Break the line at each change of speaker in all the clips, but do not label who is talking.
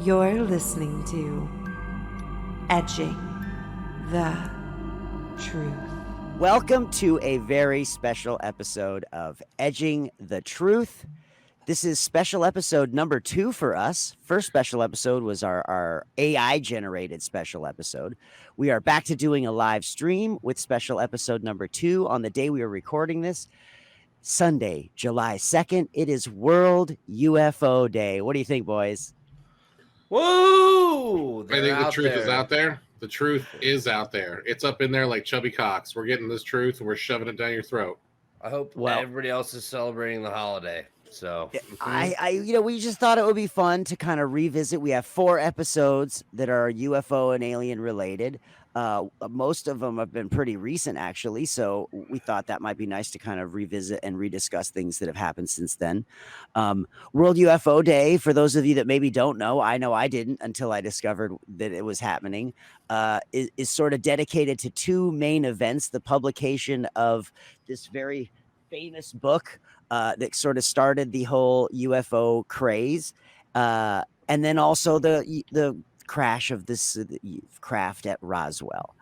You're listening to Edging the Truth.
Welcome to a very special episode of Edging the Truth. This is special episode number 2 for us. First special episode was our AI-generated special episode. We are back to doing a live stream with special episode number 2 on the day we are recording this, Sunday, July 2nd. It is World UFO Day. What do you think, boys?
Whoa!
I think the truth is out there. The truth is out there. It's up in there like Chubby Cox. We're getting this truth and we're shoving it down your throat.
I hope everybody else is celebrating the holiday. So
we just thought it would be fun to kind of revisit. We have 4 episodes that are UFO and alien related. Most of them have been pretty recent, actually. So we thought that might be nice to kind of revisit and rediscuss things that have happened since then. World UFO Day, for those of you that maybe don't know, I know I didn't until I discovered that it was happening, is sort of dedicated to 2 main events: the publication of this very famous book that sort of started the whole UFO craze, and then also the crash of this craft at Roswell.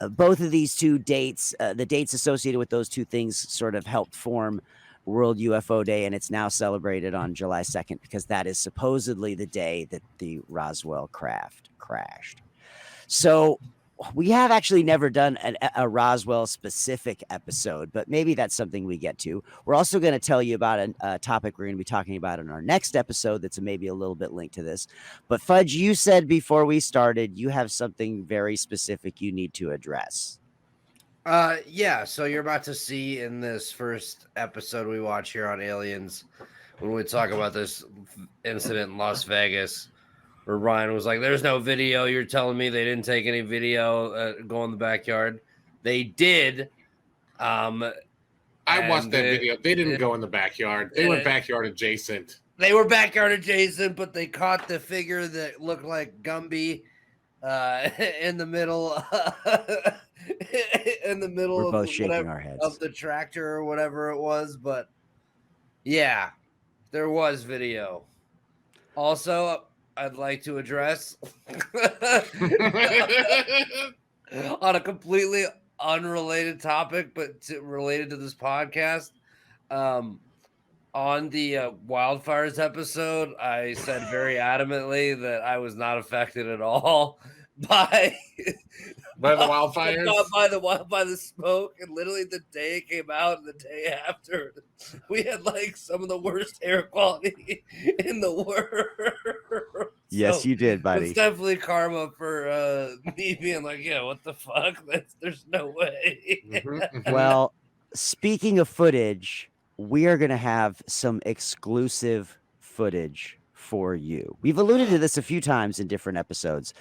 Both of these 2 dates, the dates associated with those 2 things, sort of helped form World UFO Day, and it's now celebrated on July 2nd because that is supposedly the day that the Roswell craft crashed. So we have actually never done a Roswell specific episode, but maybe that's something we get to. We're also going to tell you about a topic we're going to be talking about in our next episode that's maybe a little bit linked to this. But Fudge, you said before we started, you have something very specific you need to address.
Yeah, so you're about to see in this first episode we watch here on Aliens, when we talk about this incident in Las Vegas, where Ryan was like, there's no video. You're telling me they didn't take any video go in the backyard? They did.
I watched that video. They didn't go in the backyard. They went backyard adjacent.
They were backyard adjacent, but they caught the figure that looked like Gumby in the middle
We're both shaking our heads.
Of the tractor or whatever it was. But yeah, there was video. Also, I'd like to address on a completely unrelated topic, but related to this podcast. On the wildfires episode, I said very adamantly that I was not affected at all by
the wildfires,
by the smoke. And literally the day it came out and the day after, we had like some of the worst air quality in the world.
Yes, you did, buddy.
It's definitely karma for me being like, yeah, what the fuck? There's no way.
Well, speaking of footage, we are going to have some exclusive footage for you. We've alluded to this a few times in different episodes.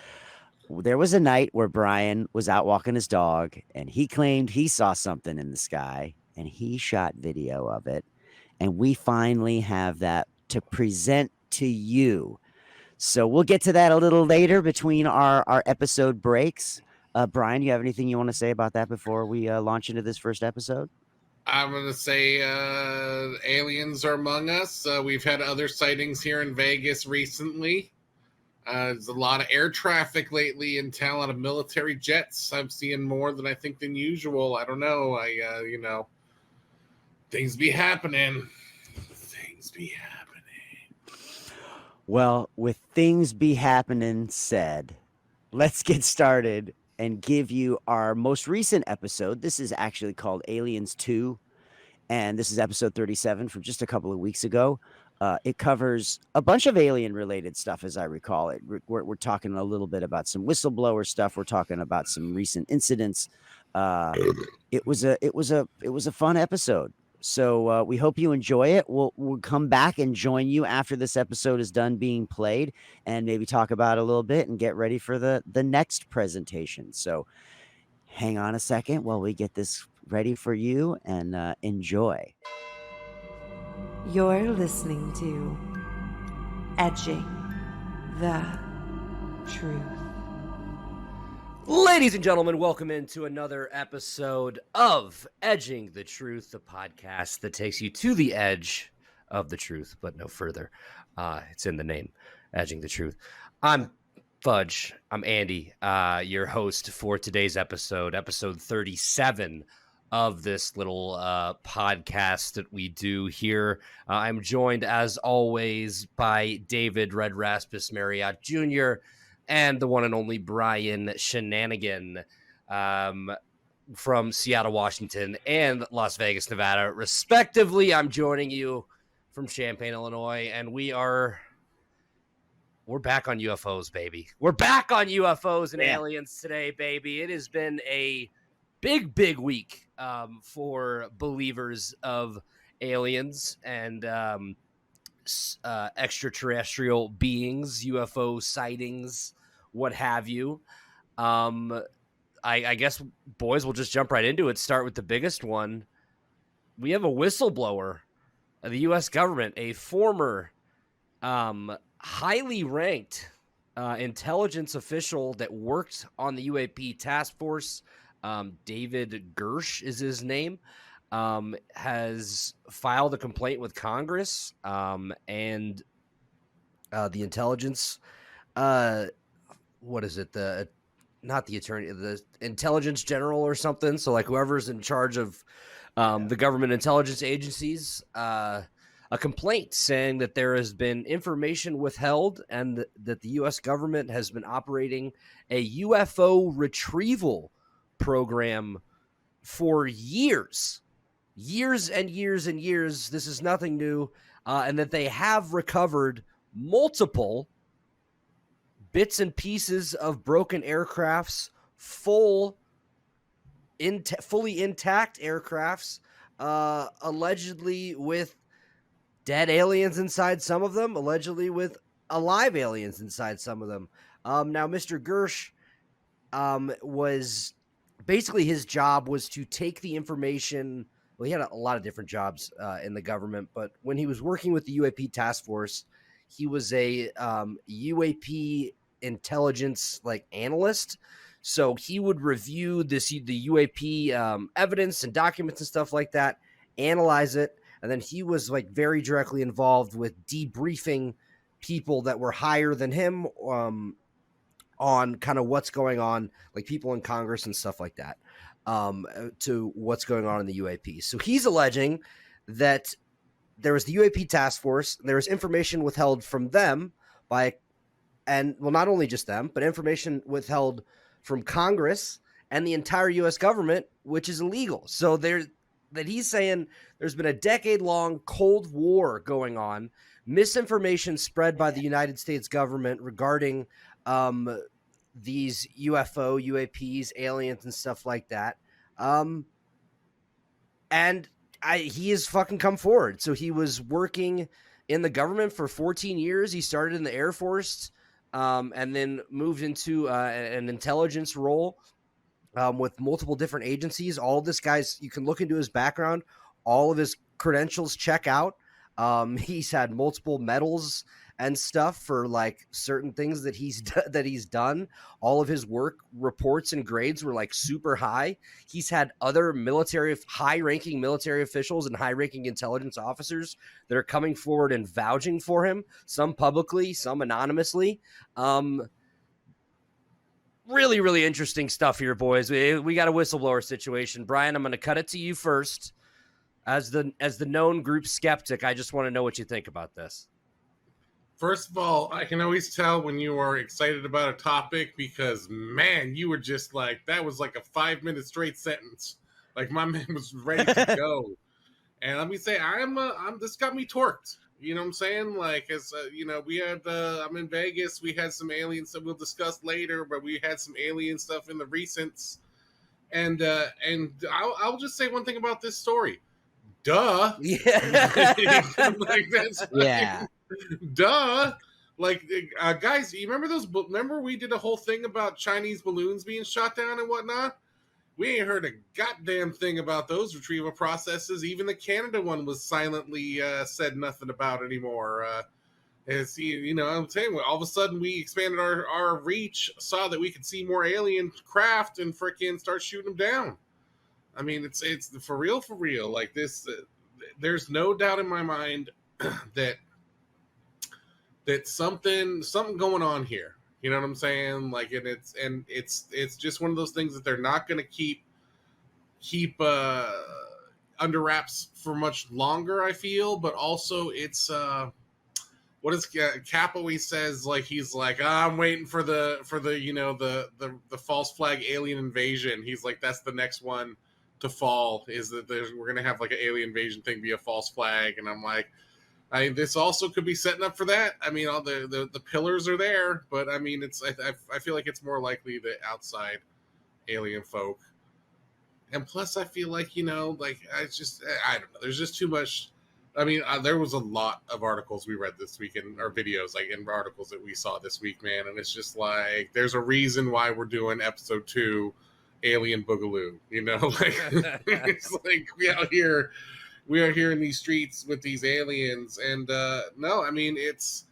There was a night where Brian was out walking his dog, and he claimed he saw something in the sky, and he shot video of it. And we finally have that to present to you. So we'll get to that a little later between our episode breaks. Brian, you have anything you want to say about that before we launch into this first episode?
I'm going to say aliens are among us. We've had other sightings here in Vegas recently. There's a lot of air traffic lately in town, a lot of military jets. I'm seeing more than I think than usual. I don't know. Things be happening. Things be happening.
Well, with things be happening said, let's get started and give you our most recent episode. This is actually called Aliens 2, and this is episode 37 from just a couple of weeks ago. It covers a bunch of alien-related stuff, as I recall it. We're talking a little bit about some whistleblower stuff. We're talking about some recent incidents. It was a fun episode. So we hope you enjoy it. We'll come back and join you after this episode is done being played and maybe talk about it a little bit and get ready for the next presentation. So hang on a second while we get this ready for you and enjoy.
You're listening to Edging the Truth.
Ladies and gentlemen, welcome into another episode of Edging the Truth, the podcast that takes you to the edge of the truth, but no further. It's in the name, Edging the Truth. I'm Fudge. I'm Andy, your host for today's episode 37 of this little podcast that we do here. I'm joined, as always, by David Red Raspus Marriott Jr. and the one and only Brian Shinanigan from Seattle, Washington, and Las Vegas, Nevada, respectively. I'm joining you from Champaign, Illinois, and we're back on UFOs, baby. We're back on UFOs and aliens today, baby. It has been a big week for believers of aliens and extraterrestrial beings, UFO sightings, what have you. I guess, boys, we'll just jump right into it. Start with the biggest one. We have a whistleblower of the U.S. government, a former highly ranked intelligence official that worked on the UAP task force. David Gersh is his name. Has filed a complaint with Congress and the intelligence. What is it? Not the attorney, the intelligence general or something. So like whoever's in charge of the government intelligence agencies, a complaint saying that there has been information withheld and that the U.S. government has been operating a UFO retrieval program for years and years. This is nothing new. And that they have recovered multiple bits and pieces of broken aircrafts, fully intact aircrafts, allegedly with dead aliens inside some of them, allegedly with alive aliens inside some of them. Now, Mr. Gersh was basically, his job was to take the information. Well, he had a lot of different jobs in the government, but when he was working with the UAP task force, he was a UAP intelligence analyst. So he would review the UAP evidence and documents and stuff like that, analyze it, and then he was very directly involved with debriefing people that were higher than him on kind of what's going on, like people in Congress and stuff like that, to what's going on in the UAP. So he's alleging that there was the UAP task force, there was information withheld from them not only just them, but information withheld from Congress and the entire U.S. government, which is illegal. So he's saying there's been a decade-long Cold War going on, misinformation spread by the United States government regarding these UFO, UAPs, aliens, and stuff like that. He has fucking come forward. So he was working in the government for 14 years. He started in the Air Force and then moved into an intelligence role with multiple different agencies. All of this guy's, you can look into his background. All of his credentials check out. He's had multiple medals and stuff for certain things that he's done. All of his work reports and grades were super high. He's had other high-ranking military officials and high-ranking intelligence officers that are coming forward and vouching for him, some publicly, some anonymously. Really, really interesting stuff here, boys. We got a whistleblower situation. Brian, I'm going to cut it to you first. As the known group skeptic, I just want to know what you think about this.
First of all, I can always tell when you are excited about a topic because, man, you were just that was like a 5-minute straight sentence. My man was ready to go. And let me say, this got me torqued. You know what I'm saying? We had, I'm in Vegas. We had some alien stuff we'll discuss later, but we had some alien stuff in the recents. And I'll just say one thing about this story. Duh.
Yeah.
Yeah. Duh. Guys, you remember we did a whole thing about Chinese balloons being shot down and whatnot? We ain't heard a goddamn thing about those retrieval processes. Even the Canada one was silently said nothing about anymore. I'm saying, all of a sudden we expanded our reach, saw that we could see more alien craft and frickin' start shooting them down. I mean, it's for real. There's no doubt in my mind that that something going on here. You know what I'm saying? Like, and it's just one of those things that they're not going to keep under wraps for much longer, I feel. But also, it's what is Cap always says, like, he's like, I'm waiting for the the false flag alien invasion. He's like, that's the next one to fall, is that we're gonna have like an alien invasion thing be a false flag. And I'm like, this also could be setting up for that. I mean, all the pillars are there, but I mean, I feel like it's more likely the outside alien folk. And plus, I feel like, I don't know. There's just too much. I mean, there was a lot of articles we read this week or videos, like, in articles that we saw this week, man. And it's just like, there's a reason why we're doing episode 2, Alien Boogaloo. Like, it's like we are here in these streets with these aliens. And no, I mean, it's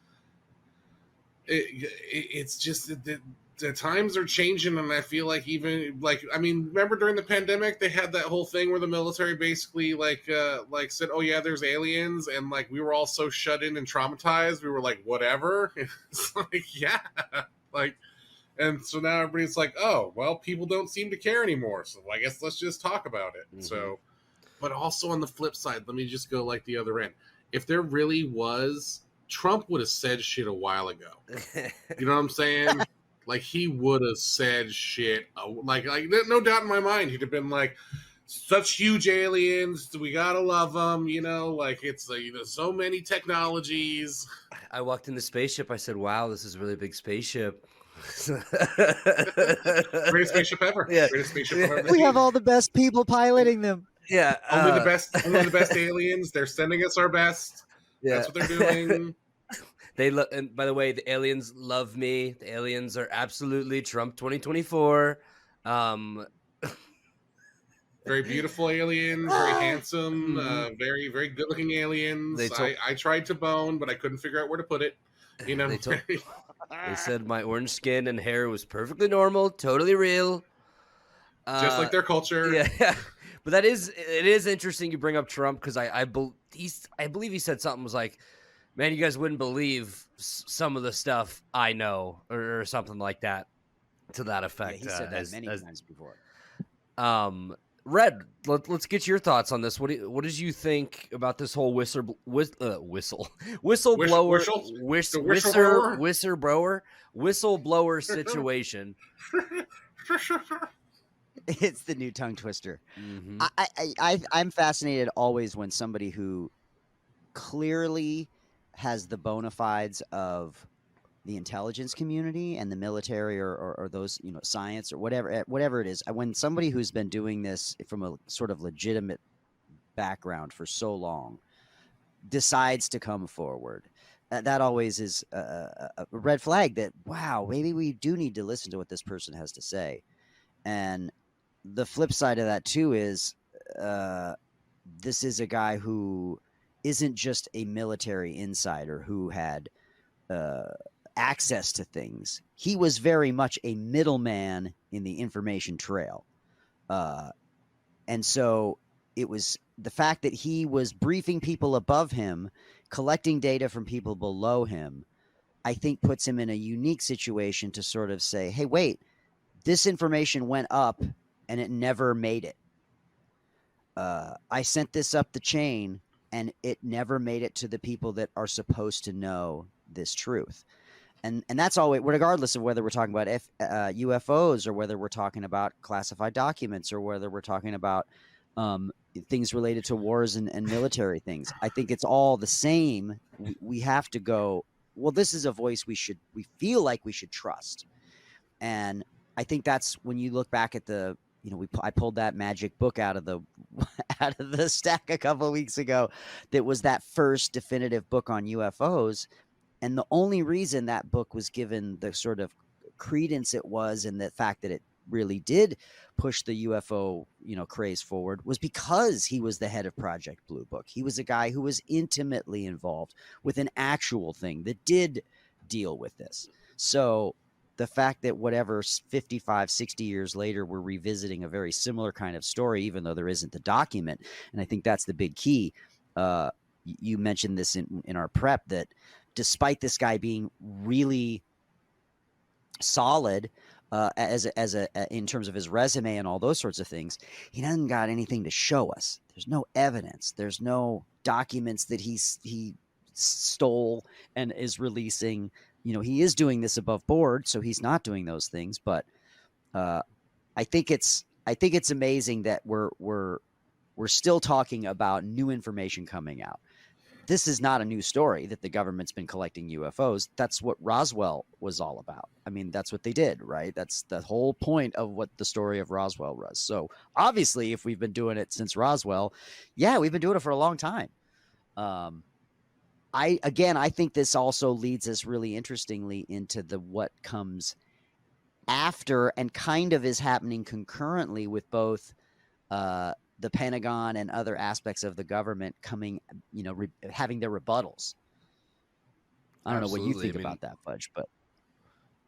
just the times are changing, and I feel like, even like, I mean, remember during the pandemic they had that whole thing where the military basically like said, oh yeah, there's aliens, and like we were all so shut in and traumatized, we were like, whatever. It's like, yeah, like, and so now everybody's like, oh well, people don't seem to care anymore, so I guess let's just talk about it. Mm-hmm. So, but also on the flip side, let me just go like the other end. If there really was, Trump would have said shit a while ago. You know what I'm saying? Like, he would have said shit, like no doubt in my mind, he'd have been like, such huge aliens, we gotta love them, like, it's like, so many technologies.
I walked in the spaceship, I said, wow, this is a really big spaceship.
Greatest spaceship ever.
Yeah.
Greatest spaceship I've ever
We
seen.
have all the best people piloting them.
Yeah.
Only the best aliens. They're sending us our best.
Yeah.
That's what they're doing.
And by the way, the aliens love me. The aliens are absolutely Trump 2024.
Very beautiful aliens, very handsome, very, very good looking aliens. I tried to bone, but I couldn't figure out where to put it.
They said my orange skin and hair was perfectly normal, totally real.
Just like their culture.
Yeah. But it is interesting you bring up Trump, because I believe he said something was like, man, you guys wouldn't believe some of the stuff I know, or something like that, to that effect.
Yeah, he said that many times before.
Red, let's get your thoughts on this. What did you think about this whole whistleblower situation?
It's the new tongue twister.
Mm-hmm.
I'm fascinated always when somebody who clearly has the bona fides of the intelligence community and the military or those, science or whatever it is. When somebody who's been doing this from a sort of legitimate background for so long decides to come forward, that always is a red flag that, wow, maybe we do need to listen to what this person has to say. And the flip side of that too is this is a guy who isn't just a military insider who had access to things. He was very much a middleman in the information trail. And so it was the fact that he was briefing people above him, collecting data from people below him, I think puts him in a unique situation to sort of say, hey, wait, this information went up and it never made it. I sent this up the chain and it never made it to the people that are supposed to know this truth. And that's all, regardless of whether we're talking about UFOs or whether we're talking about classified documents or whether we're talking about things related to wars and military things. I think it's all the same. We have to go, well, this is a voice we feel like we should trust. And I think that's when you look back at I pulled that magic book out of the stack a couple of weeks ago. That was that first definitive book on UFOs. And the only reason that book was given the sort of credence it was, and the fact that it really did push the UFO, craze forward, was because he was the head of Project Blue Book. He was a guy who was intimately involved with an actual thing that did deal with this. So the fact that 55, 60 years later, we're revisiting a very similar kind of story, even though there isn't the document. And I think that's the big key. You mentioned this in our prep, that despite this guy being really solid in terms of his resume and all those sorts of things, he hasn't got anything to show us. There's no evidence. There's no documents that he stole and is releasing. He is doing this above board, so he's not doing those things. But I think it's amazing that we're still talking about new information coming out. This is not a new story that the government's been collecting UFOs. That's what Roswell was all about. I mean, that's what they did, right? That's the whole point of what the story of Roswell was. So obviously, if we've been doing it since Roswell, yeah, we've been doing it for a long time. I think this also leads us really interestingly into what comes after, and kind of is happening concurrently with both the Pentagon and other aspects of the government coming, having their rebuttals. I don't know what you think about that, Fudge, but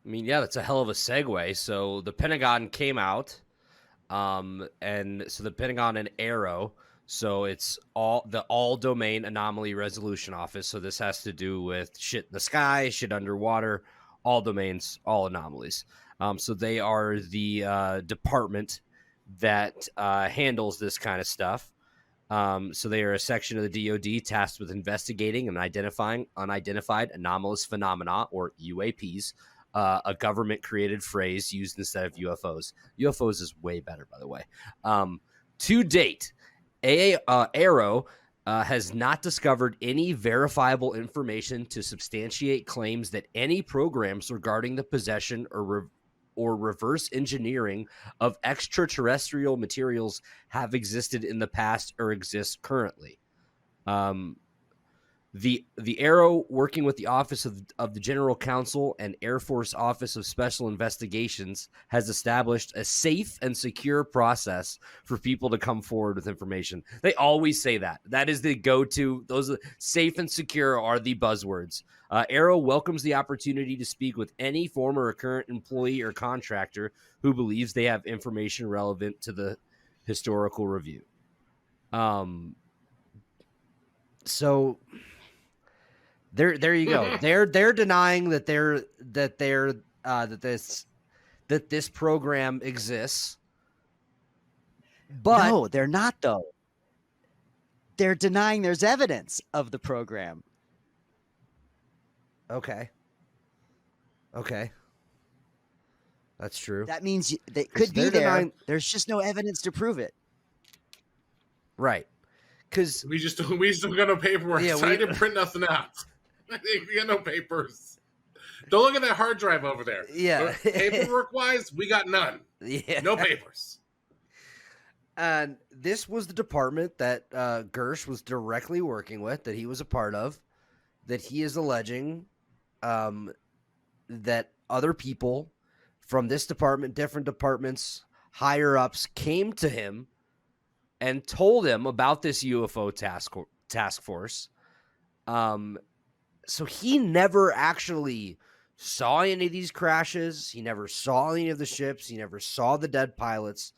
yeah, that's a hell of a segue. So the Pentagon came out, and so the Pentagon and AARO, so it's the All Domain Anomaly Resolution Office. So this has to do with shit in the sky, shit underwater, all domains, all anomalies. So they are the department that handles this kind of stuff. So they are a section of the DoD tasked with investigating and identifying unidentified anomalous phenomena, or UAPs, a government-created phrase used instead of UFOs. UFOs is way better, by the way. To date, AARO has not discovered any verifiable information to substantiate claims that any programs regarding the possession or reverse engineering of extraterrestrial materials have existed in the past or exist currently. The AARO, working with the Office of the General Counsel and Air Force Office of Special Investigations, has established a safe and secure process for people to come forward with information. They always say that. That is the go-to. Those safe and secure are the buzzwords. AARO welcomes the opportunity to speak with any former or current employee or contractor who believes they have information relevant to the historical review. So there you go. They're denying that this program exists. But
no, they're not, though. They're denying there's evidence of the program.
Okay. That's true.
That means they could be there. There's just no evidence to prove it.
Right. Because
we just don't got no paperwork. Yeah, I didn't print nothing out. We got no papers. Don't look at that hard drive over there.
Yeah.
Paperwork wise, we got none. Yeah. No papers.
And this was the department that Gersh was directly working with, that he was a part of, that he is alleging that other people from this department, different departments, higher ups, came to him and told him about this UFO task force. So he never actually saw any of these crashes. He never saw any of the ships. He never saw the dead pilots.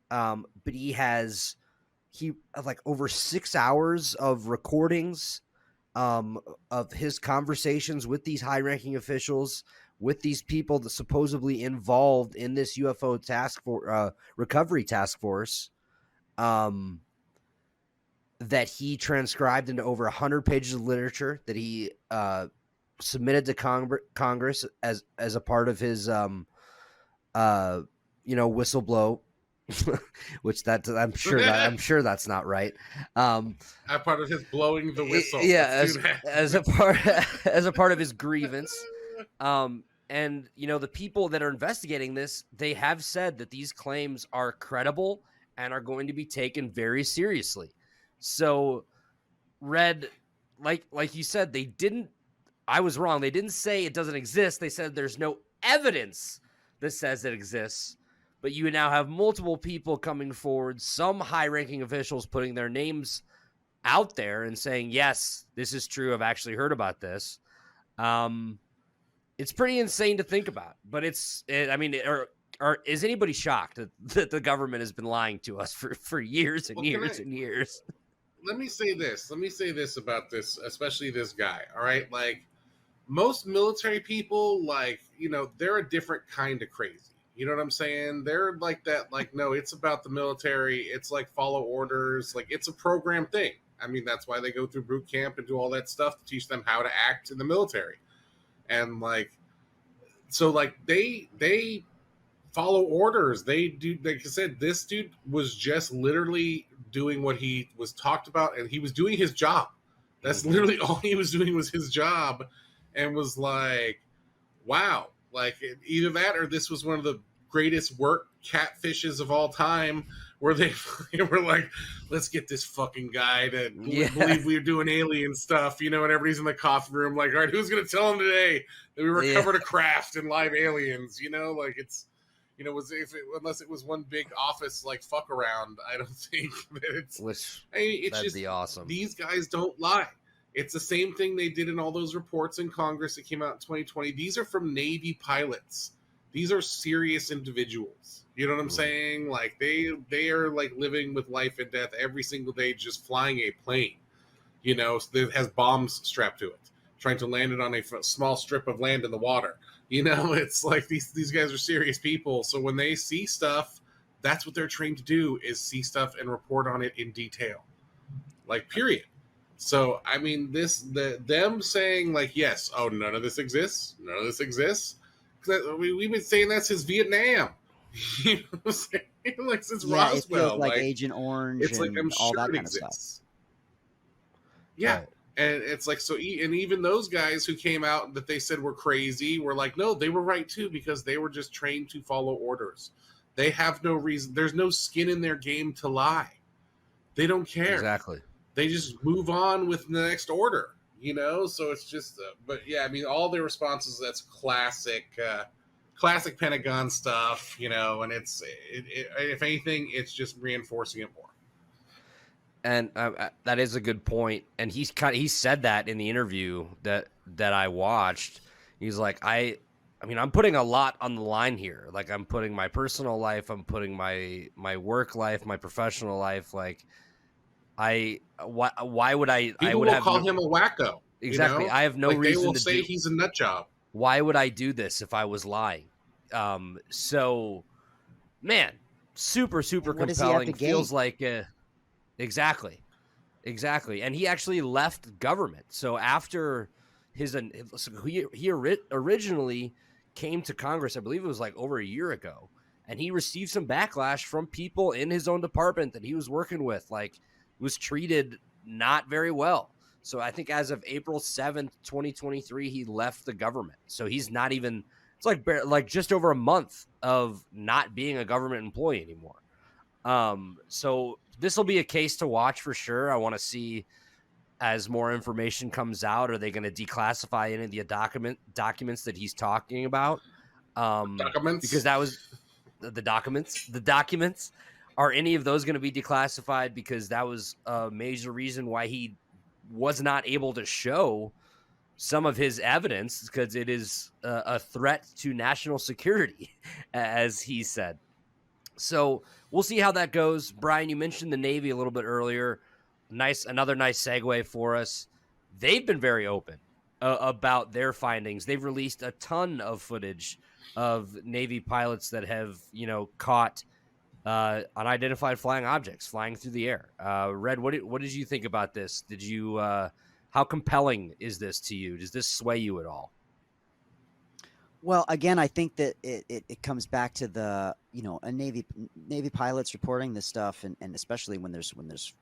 But he has like over 6 hours of recordings of his conversations with these high-ranking officials, with these people that supposedly involved in this UFO recovery task force, that he transcribed into over 100 pages of literature that he submitted to Congress as a part of his whistleblow. Which I'm sure that's not right.
A part of his blowing the whistle.
Yeah, as a part of his grievance. And the people that are investigating this, they have said that these claims are credible and are going to be taken very seriously. So, Red, like you said, they didn't. I was wrong. They didn't say it doesn't exist. They said there's no evidence that says it exists. But you now have multiple people coming forward, some high-ranking officials putting their names out there and saying, yes, this is true. I've actually heard about this. It's pretty insane to think about. But is anybody shocked that the government has been lying to us for years and years and years?
Let me say this. Let me say this about this, especially this guy. All right, like most military people, like, you know, they're a different kind of crazy. You know what I'm saying? They're like that. Like, no, it's about the military. It's like follow orders. Like, it's a program thing. I mean, that's why they go through boot camp and do all that stuff to teach them how to act in the military. And like, so like they follow orders. They do, like I said, this dude was just literally doing what he was talked about, and he was doing his job. That's literally all he was doing was his job, and was like, wow, like either that or this was one of the greatest work catfishes of all time, where they were like, let's get this fucking guy to believe we're doing alien stuff, you know, and everybody's in the coffee room like, all right, who's going to tell him today that we recovered a craft and live aliens, you know, like it's, you know, unless it was one big office like fuck around, I don't think that it's. It's
that'd
just
be awesome.
These guys don't lie. It's the same thing they did in all those reports in Congress that came out in 2020. These are from Navy pilots. These are serious individuals. You know what I'm saying? Like they are like living with life and death every single day, just flying a plane, you know, that has bombs strapped to it, trying to land it on a small strip of land in the water. You know, it's like these guys are serious people. So when they see stuff, that's what they're trained to do, is see stuff and report on it in detail. Like, period. So, I mean, them saying like, yes, oh, none of this exists. None of this exists. We've been saying that since Vietnam. You know what I'm saying? Like, since Roswell. It
feels like Agent Orange, it's like, I'm all sure that kind of stuff.
Yeah. Right. And it's like, so, and even those guys who came out that they said were crazy were like, no, they were right too, because they were just trained to follow orders. They have no reason. There's no skin in their game to lie. They don't care.
Exactly.
They just move on with the next order, you know? So it's just, but yeah, I mean, all their responses, that's classic Pentagon stuff, you know, and it's, if anything, it's just reinforcing it more.
And that is a good point. And he said that in the interview that I watched. He's like, I mean, I'm putting a lot on the line here. Like, I'm putting my personal life, I'm putting my work life, my professional life. Like, why would I?
People
I would
will call him a wacko.
Exactly.
You know?
I have no reason
they will
to
say he's a nut job.
Why would I do this if I was lying? So, man, super compelling. Feels like exactly. And he actually left government. So after he originally came to Congress, I believe it was like over a year ago, and he received some backlash from people in his own department that he was working with. Like, was treated not very well. So I think as of April 7th, 2023, he left the government. So he's not even, it's like just over a month of not being a government employee anymore. So this will be a case to watch for sure. I want to see, as more information comes out, are they going to declassify any of the documents that he's talking about?
Documents?
Because that was the documents. Are any of those going to be declassified? Because that was a major reason why he was not able to show some of his evidence, because it is a threat to national security, as he said. So we'll see how that goes. Brian, you mentioned the Navy a little bit earlier. Another nice segue for us. They've been very open about their findings. They've released a ton of footage of Navy pilots that have, you know, caught unidentified flying objects flying through the air. Red, what did you think about this? Did you how compelling is this to you? Does this sway you at all?
Well, again, I think that it comes back to the, you know, a Navy pilots reporting this stuff, and especially when there's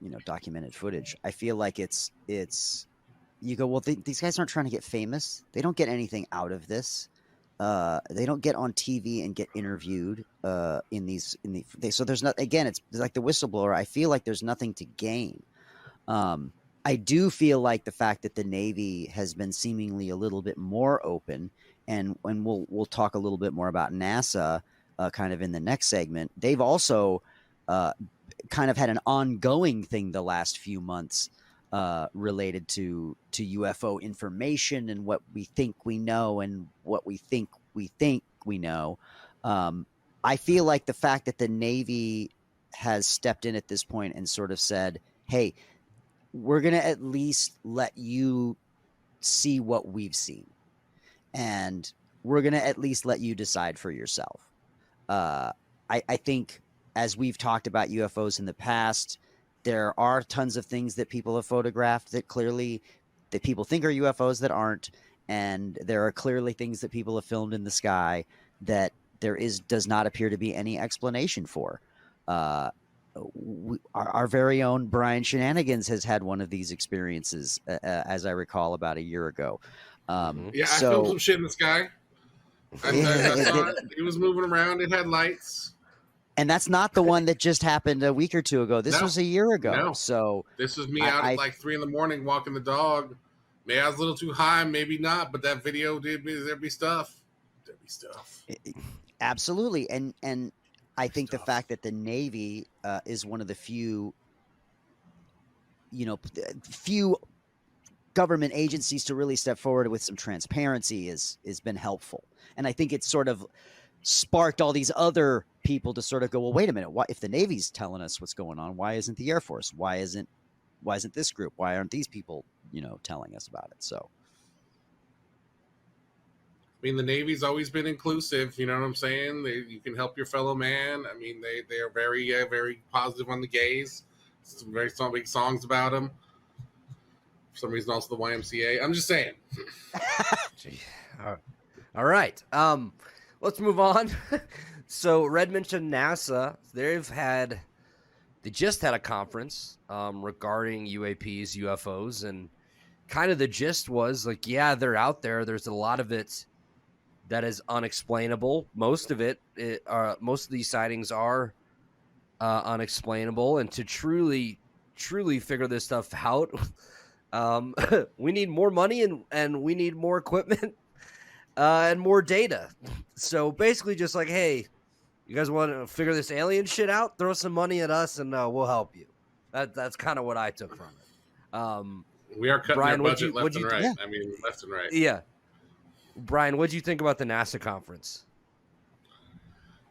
you know, documented footage. I feel like it's you go, well, these guys aren't trying to get famous. They don't get anything out of this. They don't get on TV and get interviewed so there's not, again, it's like the whistleblower. I feel like there's nothing to gain. I do feel like the fact that the Navy has been seemingly a little bit more open, and we'll talk a little bit more about NASA kind of in the next segment. They've also kind of had an ongoing thing the last few months related to UFO information and what we think we know and what we think we know. I feel like the fact that the Navy has stepped in at this point and sort of said, hey, we're going to at least let you see what we've seen. and we're going to at least let you decide for yourself. I think, as we've talked about UFOs in the past, there are tons of things that people have photographed that clearly that people think are UFOs that aren't, and there are clearly things that people have filmed in the sky that does not appear to be any explanation for. Our very own Brian Shinanigans has had one of these experiences, as I recall, about a year ago.
Yeah, I filmed some shit in the sky. I saw it. It was moving around. It had lights.
And that's not the one that just happened a week or two ago. This was a year ago.
No.
So
this was me out at like 3 a.m. walking the dog. Maybe I was a little too high, maybe not, but that video there'd be stuff. There'd be stuff.
Absolutely. And I think the fact that the Navy is one of the few government agencies to really step forward with some transparency has been helpful. And I think it's sort of sparked all these other people to sort of go, well, wait a minute, why, if the Navy's telling us what's going on, why isn't the Air Force? Why isn't this group? Why aren't these people, telling us about it? So,
I mean, the Navy's always been inclusive. You know what I'm saying? You can help your fellow man. I mean, they are very, very positive on the gays. Some very big songs about them. For some reason, also the YMCA. I'm just saying.
All right. Let's move on. So Red mentioned NASA. They just had a conference regarding UAPs, UFOs, and kind of the gist was like, yeah, they're out there. There's a lot of it that is unexplainable. Most of these sightings are unexplainable, and to truly figure this stuff out, we need more money and we need more equipment and more data. So basically, just like, hey, you guys want to figure this alien shit out? Throw some money at us, and we'll help you. That's kind of what I took from it.
We are cutting
Brian,
our budget left and right.
Yeah.
I mean, left and right.
Yeah. Brian, what do you think about the NASA conference?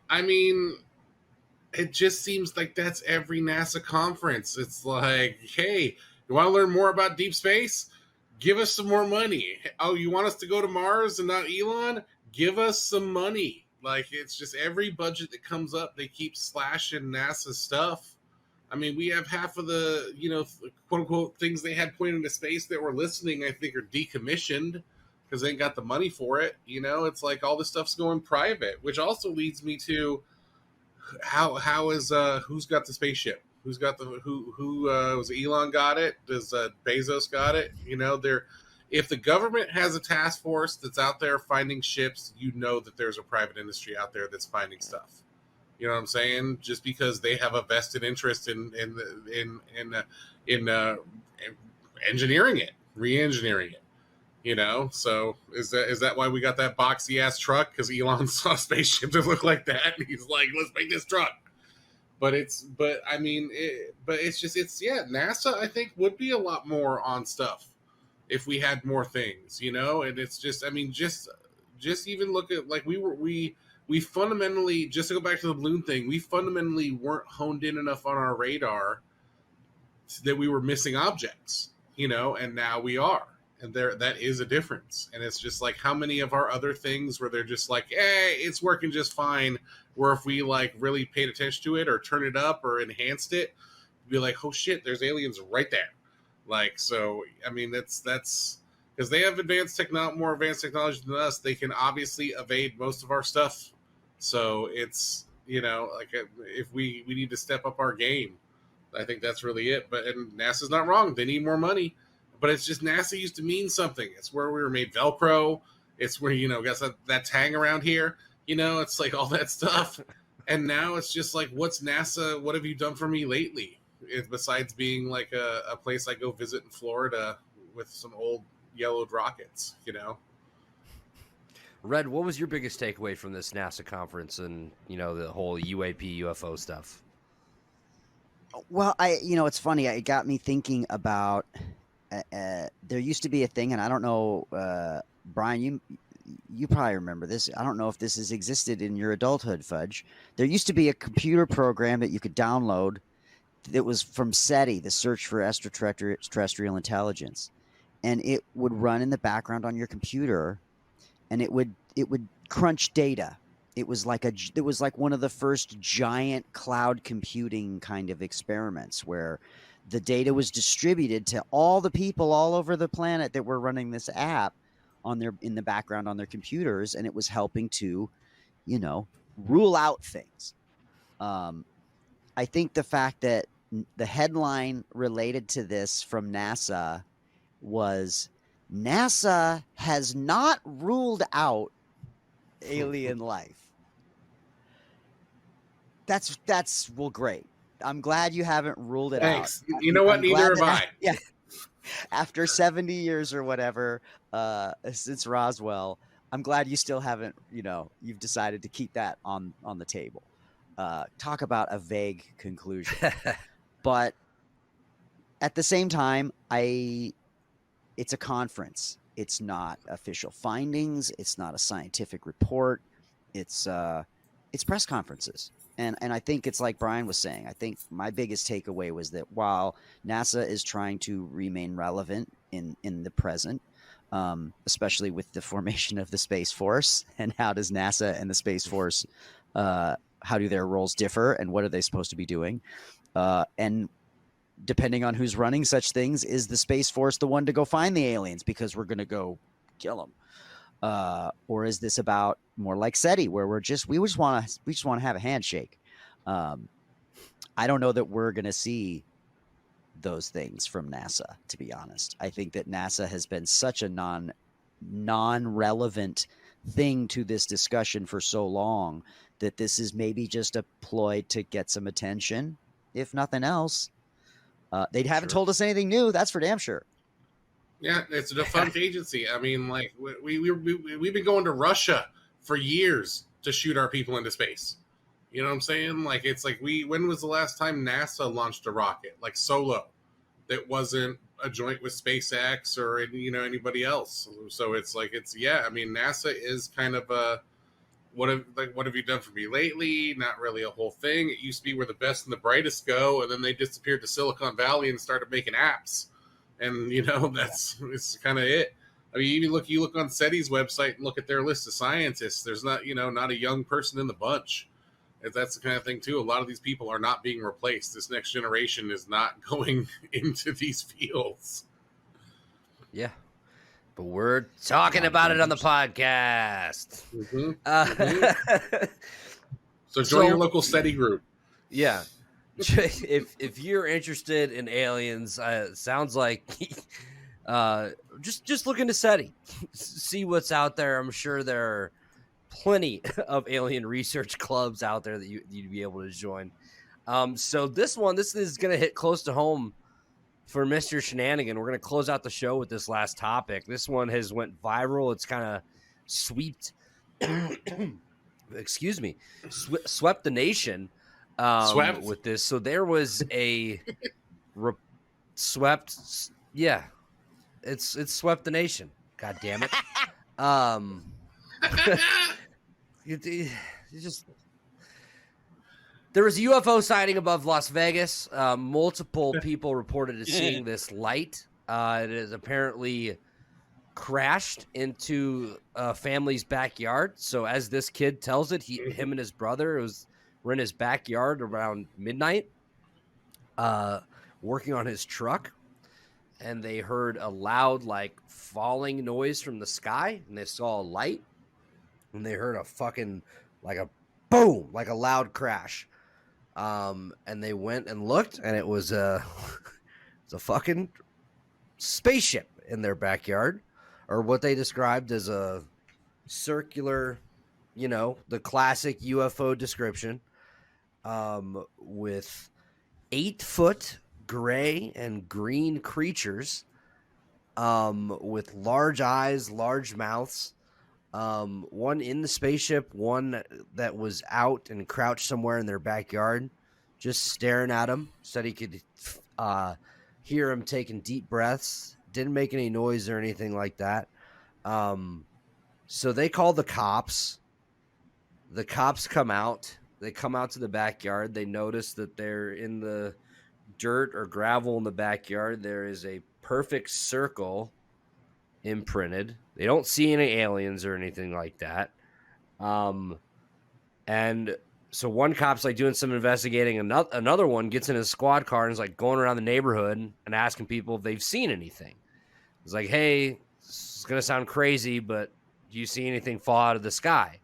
I mean, it just seems like that's every NASA conference. It's like, hey, you want to learn more about deep space? Give us some more money. Oh, you want us to go to Mars and not Elon? Give us some money. Like, it's just every budget that comes up, they keep slashing NASA stuff. I mean, we have half of the, quote unquote things they had pointed into space that were listening, I think, are decommissioned because they ain't got the money for it. It's like all this stuff's going private, which also leads me to how is who's got the spaceship? Who's got who was Elon got it? Does Bezos got it? If the government has a task force that's out there finding ships, that there's a private industry out there that's finding stuff. You know what I'm saying? Just because they have a vested interest in engineering it, re-engineering it. So is that why we got that boxy ass truck? Because Elon saw a spaceship that looked like that, and he's like, let's make this truck. NASA, I think, would be a lot more on stuff if we had more things, and it's just, just even look at, like, we fundamentally, just to go back to the balloon thing, we fundamentally weren't honed in enough on our radar that we were missing objects, and now we are. And that is a difference. And it's just like, how many of our other things where they're just like, hey, it's working just fine, where if we like really paid attention to it or turn it up or enhanced it, be like, oh shit, there's aliens right there. Like, so, that's because they have more advanced technology than us. They can obviously evade most of our stuff. So it's, like, if we need to step up our game, I think that's really it. And NASA's not wrong. They need more money. But it's just, NASA used to mean something. It's where we were made Velcro. It's where, got that tang around here. It's like all that stuff. And now it's just like, what's NASA? What have you done for me lately? Besides being like a place I go visit in Florida with some old yellowed rockets,
Red, what was your biggest takeaway from this NASA conference and, the whole UAP, UFO stuff?
Well, it's funny. It got me thinking about... there used to be a thing, and I don't know, Brian, you probably remember this. I don't know if this has existed in your adulthood, Fudge. There used to be a computer program that you could download that was from SETI, the Search for Extraterrestrial Intelligence, and it would run in the background on your computer, and it would crunch data. It was like one of the first giant cloud computing kind of experiments where the data was distributed to all the people all over the planet that were running this app in the background on their computers, and it was helping to, rule out things. I think the fact that the headline related to this from NASA was NASA has not ruled out alien life. That's well, great. I'm glad you haven't ruled it
Thanks.
out.
You know what?
I'm
Neither
glad
have I.
Yeah. After 70 years or whatever, since Roswell, I'm glad you still haven't, you've decided to keep that on the table. Talk about a vague conclusion. But at the same time, it's a conference. It's not official findings. It's not a scientific report. It's press conferences. And I think it's like Brian was saying. I think my biggest takeaway was that while NASA is trying to remain relevant in the present, especially with the formation of the Space Force, and how does NASA and the Space Force, how do their roles differ, and what are they supposed to be doing? And depending on who's running such things, is the Space Force the one to go find the aliens because we're going to go kill them? Or is this about more like SETI, where we just want to have a handshake? I don't know that we're going to see those things from NASA, to be honest. I think that NASA has been such a non-relevant thing to this discussion for so long that this is maybe just a ploy to get some attention, if nothing else. They haven't told us anything new. That's for damn sure.
Yeah, it's a defunct agency. I mean, like we've been going to Russia for years to shoot our people into space. You know what I'm saying? Like it's like when was the last time NASA launched a rocket like solo that wasn't a joint with SpaceX or anybody else? So it's like I mean, NASA is kind of a what have you done for me lately? Not really a whole thing. It used to be where the best and the brightest go, and then they disappeared to Silicon Valley and started making apps. And it's kind of it. I mean, you look on SETI's website and look at their list of scientists. There's not a young person in the bunch. That's the kind of thing too. A lot of these people are not being replaced. This next generation is not going into these fields.
Yeah, but we're talking about it on the podcast.
Mm-hmm. So join your local SETI group.
Yeah. If you're interested in aliens, sounds like just look into SETI, see what's out there. I'm sure there are plenty of alien research clubs out there that you'd be able to join. So this is going to hit close to home for Mr. Shinanigan. We're going to close out the show with this last topic. This one has went viral. It's kind of swept the nation.
Swept
with this. So there was a swept. Yeah, it's swept the nation. God damn it. There was a UFO sighting above Las Vegas. Multiple people reported seeing this light. It is apparently crashed into a family's backyard. So as this kid tells it, him and his brother were in his backyard around midnight, working on his truck, and they heard a loud, like, falling noise from the sky, and they saw a light, and they heard a fucking, like a boom, like a loud crash. And they went and looked, and it was a fucking spaceship in their backyard, or what they described as a circular, the classic UFO description. With 8-foot gray and green creatures, with large eyes, large mouths, one in the spaceship, one that was out and crouched somewhere in their backyard, just staring at him. Said he could hear him taking deep breaths. Didn't make any noise or anything like that. So they call the cops. The cops come out. They come out to the backyard. They notice that they're in the dirt or gravel in the backyard. There is a perfect circle imprinted. They don't see any aliens or anything like that. And so one cop's like doing some investigating. Another one gets in his squad car and is like going around the neighborhood and asking people if they've seen anything. It's like, hey, it's going to sound crazy, but do you see anything fall out of the sky?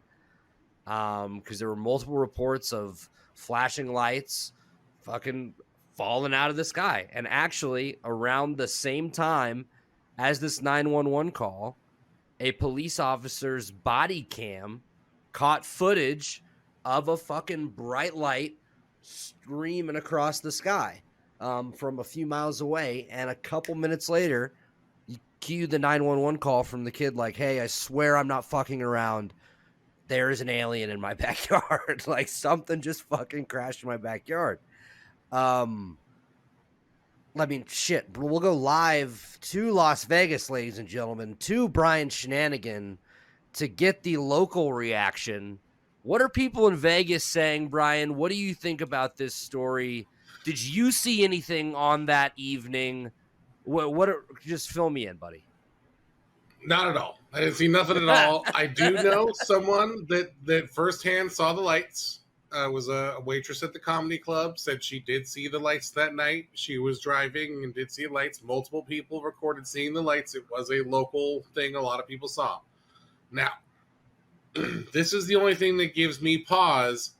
Because there were multiple reports of flashing lights fucking falling out of the sky. And actually, around the same time as this 911 call, a police officer's body cam caught footage of a fucking bright light streaming across the sky from a few miles away. And a couple minutes later, you cue the 911 call from the kid like, hey, I swear I'm not fucking around. There is an alien in my backyard. Like something just fucking crashed in my backyard. I mean, shit. We'll go live to Las Vegas, ladies and gentlemen, to Brian Shinanigan to get the local reaction. What are people in Vegas saying, Brian? What do you think about this story? Did you see anything on that evening? Just fill me in, buddy.
Not at all. I didn't see nothing at all. I do know someone that firsthand saw the lights. Was a waitress at the comedy club, said she did see the lights that night. She was driving and did see lights. Multiple people recorded seeing the lights. It was a local thing a lot of people saw. Now, this is the only thing that gives me pause.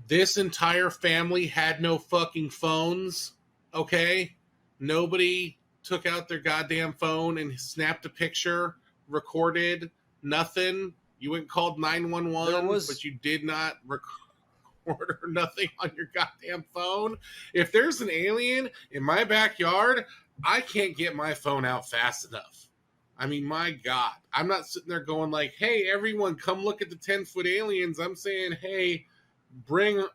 This entire family had no fucking phones, okay? Nobody took out their goddamn phone and snapped a picture, recorded, nothing. You went and called 911, but you did not record or nothing on your goddamn phone. If there's an alien in my backyard, I can't get my phone out fast enough. I mean, my God. I'm not sitting there going like, hey, everyone, come look at the 10-foot aliens. I'm saying, hey, bring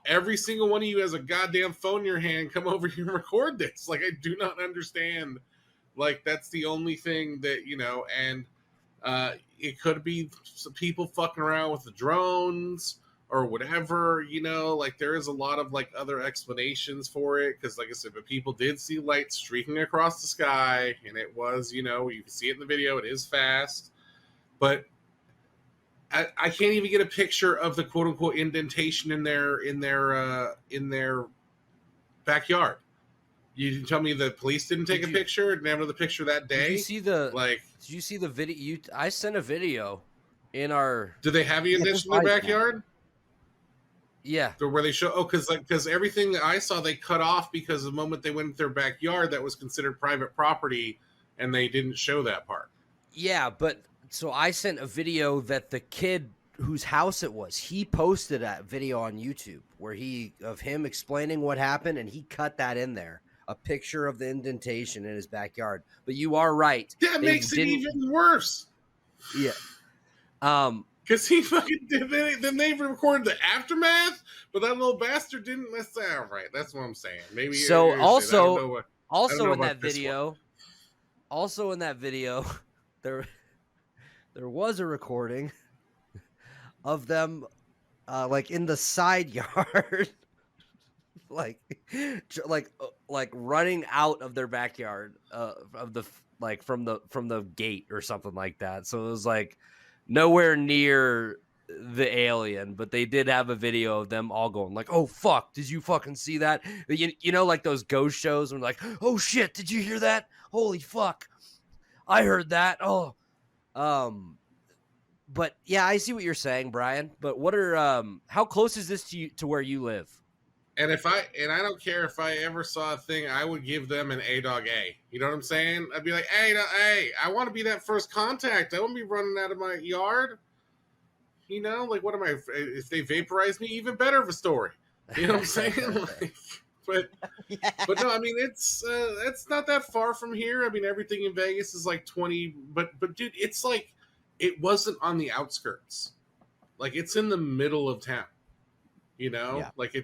every single one of you has a goddamn phone in your hand. Come over here and record this. Like, I do not understand. Like, that's the only thing that, and it could be some people fucking around with the drones or whatever, like there is a lot of like other explanations for it. Cause like I said, but people did see lights streaking across the sky and it was, you can see it in the video. It is fast, but I can't even get a picture of the quote unquote indentation in their backyard. You tell me the police didn't take a picture, didn't have another picture that day?
Did you see the video? I sent a video in our.
Do they have you in this in their backyard?
Yeah.
Or where they show? Because everything that I saw they cut off because the moment they went into their backyard, that was considered private property, and they didn't show that part.
Yeah, but so I sent a video that the kid whose house it was, he posted that video on YouTube of him explaining what happened, and he cut that in there. A picture of the indentation in his backyard. But you are right.
That makes it even worse.
Yeah.
Because he fucking did it. Then they recorded the aftermath, but that little bastard didn't. That's right. That's what I'm saying. Maybe.
So also in that video, there was a recording of them, like in the side yard. like running out of their backyard from the gate or something like that. So it was like nowhere near the alien, but they did have a video of them all going like, oh fuck, did you fucking see that? Like those ghost shows when like, oh shit, did you hear that? Holy fuck, I heard that. But yeah, I see what you're saying, Brian. But what are how close is this to where you live?
And I don't care if I ever saw a thing, I would give them an A-dog A. You know what I'm saying? I'd be like, hey, I want to be that first contact. I won't be running out of my yard. Like what am I? If they vaporize me, even better of a story. You know what I'm saying? But no, I mean it's not that far from here. I mean everything in Vegas is like 20, but dude, it's like it wasn't on the outskirts. Like it's in the middle of town. Like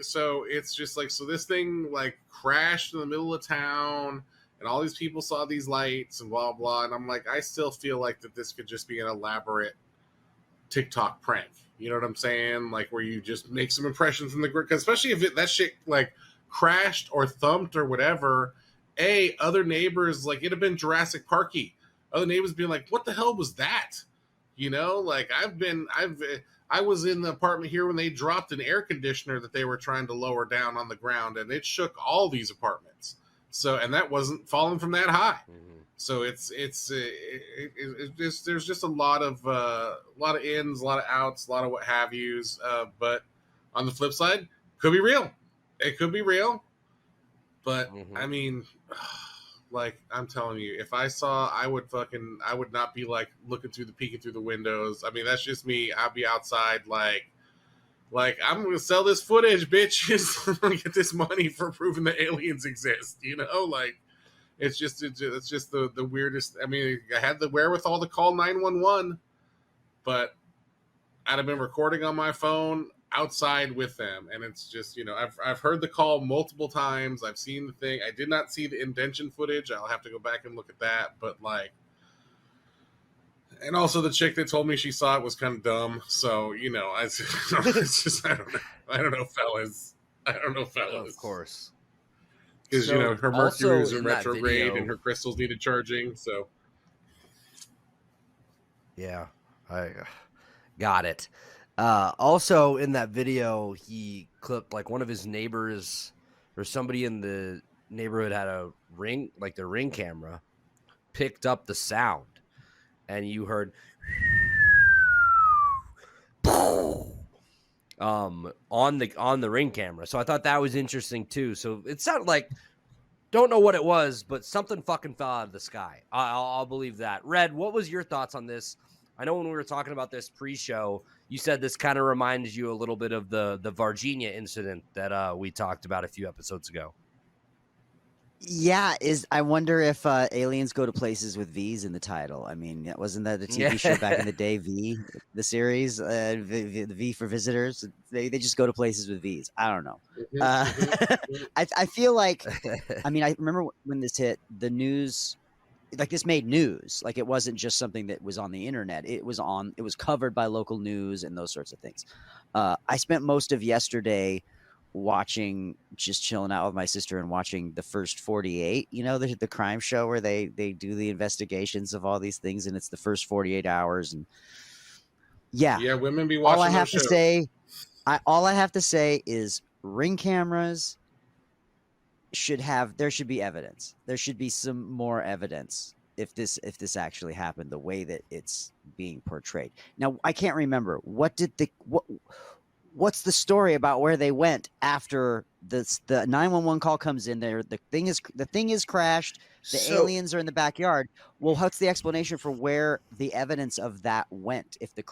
so it's just like, so this thing like crashed in the middle of town and all these people saw these lights and blah, blah. And I'm like, I still feel like that this could just be an elaborate TikTok prank. You know what I'm saying? Like where you just make some impressions in the group, especially if that shit like crashed or thumped or whatever. other neighbors, like it'd have been Jurassic Parky. Other neighbors being like, what the hell was that? You know, like I was in the apartment here when they dropped an air conditioner that they were trying to lower down on the ground, and it shook all these apartments. So, and that wasn't falling from that high. Mm-hmm. So there's just a lot of ins, a lot of outs, a lot of what have yous. But on the flip side, could be real. It could be real. But I mean, like I'm telling you, if I saw, I would not be like peeking through the windows. I mean, that's just me. I'd be outside like I'm gonna sell this footage, bitches. I'm gonna get this money for proving that aliens exist. You know, like it's just the weirdest. I mean, I had the wherewithal to call 911, but I'd have been recording on my phone outside with them, and it's just, you know, I've heard the call multiple times. I've seen the thing. I did not see the indention footage. I'll have to go back and look at that. But like, and also the chick that told me she saw it was kind of dumb. So, you know, it's just I don't know, fellas.
Of course,
because you know her Mercury's in retrograde and her crystals needed charging. So
yeah, I got it. Also in that video, he clipped like one of his neighbors or somebody in the neighborhood had a ring, like their Ring camera picked up the sound, and you heard on the Ring camera. So I thought that was interesting too. So it sounded like, don't know what it was, but something fucking fell out of the sky. I'll believe that. Red, what was your thoughts on this? I know when we were talking about this pre-show, you said this kind of reminded you a little bit of the Virginia incident that we talked about a few episodes ago.
Yeah, I wonder if aliens go to places with V's in the title. I mean, wasn't that the TV show back in the day, V, the series, the V for visitors? They just go to places with V's. I don't know. I feel like, I mean, I remember when this hit the news. Like this made news. Like it wasn't just something that was on the internet. It was covered by local news and those sorts of things. I spent most of yesterday just chilling out with my sister and watching the First 48, you know, the crime show where they do the investigations of all these things, and it's the first 48 hours. And yeah,
women be watching.
All I have to say is Ring cameras there should be evidence. There should be some more evidence if this actually happened the way that it's being portrayed. Now, I can't remember what's the story about where they went after the 911 call comes in there. The thing is crashed. The aliens are in the backyard. Well, what's the explanation for where the evidence of that went? If the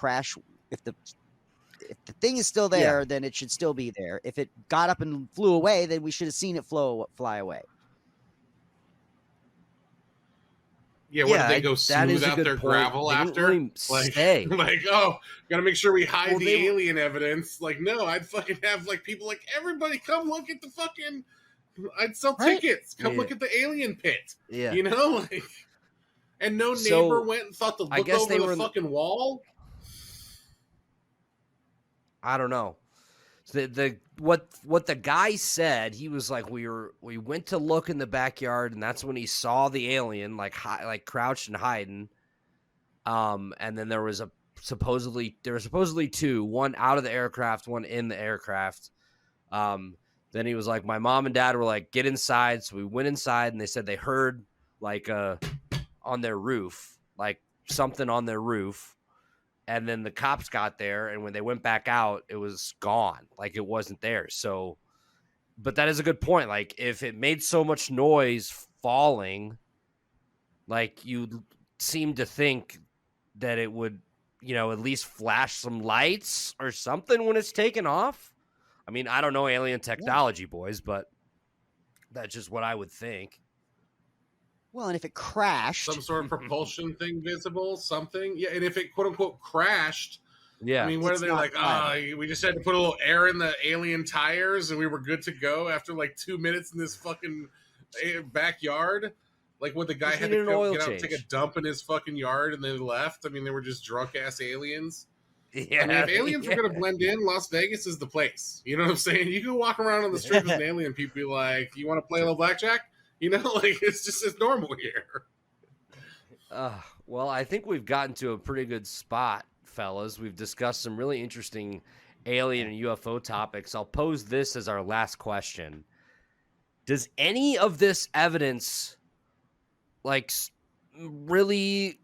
thing is still there, then it should still be there. If it got up and flew away, then we should have seen it fly away.
Yeah, where did they go smooth out their gravel after?
Really
like, oh, gotta make sure we hide the alien evidence. Like, no, I'd fucking have like people like, everybody come look at the fucking. I'd sell tickets. Come look at the alien pit.
Yeah,
you know, like, and no neighbor went and thought to look over the fucking wall.
I don't know. What the guy said, he was like, we went to look in the backyard, and that's when he saw the alien like crouched and hiding. And then there were supposedly two, one out of the aircraft, one in the aircraft. Then he was like, my mom and dad were like, get inside. So we went inside, and they said they heard like on their roof, like something on their roof. And then the cops got there, and when they went back out, it was gone. Like it wasn't there. So, but that is a good point. Like if it made so much noise falling, like you seem to think that it would, you know, at least flash some lights or something when it's taken off. I mean, I don't know alien technology, boys, but that's just what I would think.
Well, and if it crashed,
some sort of propulsion thing visible, something. Yeah, and if it quote unquote crashed, I mean, what are they like? We just had to put a little air in the alien tires, and we were good to go after like 2 minutes in this fucking backyard. Like, what the guy had to get out and take a dump in his fucking yard, and they left. I mean, they were just drunk ass aliens.
Yeah,
I mean, if aliens were gonna blend in, Las Vegas is the place. You know what I'm saying? You can walk around on the street with an alien, people be like, "You want to play a little blackjack?" You know, like it's normal here.
Well, I think we've gotten to a pretty good spot, fellas. We've discussed some really interesting alien and UFO topics. I'll pose this as our last question. Does any of this evidence, like, really,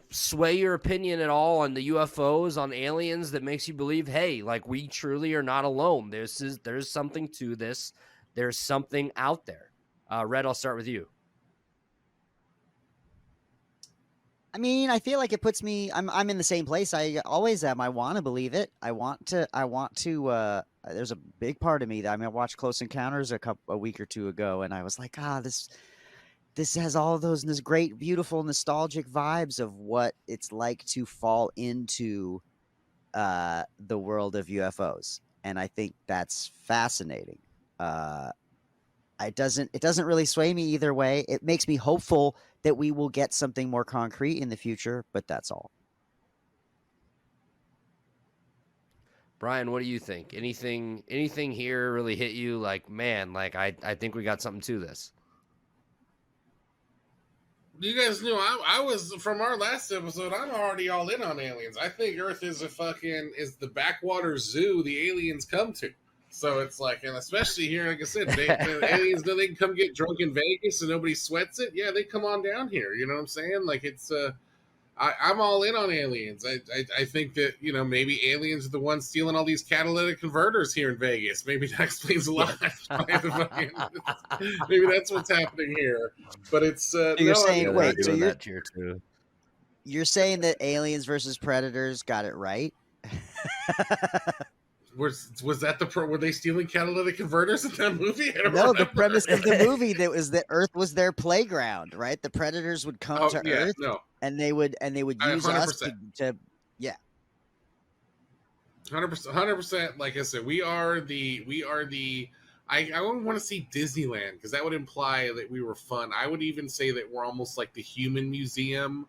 sway your opinion at all on the UFOs, on aliens, that makes you believe, hey, like, we truly are not alone? There's something to this. There's something out there. Red, I'll start with you.
I mean, I feel like it puts me. I'm in the same place I always am. I want to believe it. I want to. There's a big part of me that I watched Close Encounters a week or two ago, and I was like, this has all of those great, beautiful, nostalgic vibes of what it's like to fall into the world of UFOs, and I think that's fascinating. It doesn't really sway me either way. It makes me hopeful that we will get something more concrete in the future, but that's all.
Brian, what do you think? Anything here really hit you like, man, like I think we got something to this?
You guys knew I was, from our last episode, I'm already all in on aliens. I think Earth is the backwater zoo the aliens come to. So it's like, and especially here, like I said, the aliens know they can come get drunk in Vegas and nobody sweats it. Yeah, they come on down here. You know what I'm saying? Like, it's I'm all in on aliens. I think that, maybe aliens are the ones stealing all these catalytic converters here in Vegas. Maybe that explains a lot. Maybe that's what's happening here. But it's
you're saying, wait, so
you're that here too.
You're saying that Aliens versus Predators got it right?
Was that were they stealing catalytic converters in that movie?
No, the premise of the movie was that Earth was their playground, right? The Predators would come to Earth, and they would use 100%. Us to yeah.
100%. Like I said, we are the. I wouldn't want to see Disneyland because that would imply that we were fun. I would even say that we're almost like the Human Museum.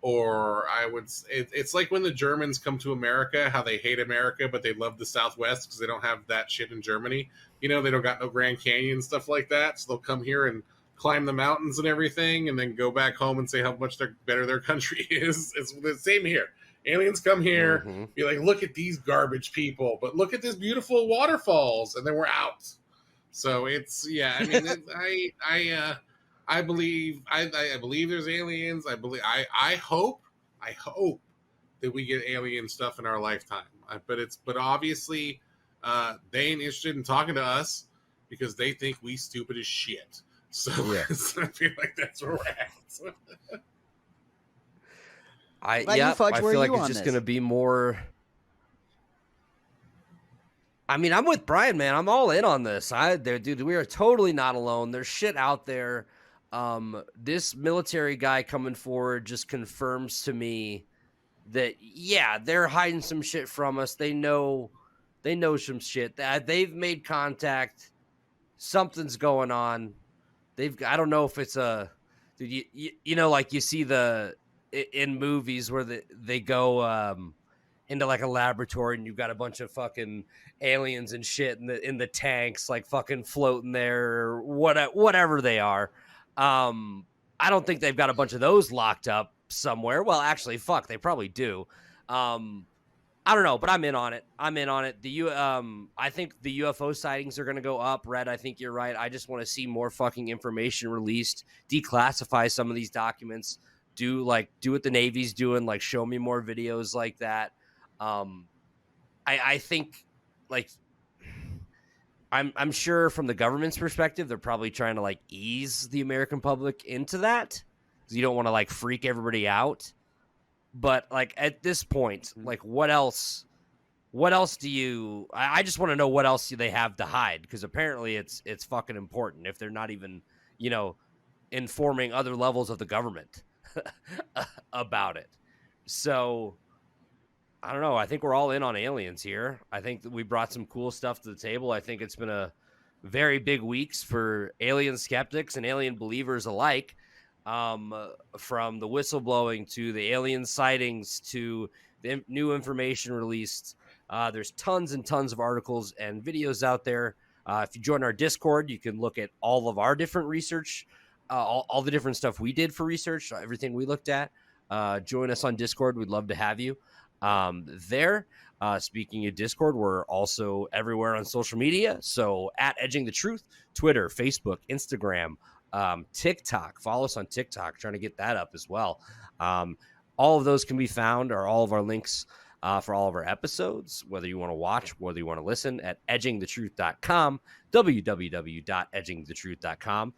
Or it's like when the Germans come to America, how they hate America, but they love the Southwest because they don't have that shit in Germany. They don't got no Grand Canyon and stuff like that. So they'll come here and climb the mountains and everything and then go back home and say how much better their country is. It's the same here. Aliens come here, be like, look at these garbage people, but look at this beautiful waterfalls. And then we're out. So it's, yeah, I mean, I believe there's aliens. I hope that we get alien stuff in our lifetime. But obviously they ain't interested in talking to us because they think we stupid as shit. So, yeah. So I feel like that's where we're at.
I feel like it's just going to be more. I mean, I'm with Brian, man. I'm all in on this. Dude, we are totally not alone. There's shit out there. This military guy coming forward just confirms to me that, yeah, they're hiding some shit from us. They know some shit. They've made contact. Something's going on. I don't know if it's dude, like you see in movies where they go into like a laboratory and you've got a bunch of fucking aliens and shit in the tanks, like fucking floating there or whatever they are. I don't think they've got a bunch of those locked up somewhere. Well, actually, fuck, they probably do. I don't know, but I'm in on it. I think the UFO sightings are going to go up. Red, I think you're right. I just want to see more fucking information released, declassify some of these documents, do what the Navy's doing, like show me more videos like that. I think, like, I'm sure from the government's perspective, they're probably trying to like ease the American public into that because you don't want to like freak everybody out. But like at this point, like what else do you? I just want to know what else do they have to hide, because apparently it's fucking important if they're not even informing other levels of the government about it. So I don't know. I think we're all in on aliens here. I think that we brought some cool stuff to the table. I think it's been a very big weeks for alien skeptics and alien believers alike. From the whistleblowing to the alien sightings to new information released. There's tons and tons of articles and videos out there.
If you join our Discord, you can look at all of our different research, all the different stuff we did for research, everything we looked at. Join us on Discord. We'd love to have you there. Speaking of Discord, we're also everywhere on social media. So at Edging the Truth, Twitter, Facebook, Instagram, TikTok. Follow us on TikTok, trying to get that up as well. All of those can be found, or all of our links for all of our episodes, whether you want to watch, whether you want to listen, at edgingthetruth.com, www.edgingthetruth.com,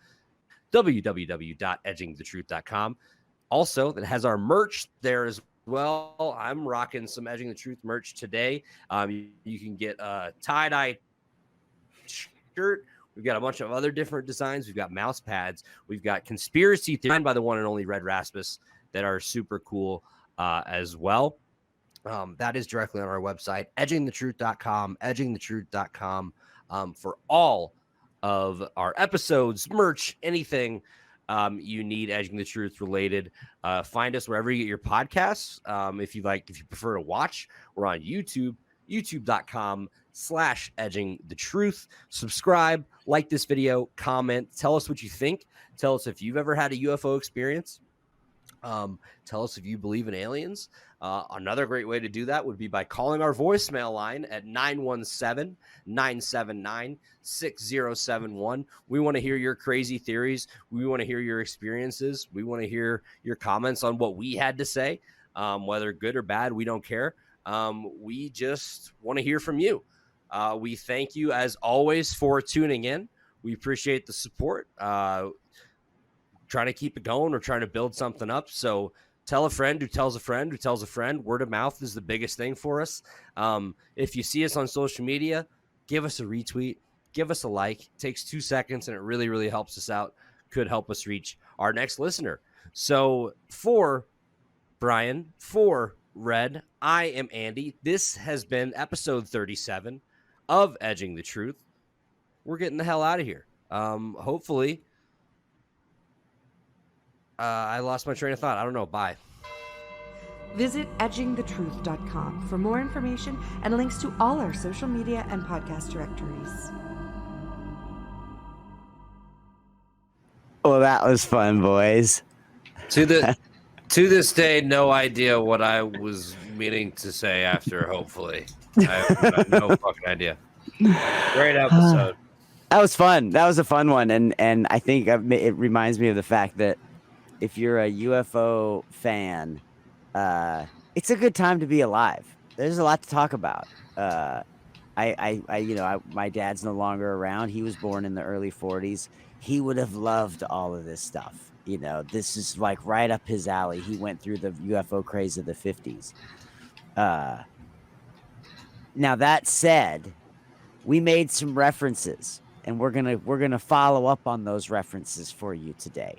www.edgingthetruth.com. Also, that has our merch there as well. I'm rocking some Edging the Truth merch today. You can get a tie-dye shirt. We've got a bunch of other different designs. We've got mouse pads. We've got conspiracy theory by the one and only Red Rasmus that are super cool as well. That is directly on our website, edgingthetruth.com, edgingthetruth.com, for all of our episodes, merch, anything you need Edging the Truth related. Find us wherever you get your podcasts. If you prefer to watch, we're on YouTube, youtube.com/edging the truth. Subscribe, like this video, comment, tell us what you think. Tell us if you've ever had a UFO experience. Tell us if you believe in aliens. Another great way to do that would be by calling our voicemail line at 917-979-6071. We want to hear your crazy theories. We want to hear your experiences. We want to hear your comments on what we had to say, whether good or bad. We don't care. We just want to hear from you. We thank you, as always, for tuning in. We appreciate the support. Trying to keep it going. We're trying to build something up. So tell a friend who tells a friend who tells a friend. Word of mouth is the biggest thing for us. If you see us on social media, give us a retweet, give us a like. It takes 2 seconds and it really, really helps us out. Could help us reach our next listener. So for Brian, for Red, I am Andy. This has been episode 37 of Edging the Truth. We're getting the hell out of here. Hopefully, I lost my train of thought. I don't know. Bye.
Visit edgingthetruth.com for more information and links to all our social media and podcast directories.
Well, that was fun, boys.
To this day, no idea what I was meaning to say after. Hopefully, I have no fucking idea. Great episode.
That was fun. That was a fun one, and I think it reminds me of the fact that if you're a UFO fan, it's a good time to be alive. There's a lot to talk about. My dad's no longer around. He was born in the early 40s. He would have loved all of this stuff. This is like right up his alley. He went through the UFO craze of the 50s. Now that said, we made some references, and we're gonna follow up on those references for you today.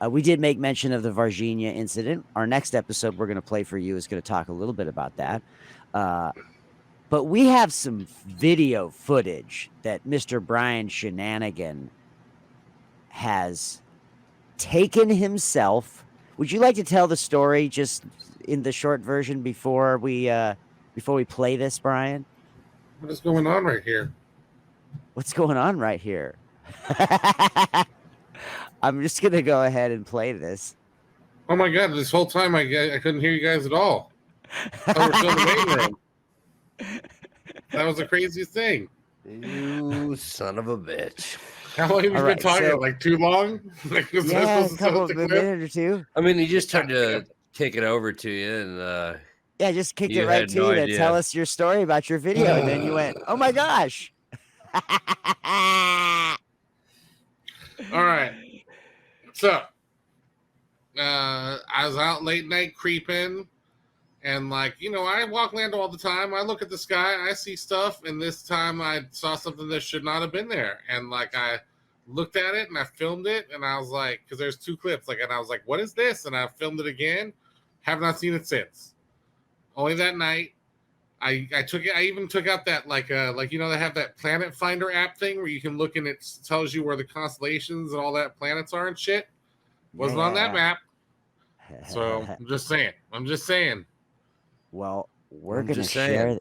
We did make mention of the Virginia incident. Our next episode we're going to play for you is going to talk a little bit about that. But we have some video footage that Mr. Brian Shinanigan has taken himself. Would you like to tell the story just in the short version before we play this, Brian?
What is going on right here?
What's going on right here? I'm just going to go ahead and play this.
Oh my God, this whole time I couldn't hear you guys at all. I was still in the waiting room. That was the craziest thing.
You son of a bitch.
How long have you been talking?
so-
like too long? Like, was I
Yeah,
supposed
a
to set up
couple
the
of
clip?
minute or two.
I mean, he just tried to kick it over to you, and
Yeah, just kicked
You
it right
had
to
no
you to
idea.
tell us your story about your video, and then you went, "Oh my gosh!"
All right. So, I was out late night creeping, and I walk Lando all the time. I look at the sky, I see stuff, and this time I saw something that should not have been there. And I looked at it and I filmed it, and I was like, because there's 2 clips, and I was like, what is this? And I filmed it again. Have not seen it since. Only that night. I took it. I even took out that they have that Planet Finder app thing where you can look and it tells you where the constellations and all that planets are and shit. Wasn't on that map. So I'm just saying.
Well, we're
I'm
gonna
just saying.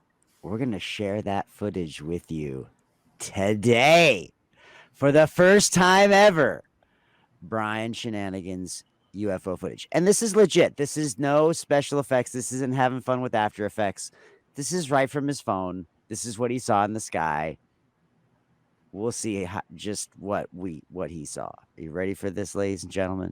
share that footage with you today, for the first time ever, Brian Shinanigan's UFO footage. And this is legit. This is no special effects. This isn't having fun with After Effects. This is right from his phone. This is what he saw in the sky. We'll see just what he saw. Are you ready for this, ladies and gentlemen?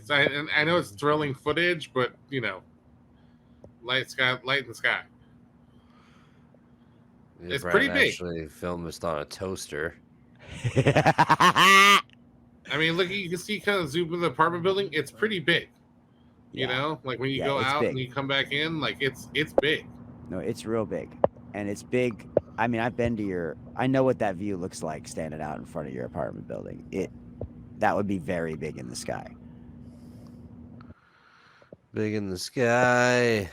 I know it's thrilling footage, but you know, light in the sky. It's pretty big.
Actually, filmed this on a toaster.
I mean, look, you can see kind of zoom in the apartment building. It's pretty big. You know, like when you go out big. And you come back in, like it's big.
No, it's real big, and it's big. I mean, I've been to I know what that view looks like standing out in front of your apartment building. That would be very big in the sky.
Big in the sky.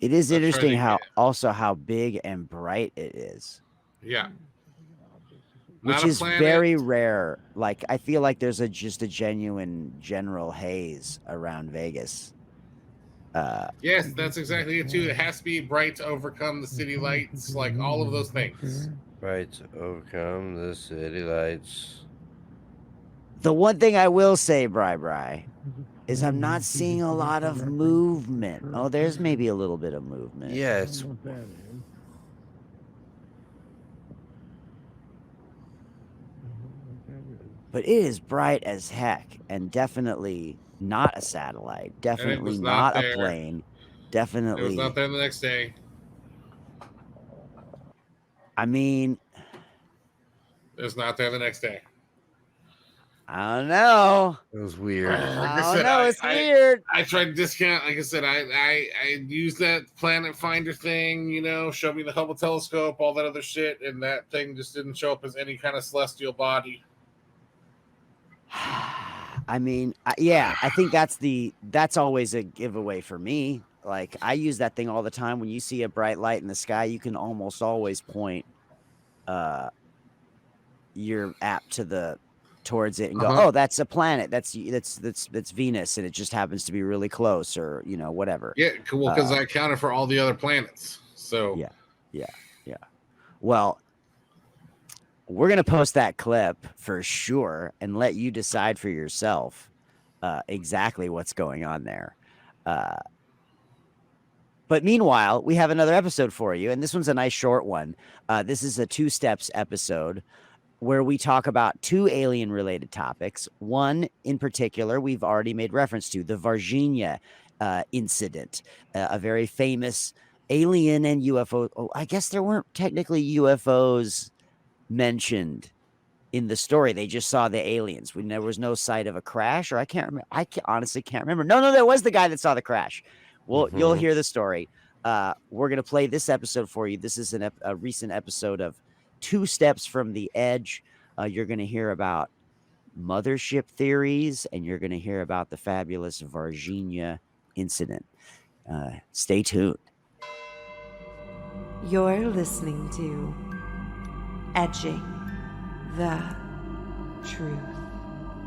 It is interesting how big and bright it is.
Yeah.
Which is very rare. Like, I feel like there's just a genuine general haze around Vegas.
Yes, that's exactly it too. It has to be bright to overcome the city lights, like all of those things.
Bright to overcome the city lights.
The one thing I will say, Bri, is I'm not seeing a lot of movement. Oh, there's maybe a little bit of movement.
Yeah, it's...
But it is bright as heck, and definitely not a satellite. Definitely not a plane. Definitely.
It was not there the next day.
I mean...
It was not there the next day.
I don't know.
It was weird.
It's weird.
I tried to discount. Like I said, I used that Planet Finder thing, you know, show me the Hubble telescope, all that other shit, and that thing just didn't show up as any kind of celestial body.
I mean, I think that's always a giveaway for me. Like, I use that thing all the time. When you see a bright light in the sky, you can almost always point your app towards it and go, oh, that's a planet. That's Venus, and it just happens to be really close, or you know, whatever.
Yeah, well, because I accounted for all the other planets. So
yeah. Well, we're gonna post that clip for sure and let you decide for yourself exactly what's going on there. But meanwhile, we have another episode for you, and this one's a nice short one. This is a 2 steps episode where we talk about 2 alien-related topics. One in particular, we've already made reference to, the Varginha incident, a very famous alien and UFO. Oh, I guess there weren't technically UFOs mentioned in the story. They just saw the aliens. There was no sight of a crash, or I can't remember. Honestly can't remember. No, there was the guy that saw the crash. Well, you'll hear the story. We're going to play this episode for you. This is a recent episode of 2 Steps from the Edge. You're going to hear about mothership theories, and you're going to hear about the fabulous Varginha incident. Stay tuned.
You're listening to Edging the Truth.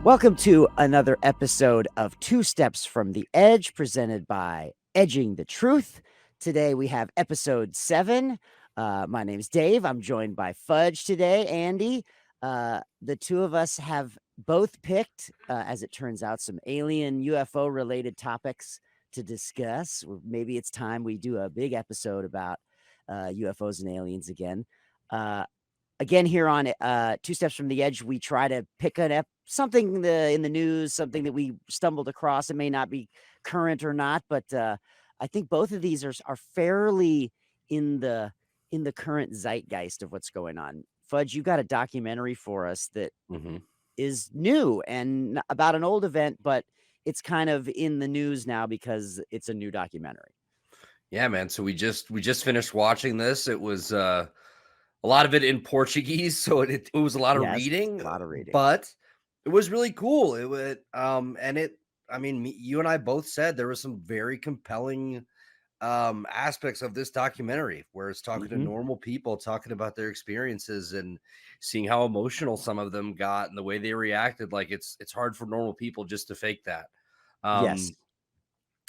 Welcome to another episode of 2 Steps from the Edge, presented by Edging the Truth. Today we have episode 7. My name's Dave. I'm joined by Fudge today, Andy. The two of us have both picked, as it turns out, some alien UFO related topics to discuss. Maybe it's time we do a big episode about UFOs and aliens again. Again, here on 2 Steps from the Edge, we try to pick something in the news, something that we stumbled across. It may not be current or not, but I think both of these are fairly in the current zeitgeist of what's going on. Fudge, you got a documentary for us that is new and about an old event, but it's kind of in the news now because it's a new documentary.
Yeah, man. So we just finished watching this. It was a lot of it in Portuguese, so it was a lot of reading.
A lot of reading.
But it was really cool. It would I mean, you and I both said there were some very compelling aspects of this documentary where it's talking to normal people, talking about their experiences and seeing how emotional some of them got and the way they reacted. Like it's hard for normal people just to fake that.
Yes.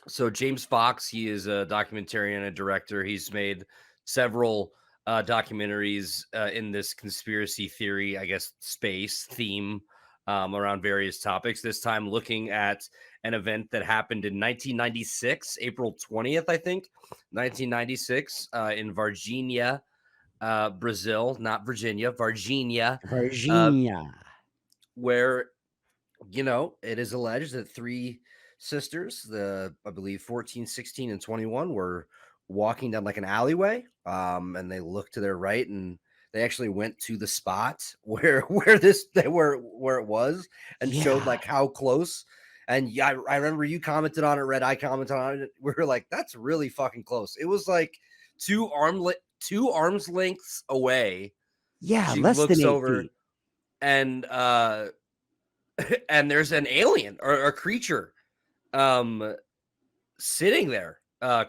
So James Fox, he is a documentarian and a director. He's made several documentaries in this conspiracy theory, I guess, space theme around various topics. This time looking at an event that happened in 1996, April 20th, I think, 1996, in Varginha, Brazil, not Virginia, Varginha,
Virginia.
where, you know, it is alleged that three sisters, I believe 14, 16, and 21, were walking down like an alleyway, and they looked to their right, and they actually went to the spot where it was, and showed like how close. And yeah, I remember you commented on it, Red. I commented on it. We were like, that's really fucking close. It was like two arms lengths away.
Yeah,
She
less
looks
than 8
over,
feet.
and and there's an alien or a creature sitting there,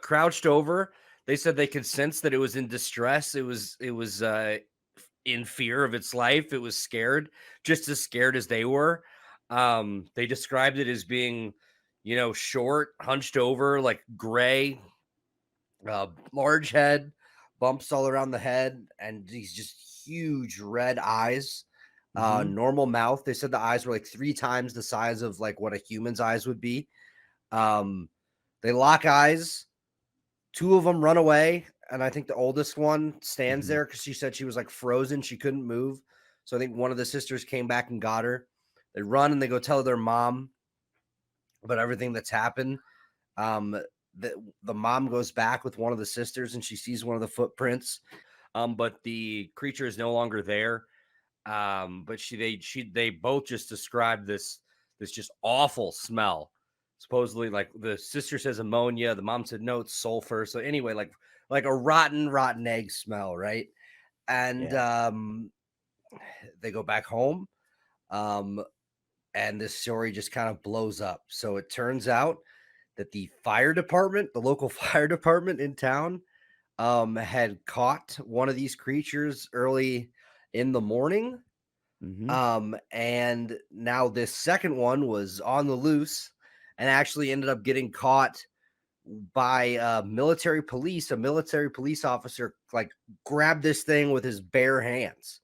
crouched over. They said they could sense that it was in distress. It was in fear of its life. It was scared, just as scared as they were. They described it as being, you know, short, hunched over, like gray, large head, bumps all around the head, and these just huge red eyes. Normal mouth. They said the eyes were like 3 times the size of like what a human's eyes would be. They lock eyes. 2 of them run away, and I think the oldest one stands there because she said she was like frozen. She couldn't move. So I think one of the sisters came back and got her. They run and they go tell their mom about everything that's happened. The mom goes back with one of the sisters, and she sees one of the footprints. But the creature is no longer there. But they both just described this just awful smell. Supposedly, like the sister says ammonia, the mom said no, it's sulfur. So anyway, like a rotten egg smell, right? And they go back home, and this story just kind of blows up. So it turns out that the local fire department in town, had caught one of these creatures early in the morning. And now this second one was on the loose and actually ended up getting caught by military police. A military police officer like grabbed this thing with his bare hands,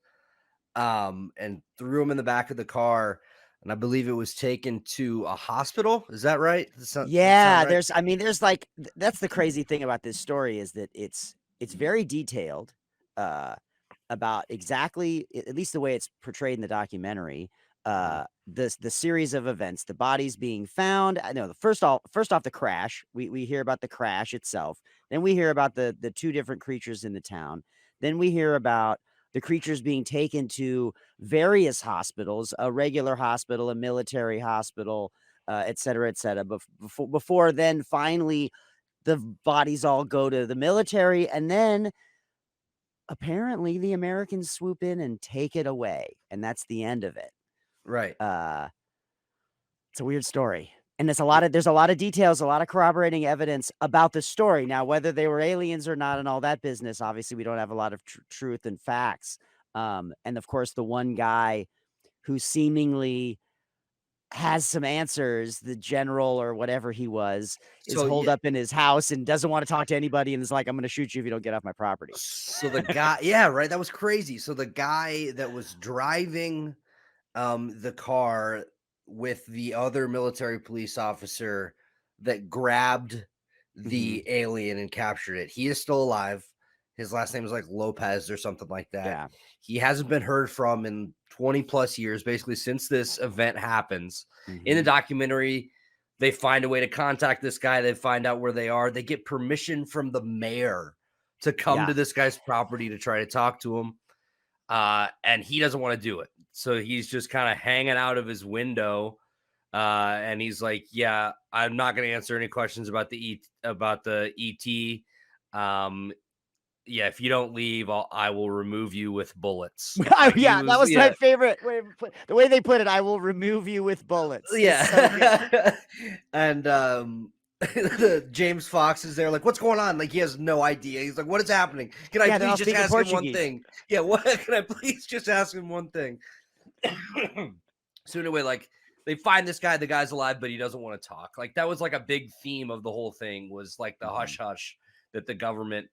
and threw him in the back of the car. And I believe it was taken to a hospital. Is that right?
Yeah, right? There's like, that's the crazy thing about this story, is that it's very detailed about exactly, at least the way it's portrayed in the documentary, the series of events, the bodies being found. I know first off the crash. We hear about the crash itself. Then we hear about the 2 different creatures in the town. Then we hear about the creatures being taken to various hospitals, a regular hospital, a military hospital, et cetera, et cetera. Before then, finally, the bodies all go to the military, and then apparently the Americans swoop in and take it away, and that's the end of it.
Right.
It's a weird story, and there's a lot of details, a lot of corroborating evidence about the story. Now, whether they were aliens or not and all that business, obviously we don't have a lot of truth and facts. And of course, the one guy who seemingly has some answers, the general or whatever he was, is holed up in his house and doesn't want to talk to anybody, and is like, I'm going to shoot you if you don't get off my property.
So the guy, yeah, right. That was crazy. So the guy that was driving the car with the other military police officer that grabbed the alien and captured it, he is still alive. His last name is like Lopez or something like that.
Yeah.
He hasn't been heard from in 20 plus years, basically since this event happens. In the documentary, they find a way to contact this guy. They find out where they are. They get permission from the mayor to come to this guy's property to try to talk to him. And he doesn't want to do it. So he's just kind of hanging out of his window. And he's like, yeah, I'm not going to answer any questions about the ET. Yeah, if you don't leave, I will remove you with bullets.
Like that was my favorite way. The way they put it, I will remove you with bullets.
Yeah. So and James Fox is there, like, what's going on? Like, he has no idea. He's like, what is happening? Can I please just ask him one thing? Yeah, what can I please just ask him one thing? So anyway, like,
they find this guy, the guy's alive, but he doesn't want to talk. Like that was like a big theme of the whole thing, was like the hush hush that the government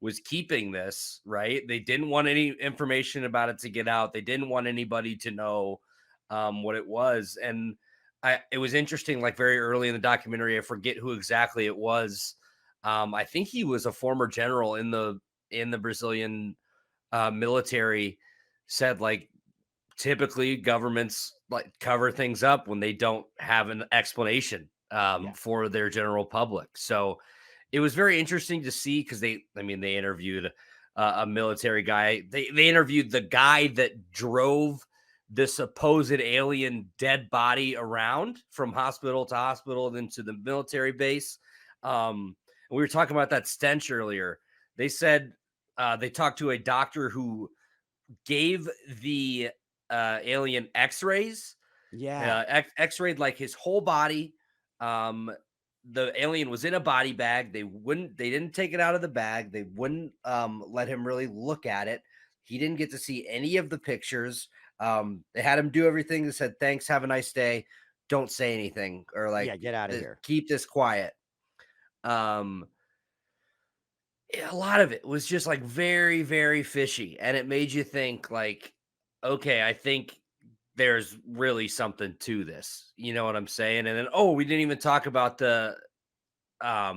was keeping this, right? They didn't want any information about it to get out. They didn't want anybody to know what it was. And it was interesting, like very early in the documentary, I forget who exactly it was. I think he was a former general in the Brazilian military, said like typically governments like cover things up when they don't have an explanation for their general public. So it was very interesting to see, because they interviewed a military guy. They interviewed the guy that drove the supposed alien dead body around from hospital to hospital and then to the military base. We were talking about that stench earlier. They said they talked to a doctor who gave the alien x-rays. X-rayed like his whole body. The alien was in a body bag. They didn't take it out of the bag. They wouldn't let him really look at it. He didn't get to see any of the pictures. They had him do everything. They said, thanks, have a nice day, don't say anything, or like,
get out of here,
keep this quiet. A lot of it was just like very, very fishy, and it made you think like, okay, I think there's really something to this. You know what I'm saying? And then, we didn't even talk about the guy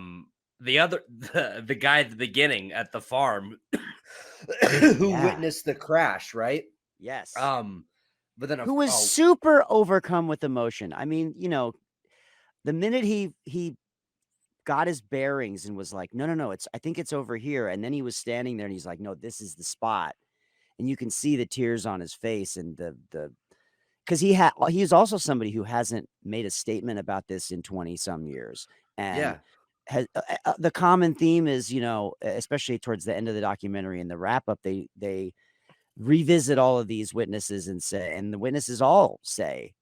at the beginning at the farm who witnessed the crash, right?
Yes.
But then
who was super overcome with emotion. I mean, the minute he got his bearings and was like, no, I think it's over here. And then he was standing there and he's like, no, this is the spot. And you can see the tears on his face, and because he's also somebody who hasn't made a statement about this in 20 some years. And the common theme is, especially towards the end of the documentary and the wrap up, they revisit all of these witnesses and the witnesses all say,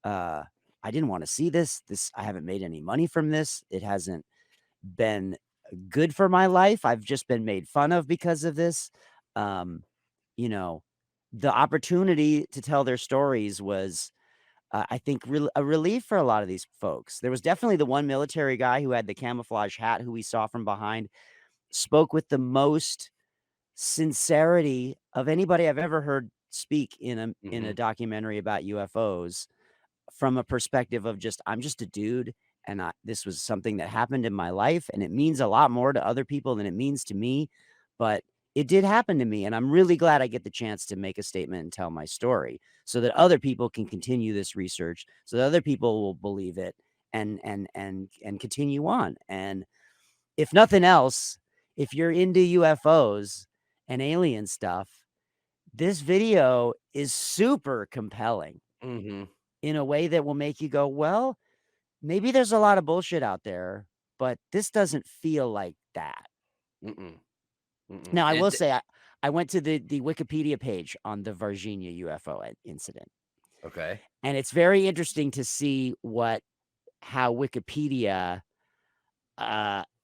I didn't want to see this. I haven't made any money from this. It hasn't been good for my life. I've just been made fun of because of this. The opportunity to tell their stories was, I think, a relief for a lot of these folks. There was definitely the one military guy who had the camouflage hat, who we saw from behind, spoke with the most sincerity of anybody I've ever heard speak in a documentary about UFOs, from a perspective of I'm just a dude, and this was something that happened in my life, and it means a lot more to other people than it means to me, but it did happen to me, and I'm really glad I get the chance to make a statement and tell my story so that other people can continue this research, so that other people will believe it and continue on. And if nothing else, if you're into UFOs and alien stuff, this video is super compelling in a way that will make you go, well, maybe there's a lot of bullshit out there, but this doesn't feel like that. Now, I will say, I went to the Wikipedia page on the Virginia UFO incident.
Okay.
And it's very interesting to see how Wikipedia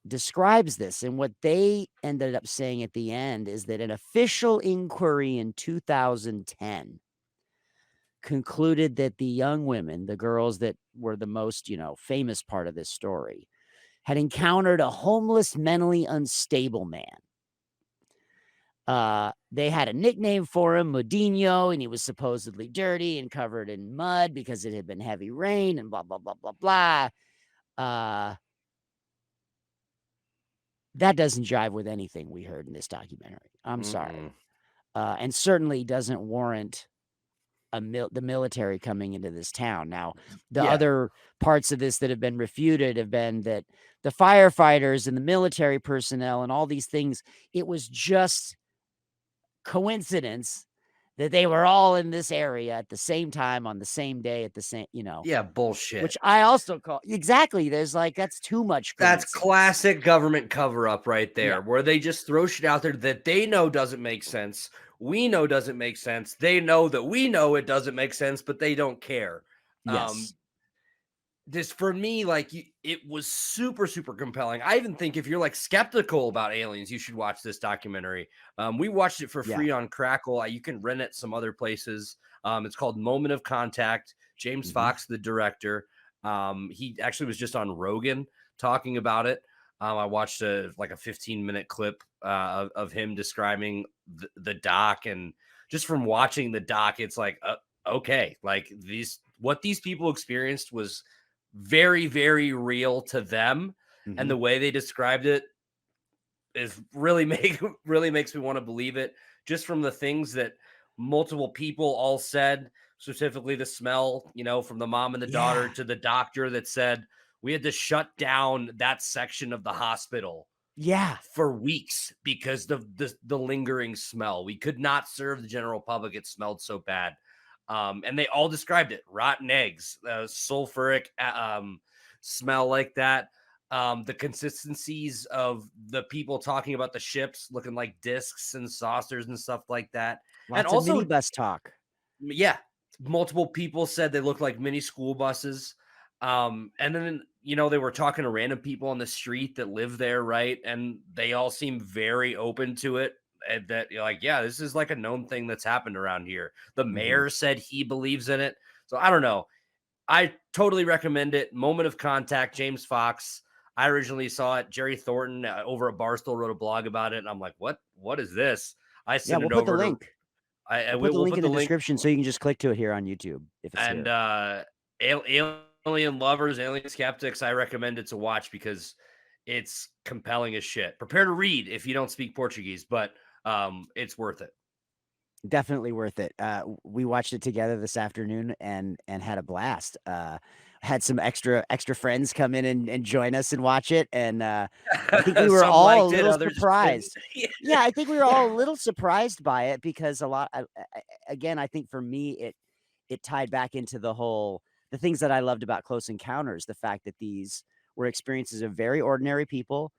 describes this. And what they ended up saying at the end is that an official inquiry in 2010 concluded that the young women, the girls that were the most, famous part of this story, had encountered a homeless, mentally unstable man. They had a nickname for him, Modinho, and he was supposedly dirty and covered in mud because it had been heavy rain and blah, blah, blah, blah, blah. That doesn't jive with anything we heard in this documentary. I'm sorry. And certainly doesn't warrant the military coming into this town. Now, the other parts of this that have been refuted have been that the firefighters and the military personnel and all these things, it was just coincidence that they were all in this area at the same time on the same day at the same,
bullshit.
Which I also call exactly. There's that's too much.
That's classic government cover up right there, where they just throw shit out there that they know doesn't make sense. We know doesn't make sense. They know that we know it doesn't make sense, but they don't care.
Yes.
this for me, like it was super, super compelling. I even think if you're like skeptical about aliens, you should watch this documentary. We watched it for
Yeah.
free on Crackle. You can rent it some other places. It's called Moment of Contact. James Fox, the director. He actually was just on Rogan talking about it. I watched a 15-minute clip of him describing the doc, and just from watching the doc, it's like okay, like what these people experienced was very, very real to them, and the way they described it is really makes me want to believe it, just from the things that multiple people all said, specifically the smell, from the mom and the daughter
Yeah.
to the doctor that said we had to shut down that section of the hospital
Yeah.
for weeks because of the lingering smell. We could not serve the general public. It smelled so bad. And they all described it: rotten eggs, sulfuric smell like that. The consistencies of the people talking about the ships looking like discs and saucers and stuff like that. And
Lots of
also,
minibus talk.
yeah, multiple people said they looked like mini school buses. And then, they were talking to random people on the street that live there, right? And they all seem very open to it. And that you're like, yeah, this is like a known thing that's happened around here. The mayor said he believes in it. So I don't know. I totally recommend it. Moment of Contact, James Fox. I originally saw it. Jerry Thornton over at Barstool wrote a blog about it. And I'm like, what is this? I
Yeah,
sent
we'll
it
put the
over to,
link. We'll
we'll
put
put
the link in
the
the
link.
description so you can just click to it here on YouTube if it's
And
here.
alien lovers, alien skeptics, I recommend it to watch because it's compelling as shit. Prepare to read if you don't speak Portuguese, but it's worth it.
Definitely worth it. We watched it together this afternoon and had a blast. Had some extra friends come in and join us and watch it, and I think we were
Some
all a
liked it,
little
others didn't.
surprised. Yeah, I think we were all a little surprised by it because again, I think for me it tied back into the things that I loved about Close Encounters, the fact that these were experiences of very ordinary people.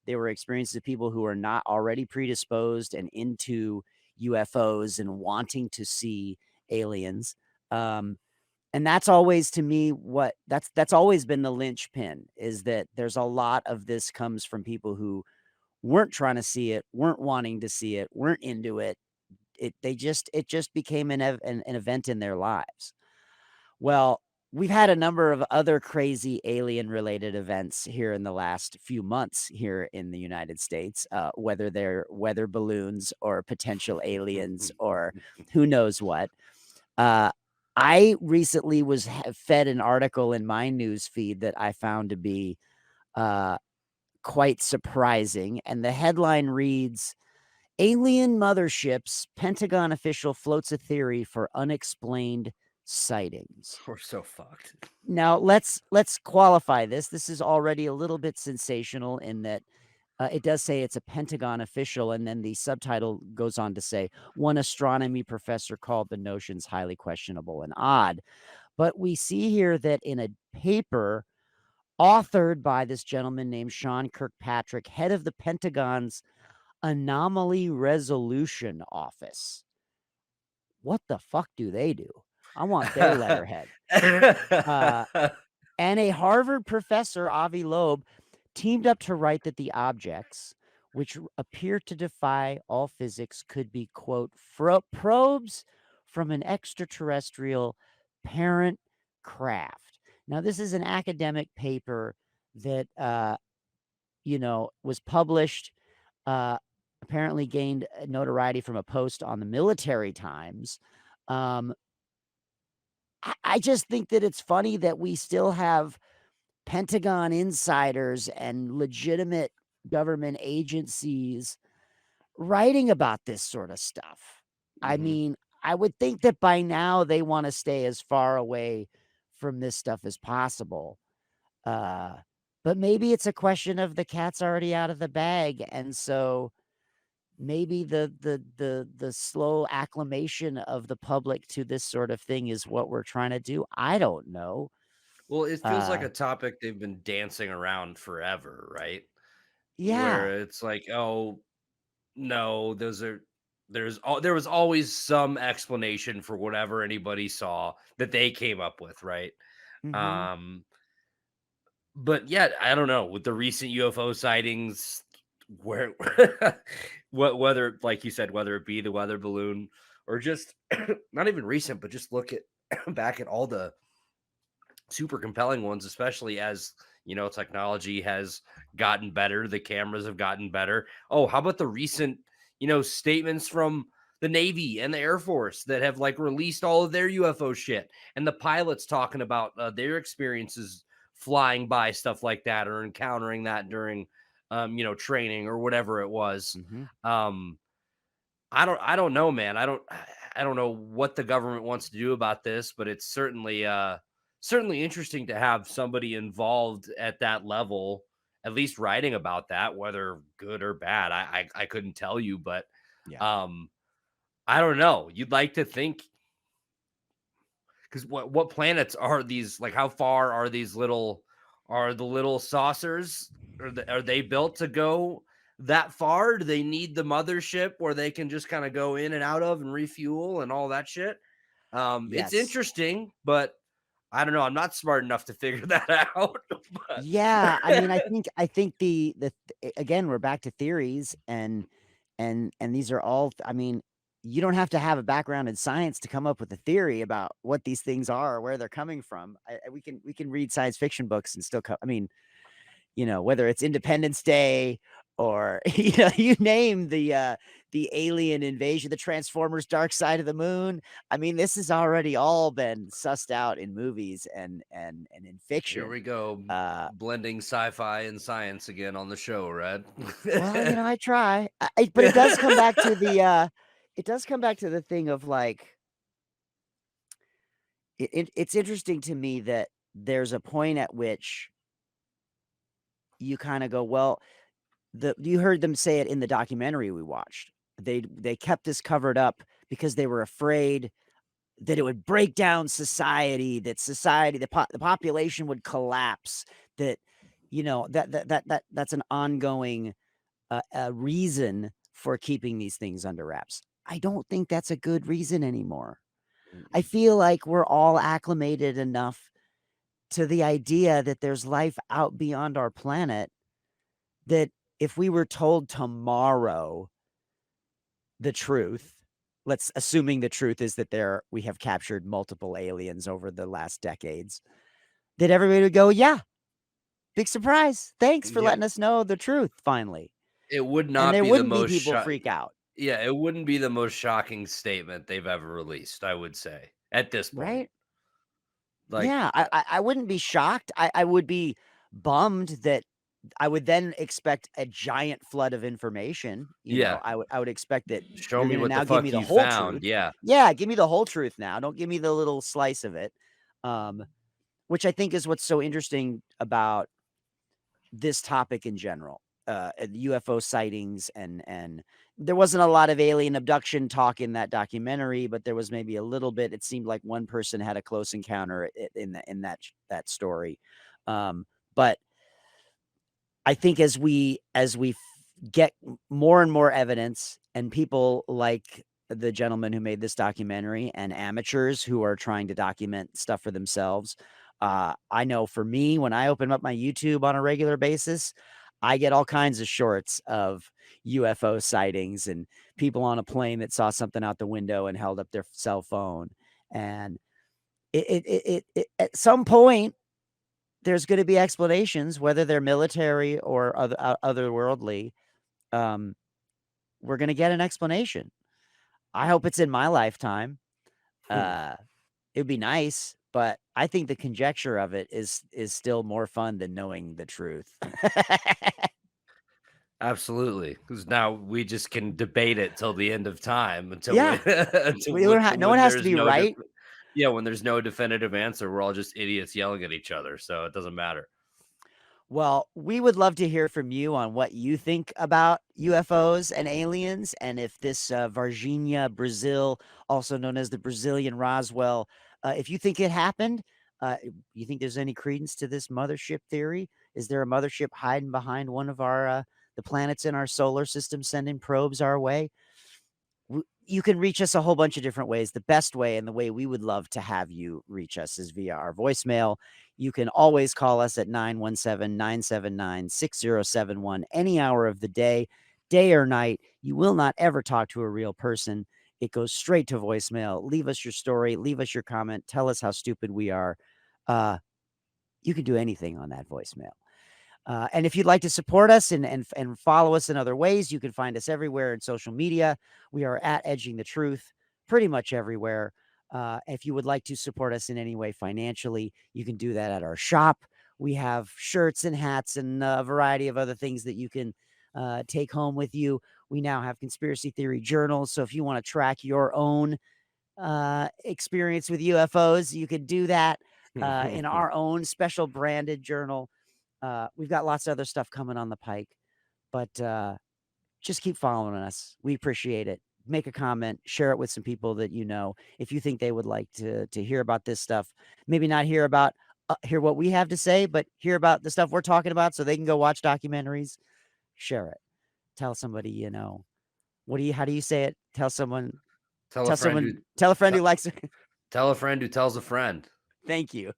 They were experiences of people who are not already predisposed and into UFOs and wanting to see aliens. And that's always to me that's always been the linchpin, is that there's a lot of this comes from people who weren't trying to see it, weren't wanting to see it, weren't into it. It just became an event in their lives. Well, we've had a number of other crazy alien related events here in the last few months here in the United States, whether they're weather balloons or potential aliens or who knows what. Uh, I recently was fed an article in my news feed that I found to be quite surprising. And the headline reads, Alien Motherships, Pentagon official floats a theory for unexplained sightings.
We're so fucked.
Now, let's qualify this. This is already a little bit sensational in that it does say it's a Pentagon official, and then the subtitle goes on to say, one astronomy professor called the notions highly questionable and odd. But we see here that in a paper authored by this gentleman named Sean Kirkpatrick, head of the Pentagon's Anomaly Resolution Office. What the fuck do they do? I want their letterhead. And a Harvard professor, Avi Loeb, teamed up to write that the objects, which appear to defy all physics, could be, quote, probes from an extraterrestrial parent craft. Now, this is an academic paper that, was published, apparently gained notoriety from a post on the Military Times. I just think that it's funny that we still have Pentagon insiders and legitimate government agencies writing about this sort of stuff. I mean, I would think that by now they want to stay as far away from this stuff as possible. But maybe it's a question of the cat's already out of the bag, and so maybe the slow acclimation of the public to this sort of thing is what we're trying to do. I don't know.
Well, it feels like a topic they've been dancing around forever, right?
Yeah.
Where it's like, oh no, there was always some explanation for whatever anybody saw that they came up with, right?
Mhm.
Um, But yeah, I don't know with the recent UFO sightings, where whether, like you said, whether it be the weather balloon or just not even recent, but just look at back at all the super compelling ones, especially as technology has gotten better, the cameras have gotten better. Oh, how about the recent statements from the Navy and the Air Force that have like released all of their UFO shit, and the pilots talking about their experiences flying by stuff like that or encountering that during training or whatever it was.
Mhm.
um I don't know, man. I don't know what the government wants to do about this, but it's certainly interesting to have somebody involved at that level, at least writing about that, whether good or bad. I couldn't tell you, but
Yeah.
um I don't know. You'd like to think, because what planets are these? Like, how far are the little saucers? Are they built to go that far? Do they need the mothership where they can just kind of go in and out of and refuel and all that shit? It's
Yes.
interesting, but I don't know. I'm not smart enough to figure that out.
Yeah, I mean, I
But
think again, we're back to theories, and these are all, I mean, you don't have to have a background in science to come up with a theory about what these things are or where they're coming from. We can read science fiction books and still come. I mean, whether it's Independence Day or you name the alien invasion, the Transformers Dark Side of the Moon. I mean, this has already all been sussed out in movies and in
here we
fiction.
go,
Uh,
blending sci-fi and science again on the show, Red.
well, I try, but it does come back to the thing of like it's interesting to me that there's a point at which you kind of go, well, you heard them say it in the documentary we watched. They kept this covered up because they were afraid that it would break down society, that the population would collapse, that that's an ongoing reason for keeping these things under wraps. I don't think that's a good reason anymore. I feel like we're all acclimated enough to the idea that there's life out beyond our planet, that if we were told tomorrow the truth, let's assuming the truth is that we have captured multiple aliens over the last decades, that everybody would go, yeah, big surprise. Thanks for
Yeah,
letting us know the truth finally.
it would
And
not
there
be the
wouldn't be
most
people freak out,
yeah, it wouldn't be the most shocking statement they've ever released, I would say, at this point.
right?
Like,
Yeah, I wouldn't be shocked. I would be bummed that I would then expect a giant flood of information.
yeah,
I would expect that
show
you're
me
gonna
what the
now give me
fuck
the
you
whole
found.
truth.
Yeah.
Yeah, give me the whole truth now. Don't give me the little slice of it. Um, which I think is what's so interesting about this topic in general. UFO sightings, and there wasn't a lot of alien abduction talk in that documentary, but there was maybe a little bit. It seemed like one person had a close encounter in that story. But I think as we get more and more evidence, and people like the gentleman who made this documentary and amateurs who are trying to document stuff for themselves, I know for me, when I open up my YouTube on a regular basis, I get all kinds of shorts of UFO sightings and people on a plane that saw something out the window and held up their cell phone. And at some point, there's going to be explanations, whether they're military or otherworldly. Um, we're going to get an explanation. I hope it's in my lifetime. Uh, it'd be nice, but I think the conjecture of it is still more fun than knowing the truth.
Absolutely, because now we just can debate it till the end of time until
Yeah, no one
when
has to
there's
be
no
right.
yeah, when there's no definitive answer, we're all just idiots yelling at each other, so it doesn't matter.
Well, we would love to hear from you on what you think about UFOs and aliens, and if this Varginha, Brazil, also known as the Brazilian Roswell, if you think it happened, you think there's any credence to this mothership theory? Is there a mothership hiding behind one of the planets in our solar system, sending probes our way? you can reach us a whole bunch of different ways. The best way and the way we would love to have you reach us is via our voicemail. You can always call us at 917-979-6071 any hour of the day or night. You will not ever talk to a real person. It goes straight to voicemail. Leave us your story. Leave us your comment. Tell us how stupid we are. You can do anything on that voicemail. And if you'd like to support us and follow us in other ways, you can find us everywhere in social media. We are at Edging the Truth pretty much everywhere. If you would like to support us in any way financially, you can do that at our shop. We have shirts and hats and a variety of other things that you can take home with you. We now have conspiracy theory journals. So if you want to track your own experience with UFOs, you can do that in our own special branded journal. We've got lots of other stuff coming on the pike, but just keep following us. We appreciate it. Make a comment, share it with some people that you know. If you think they would like to hear about this stuff, maybe not hear what we have to say, but hear about the stuff we're talking about so they can go watch documentaries. Share it. Tell somebody you know. How do you say it? Tell someone. Tell a friend who likes it.
Tell a friend who tells a friend.
Thank you.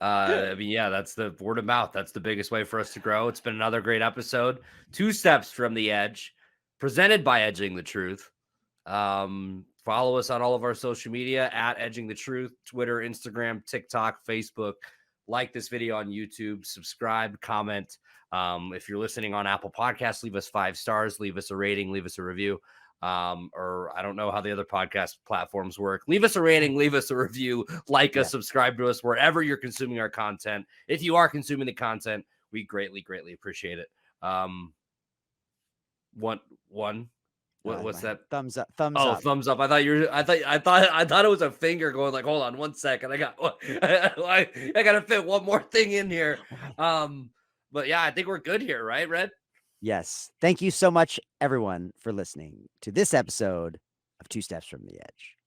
I mean, yeah, that's the word of mouth. That's the biggest way for us to grow. It's been another great episode. 2 Steps from the Edge, presented by Edging the Truth. Follow us on all of our social media at Edging the Truth, Twitter, Instagram, TikTok, Facebook. Like this video on YouTube, subscribe, comment. If you're listening on Apple Podcasts, leave us 5 stars, leave us a rating, leave us a review. Or I don't know how the other podcast platforms work. Leave us a rating, leave us a review, like us, subscribe to us wherever you're consuming our content. If you are consuming the content, we greatly, greatly appreciate it. What's that?
Thumbs up.
Thumbs up. I thought it was a finger going like, hold on 1 second. I gotta fit one more thing in here. But yeah, I think we're good here, right, Red?
Yes. Thank you so much, everyone, for listening to this episode of 2 Steps from the Edge.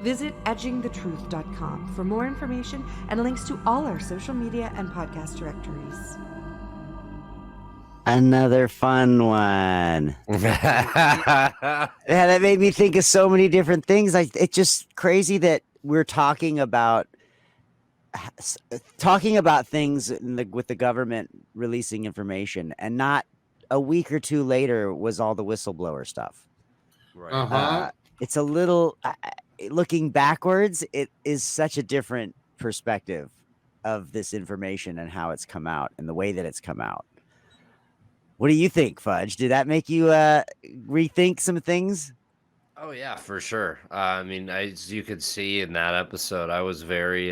Visit edgingthetruth.com for more information and links to all our social media and podcast directories.
Another fun one. Yeah, that made me think of so many different things. It's just crazy that we're talking about things with the government releasing information, and not a week or two later was all the whistleblower stuff.
Right.
It's a little looking backwards. It is such a different perspective of this information and how it's come out and the way that it's come out. What do you think, Fudge? Did that make you rethink some things?
Oh yeah, for sure. I mean, as you could see in that episode, I was very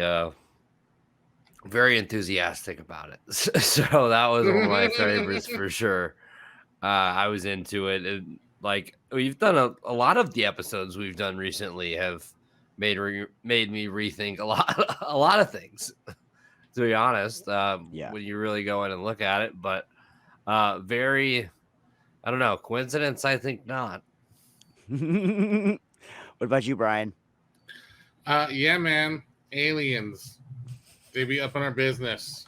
enthusiastic about it. So that was one of my favorites for sure. I was into it. And, like, we've done a lot of the episodes we've done recently have made me rethink a lot of things, to be honest. When you really go in and look at it, but very, I don't know, coincidence? I think not.
What about you, Brian?
Yeah, man, aliens. They be up in our business.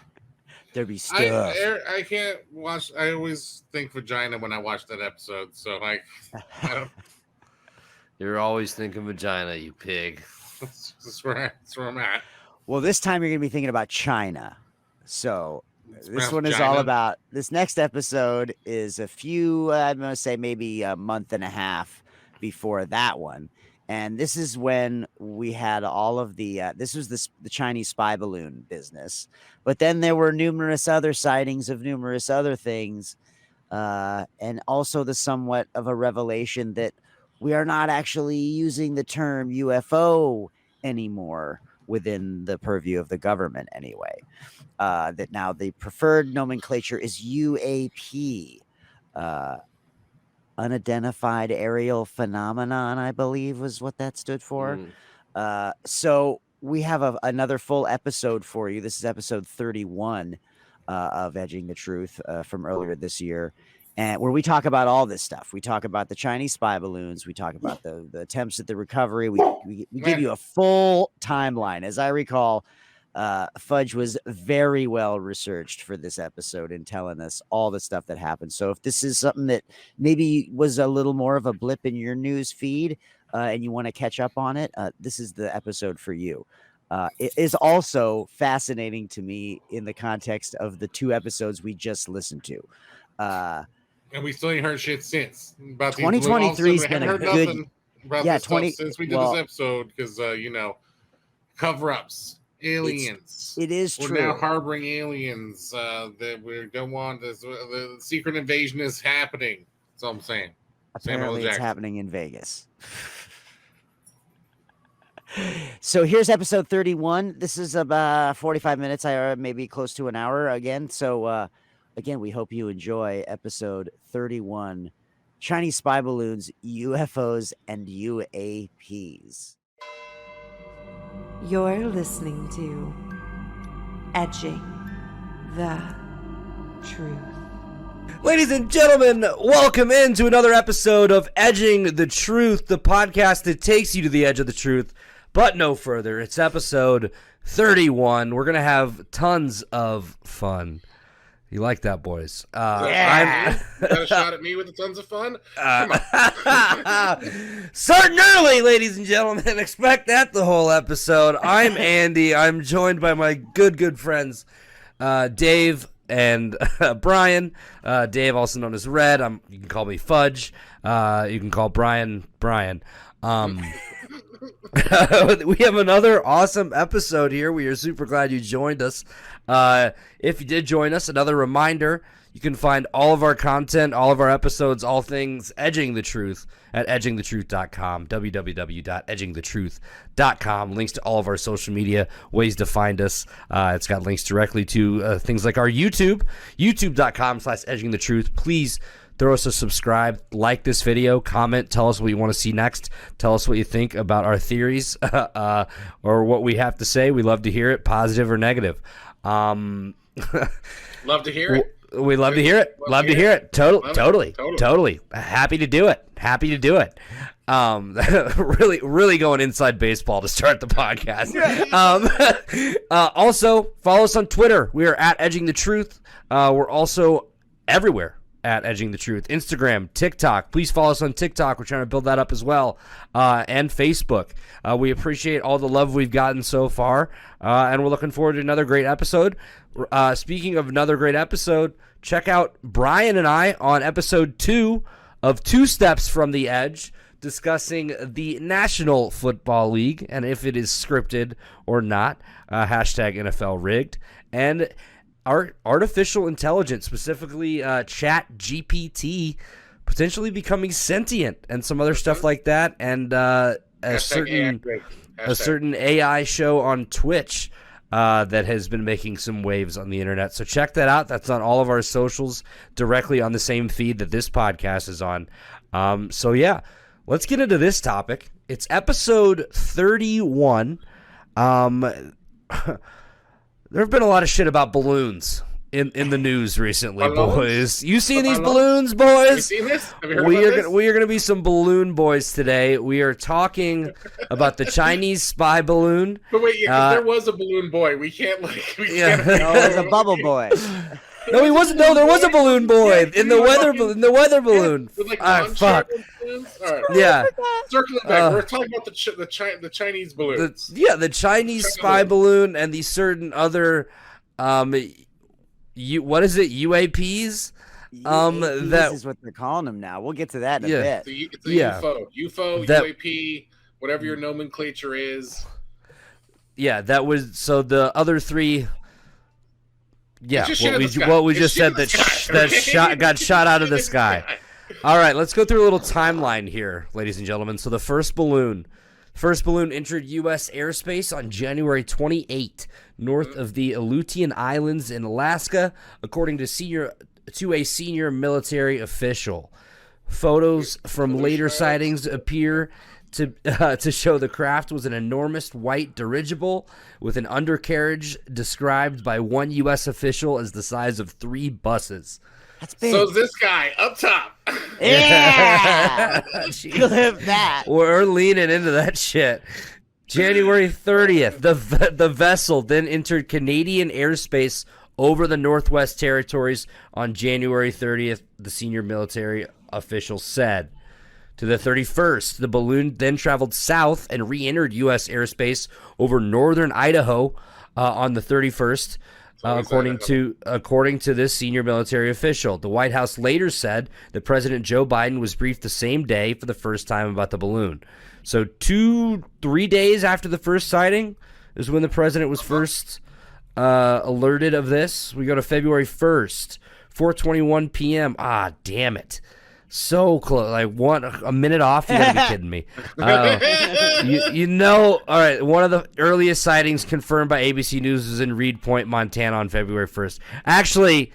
There be stuff.
I can't watch. I always think vagina when I watch that episode. So I don't.
You're always thinking vagina, you pig.
That's where I'm at.
Well, this time you're gonna be thinking about China. So this one is all about. This next episode is a few. I'm gonna say maybe a month and a half before that one. And this is when we had all of the, this was the Chinese spy balloon business. But then there were numerous other sightings of numerous other things. And also the somewhat of a revelation that we are not actually using the term UFO anymore within the purview of the government anyway. That now the preferred nomenclature is UAP. Unidentified aerial phenomenon, I believe was what that stood for. So we have another full episode for you. This is episode 31 of Edging the Truth from earlier this year, and where we talk about all this stuff. We talk about the Chinese spy balloons. We talk about the attempts at the recovery. We give you a full timeline. As I recall, Fudge was very well researched for this episode in telling us all the stuff that happened. So if this is something that maybe was a little more of a blip in your news feed and you want to catch up on it, this is the episode for you. It is also fascinating to me in the context of the 2 episodes we just listened to.
And we still ain't heard shit since. About
2023 has been a good...
Yeah, 20 since we did this episode because cover-ups. Aliens.
It is true.
We're now harboring aliens that we don't want. The secret invasion is happening. That's all I'm saying.
Apparently, it's happening in Vegas. So here's episode 31. This is about 45 minutes, maybe close to an hour again. So again, we hope you enjoy episode 31: Chinese spy balloons, UFOs, and UAPs.
You're listening to Edging the Truth.
Ladies and gentlemen, welcome into another episode of Edging the Truth, the podcast that takes you to the edge of the truth, but no further. It's episode 31. We're going to have tons of fun. You like that, boys?
Yeah. Got a shot at me with the tons of fun? Come
on. Starting early, ladies and gentlemen. Expect that the whole episode. I'm Andy. I'm joined by my good friends, Dave and Brian. Dave, also known as Red. You can call me Fudge. You can call Brian. We have another awesome episode here. We are super glad you joined us. If you did join us, another reminder, you can find all of our content, all of our episodes, all things Edging the Truth at edgingthetruth.com, www.edgingthetruth.com. Links to all of our social media, ways to find us. It's got links directly to things like our YouTube, youtube.com/edgingthetruth. Please throw us a subscribe, like this video, comment, tell us what you want to see next, tell us what you think about our theories or what we have to say. We love to hear it, positive or negative.
Love to hear it.
We love to hear it. Love to hear it. Totally. Happy to do it. Really going inside baseball to start the podcast. Also, follow us on Twitter. We are at Edging the Truth. We're also everywhere at Edging the Truth. Instagram, TikTok. Please follow us on TikTok. We're trying to build that up as well. And Facebook. We appreciate all the love we've gotten so far. And we're looking forward to another great episode. Speaking of another great episode, check out Brian and I on episode 2 of 2 Steps from the Edge, discussing the National Football League and if it is scripted or not. Hashtag NFL rigged. And artificial intelligence, specifically Chat GPT, potentially becoming sentient and some other stuff like that. And a certain AI show on Twitch that has been making some waves on the internet. So check that out. That's on all of our socials, directly on the same feed that this podcast is on. So yeah, let's get into this topic. It's episode 31. There have been a lot of shit about balloons in the news recently, boys. You seen these balloons, boys?
Have you seen this? Have you heard about this?
We are going to be some balloon boys today. We are talking about the Chinese spy balloon.
But wait, there was a balloon boy. We can't can't.
No, it was a bubble boy.
No, he wasn't. No, there was a balloon boy in the weather balloon.
Fuck. All right.
Yeah.
Circling back, we're talking about the Chinese balloons.
The Chinese spy balloon and the certain other, what is it? UAPs.
That is what they're calling them now. We'll get to that in a bit.
It's a UFO, UAP, whatever your nomenclature is.
Yeah, that was so. The other 3. Yeah, what we just said that got shot out of the sky. All right, let's go through a little timeline here, ladies and gentlemen. So the first balloon entered U.S. airspace on January 28, north of the Aleutian Islands in Alaska, according to a senior military official. Photos from later sightings appear to show the craft was an enormous white dirigible with an undercarriage described by one U.S. official as the size of 3 buses.
That's big.
So this guy up top.
Yeah. Clip that.
We're leaning into that shit. January 30th, the vessel then entered Canadian airspace over the Northwest Territories on January 30th, the senior military official said. To the 31st, the balloon then traveled south and re-entered U.S. airspace over northern Idaho on the 31st, according to this senior military official. The White House later said that President Joe Biden was briefed the same day for the first time about the balloon. So 3 days after the first sighting is when the president was first alerted of this. We go to February 1st, 4:21 p.m. Ah, damn it. So close, like a minute off. You gotta be kidding me. All right. One of the earliest sightings confirmed by ABC News was in Reed Point, Montana, on February 1st. Actually,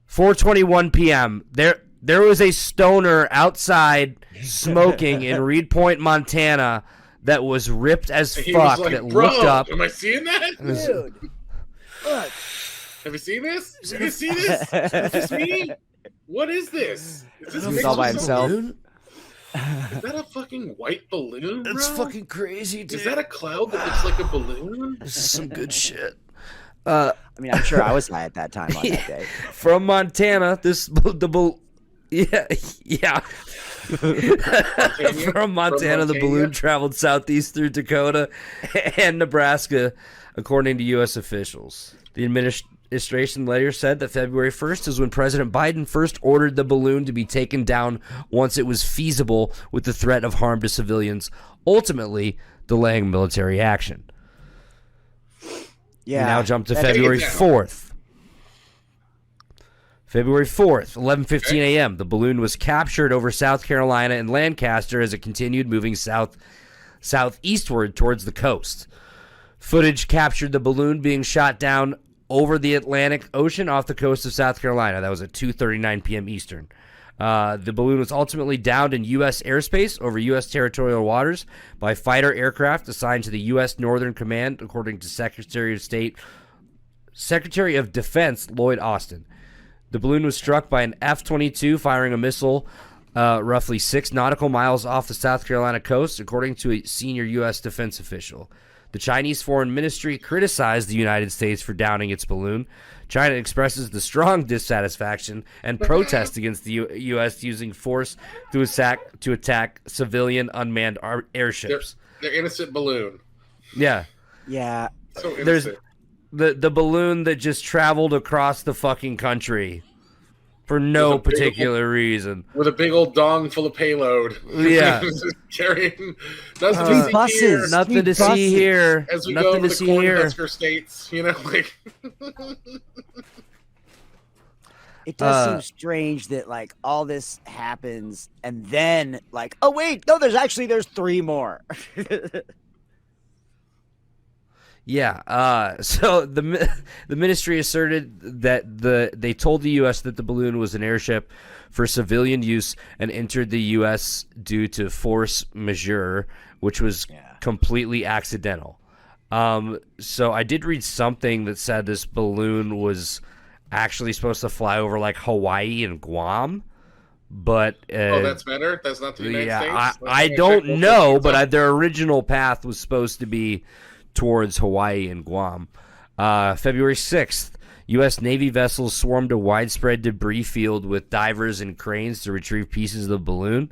4:21 p.m. There was a stoner outside smoking in Reed Point, Montana, that was ripped as fuck.
Was like,
that
bro,
looked up.
Am I seeing that?
Dude. Look.
Have you seen this? Have you seen this? Is this me? What is this? Is this
He's all by himself.
Is that a fucking white balloon, bro?
That's fucking crazy, dude.
Is that a cloud that looks like a balloon?
This is some good shit.
I mean, I'm sure I was high at that time on that day.
From Montana, yeah. From Montana, the balloon traveled southeast through Dakota and Nebraska, according to U.S. officials. The administration later said that February 1st is when President Biden first ordered the balloon to be taken down once it was feasible with the threat of harm to civilians, ultimately delaying military action.
Yeah.
We now jump to February 4th. February 4th, 11:15 a.m. The balloon was captured over South Carolina and Lancaster as it continued moving southeastward towards the coast. Footage captured the balloon being shot down over the Atlantic Ocean off the coast of South Carolina. That was at 2:39 p.m. Eastern. The balloon was ultimately downed in U.S. airspace over U.S. territorial waters by fighter aircraft assigned to the U.S. Northern Command, according to Secretary of Defense Lloyd Austin. The balloon was struck by an F-22 firing a missile roughly 6 nautical miles off the South Carolina coast, according to a senior U.S. defense official. The Chinese Foreign Ministry criticized the United States for downing its balloon. China expresses the strong dissatisfaction and protest against the U.S. using force to attack civilian unmanned airships.
They're innocent balloon.
Yeah.
Yeah.
So
There's
innocent.
the balloon that just traveled across the fucking country for no particular reason.
With a big old dong full of payload.
Yeah.
Carrying nothing to see
buses.
here.
Nothing to see here.
As we
Nothing
go over
to
the
see here.
Cornhusker states, like
It does seem strange that like all this happens and then like, oh wait, no, there's 3 more.
Yeah. So the ministry asserted that they told the U.S. that the balloon was an airship for civilian use and entered the U.S. due to force majeure, which was completely accidental. So I did read something that said this balloon was actually supposed to fly over like Hawaii and Guam, but
that's better. That's not the United States.
I don't know, but their original path was supposed to be towards Hawaii and Guam. February 6th, U.S. Navy vessels swarmed a widespread debris field with divers and cranes to retrieve pieces of the balloon.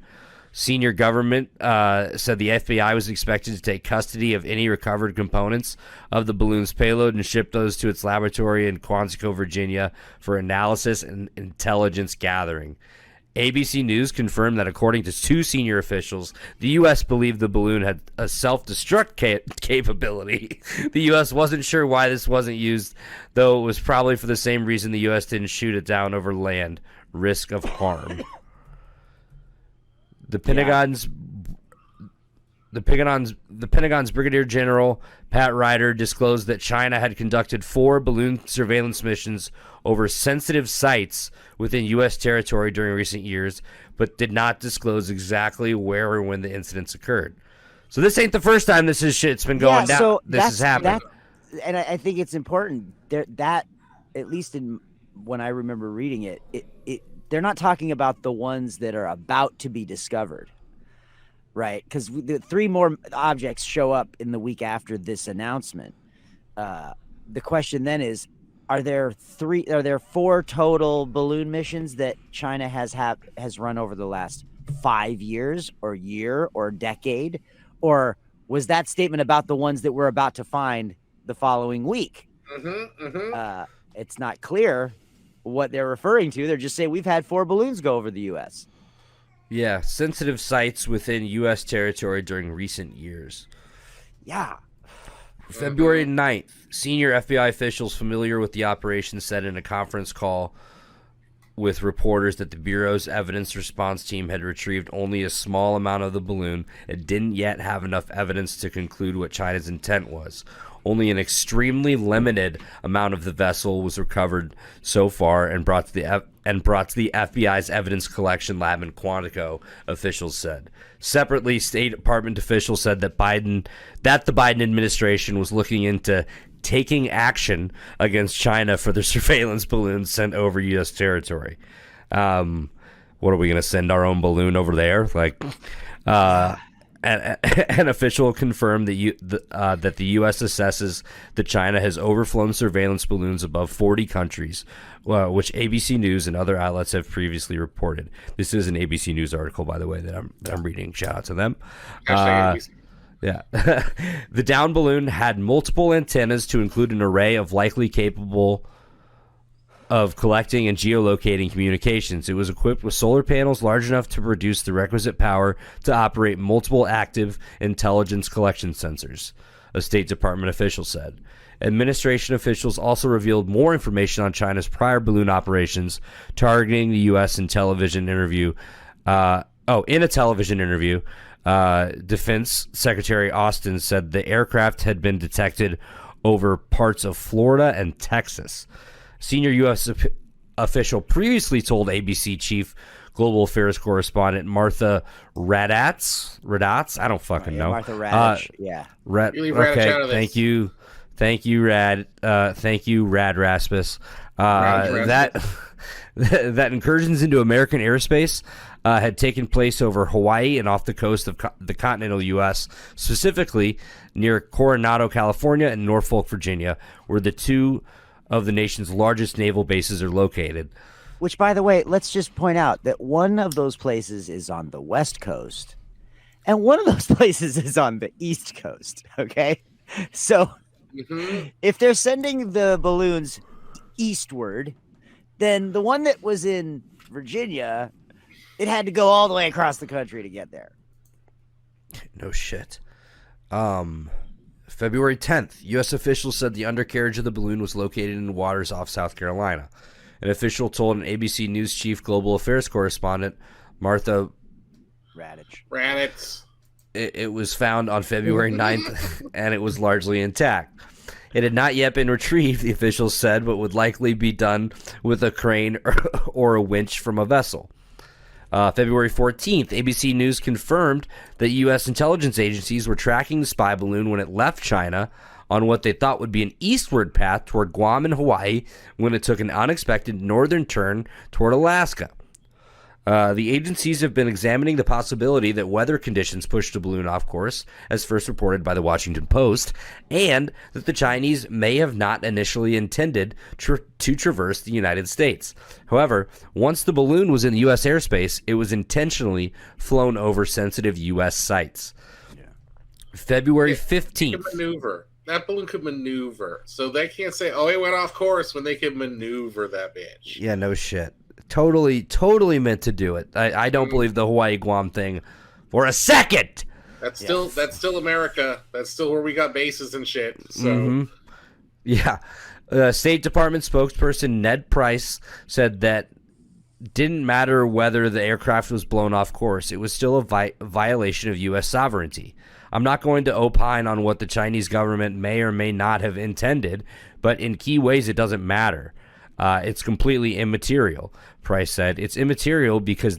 Senior government said the FBI was expected to take custody of any recovered components of the balloon's payload and ship those to its laboratory in Quantico, Virginia, for analysis and intelligence gathering. ABC News confirmed that according to 2 senior officials, the U.S. believed the balloon had a self-destruct capability. The U.S. wasn't sure why this wasn't used, though it was probably for the same reason the U.S. didn't shoot it down over land, risk of harm. The Pentagon's Brigadier General Pat Ryder disclosed that China had conducted 4 balloon surveillance missions over sensitive sites within U.S. territory during recent years, but did not disclose exactly where or when the incidents occurred. So this ain't the first time this shit's been going down.
So
this has happened.
And I think it's important that at least when I remember reading it, they're not talking about the ones that are about to be discovered. right? Because the 3 more objects show up in the week after this announcement. The question then is, are there 4 total balloon missions that China has run over the last 5 years or year or decade? Or was that statement about the ones that we're about to find the following week? It's not clear what they're referring to. They're just saying we've had 4 balloons go over the U.S.
Yeah, sensitive sites within U.S. territory during recent years.
Yeah.
February 9th, senior FBI officials familiar with the operation said in a conference call with reporters that the Bureau's evidence response team had retrieved only a small amount of the balloon and didn't yet have enough evidence to conclude what China's intent was. Only an extremely limited amount of the vessel was recovered so far and brought to the FBI's evidence collection lab in Quantico, officials said. Separately, State Department officials said that the Biden administration was looking into taking action against China for the surveillance balloons sent over U.S. territory. What are we going to send our own balloon over there? An official confirmed that the U.S. assesses that China has overflown surveillance balloons above 40 countries, which ABC News and other outlets have previously reported. This is an ABC News article, by the way, that I'm reading. Shout out to them. Yeah. The down balloon had multiple antennas to include an array of likely capable of collecting and geolocating communications. It was equipped with solar panels large enough to produce the requisite power to operate multiple active intelligence collection sensors, a State Department official said. Administration officials also revealed more information on China's prior balloon operations targeting the U.S. in a television interview. Defense Secretary Austin said the aircraft had been detected over parts of Florida and Texas. Senior U.S. official previously told ABC chief global affairs correspondent Martha Radatz. I don't fucking know.
Martha Raddatz.
You leave Raddatz out of this.
Thank you, Rad Rasmus. That incursions into American airspace had taken place over Hawaii and off the coast of the continental U.S., specifically near Coronado, California, and Norfolk, Virginia, where the 2 of the nation's largest naval bases are located.
Which, by the way, let's just point out that one of those places is on the West Coast, and one of those places is on the East Coast, okay? So if they're sending the balloons eastward, then the one that was in Virginia, it had to go all the way across the country to get there.
No shit. February 10th, U.S. officials said the undercarriage of the balloon was located in waters off South Carolina. An official told an ABC News chief global affairs correspondent, Martha
Raddatz.
It was found on February 9th, and it was largely intact. It had not yet been retrieved, the officials said, but would likely be done with a crane or a winch from a vessel. February 14th, ABC News confirmed that U.S. intelligence agencies were tracking the spy balloon when it left China on what they thought would be an eastward path toward Guam and Hawaii when it took an unexpected northern turn toward Alaska. The agencies have been examining the possibility that weather conditions pushed the balloon off course, as first reported by the Washington Post, and that the Chinese may have not initially intended to traverse the United States. However, once the balloon was in U.S. airspace, it was intentionally flown over sensitive U.S. sites. Yeah. February 15th.
That balloon could maneuver. So they can't say, oh, it went off course when they could maneuver that bitch.
Yeah, no shit. Totally meant to do it. I don't believe the Hawaii Guam thing for a second.
That's still America. That's still where we got bases and shit. So
yeah. State Department spokesperson Ned Price said that didn't matter whether the aircraft was blown off course. It was still a violation of U.S. sovereignty. I'm not going to opine on what the Chinese government may or may not have intended, but in key ways it doesn't matter. It's completely immaterial, Price said. It's immaterial because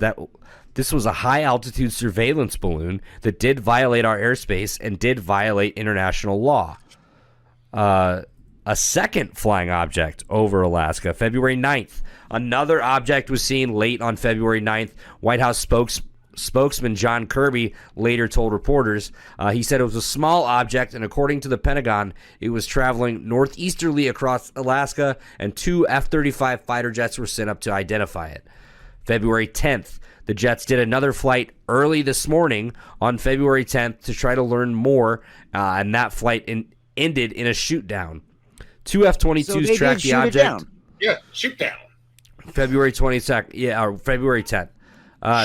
this was a high-altitude surveillance balloon that did violate our airspace and did violate international law. A second flying object over Alaska, February 9th. Another object was seen late on February 9th. White House spokesman John Kirby later told reporters. He said it was a small object, and according to the Pentagon, it was traveling northeasterly across Alaska, and 2 F-35 fighter jets were sent up to identify it. February 10th, the jets did another flight early this morning on February 10th to try to learn more, and that flight ended in a shoot-down. 2 F-22s tracked the object.
Yeah, shoot down.
February 22nd, or February 10th.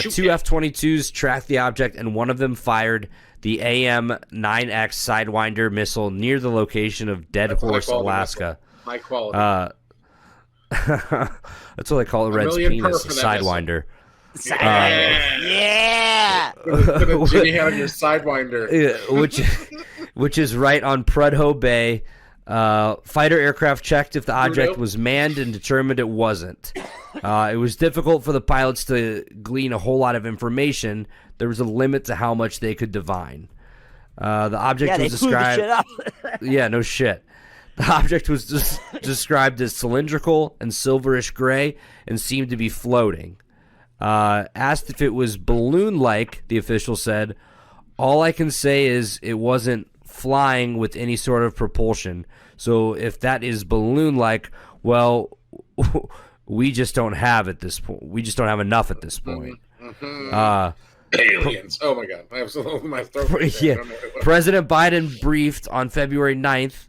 Two F-22s tracked the object, and one of them fired the AIM-9X Sidewinder missile near the location of Dead Horse, Alaska.
High quality.
That's what they call a Red's penis, a Sidewinder.
Yeah.
Put a Jimmy hat on your Sidewinder.
Which is right on Prudhoe Bay. Fighter aircraft checked if the object was manned and determined it wasn't. It was difficult for the pilots to glean a whole lot of information. There was a limit to how much they could divine. The object was described. Yeah, no shit. The object was described as cylindrical and silverish gray and seemed to be floating. Asked if it was balloon-like, the official said, "All I can say is it wasn't flying with any sort of propulsion. So if that is balloon-like, well, we just don't have at this point. We just don't have enough at this point."
Aliens. Oh my god. I have something in my throat.
Yeah. President Biden briefed on February 9th,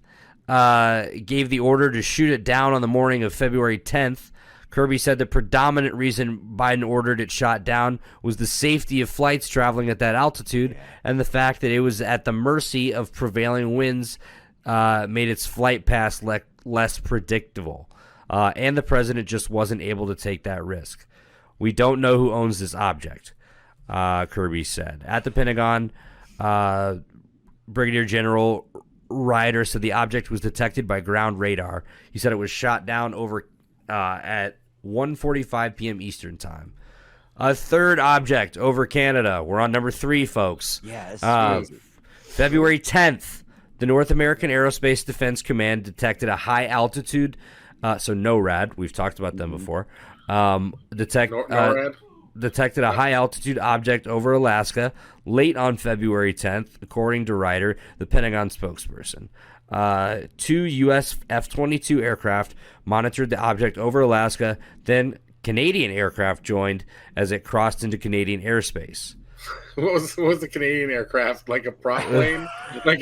gave the order to shoot it down on the morning of February 10th. Kirby said the predominant reason Biden ordered it shot down was the safety of flights traveling at that altitude, and the fact that it was at the mercy of prevailing winds made its flight path less predictable. And the president just wasn't able to take that risk. "We don't know who owns this object," Kirby said. At the Pentagon, Brigadier General Ryder said the object was detected by ground radar. He said it was shot down over at 1:45 p.m. Eastern time. A third object over Canada. We're on number 3, folks.
Yeah,
February 10th, the North American Aerospace Defense Command detected a high altitude, so NORAD, we've talked about them before, detected a high altitude object over Alaska late on February 10th, according to Ryder, the Pentagon spokesperson. 2 U.S. F-22 aircraft monitored the object over Alaska, then Canadian aircraft joined as it crossed into Canadian airspace.
What was the Canadian aircraft? Like a prop plane? I was like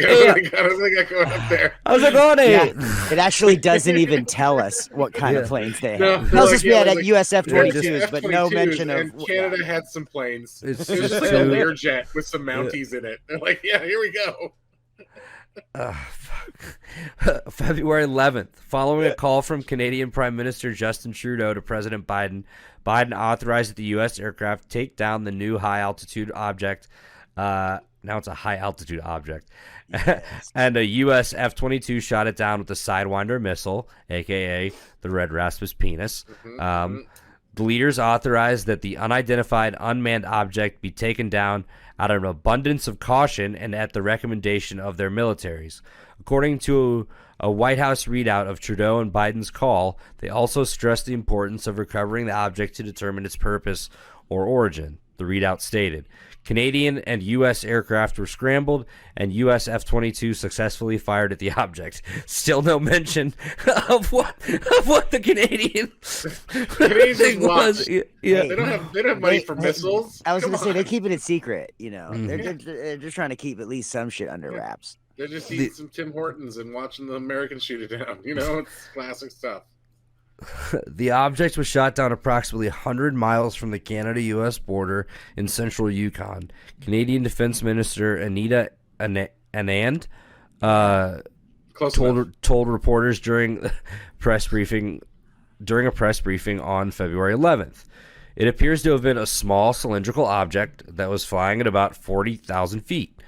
going up there.
How's it going?
Yeah, it actually doesn't even tell us what kind of planes they have. It tells us we had US F-22s, but no mention of...
And Canada had some planes.
It's
It was just like a Learjet with some Mounties in it. They're like, yeah, here we go.
February 11th, following a call from Canadian Prime Minister Justin Trudeau to President Biden, Biden authorized that the U.S. aircraft take down the new high-altitude object. Now it's a high-altitude object. Yes. And a U.S. F-22 shot it down with the Sidewinder missile, a.k.a. the Red Rasmus penis. The leaders authorized that the unidentified unmanned object be taken down out of an abundance of caution and at the recommendation of their militaries. According to a White House readout of Trudeau and Biden's call, they also stressed the importance of recovering the object to determine its purpose or origin. The readout stated, Canadian and U.S. aircraft were scrambled, and U.S. F-22 successfully fired at the object. Still no mention of what the Canadian
thing was.
Yeah.
They don't have money for missiles.
I was going to say,
on.
they're keeping it secret. You know,
Mhm.
they're just trying to keep at least some shit under wraps.
They're just eating some Tim Hortons and watching the Americans shoot it down. You know, it's classic stuff.
The object was shot down approximately 100 miles from the Canada-U.S. border in central Yukon. Canadian Defense Minister Anita Anand told reporters during a press briefing on February 11th. It appears to have been a small cylindrical object that was flying at about 40,000 feet.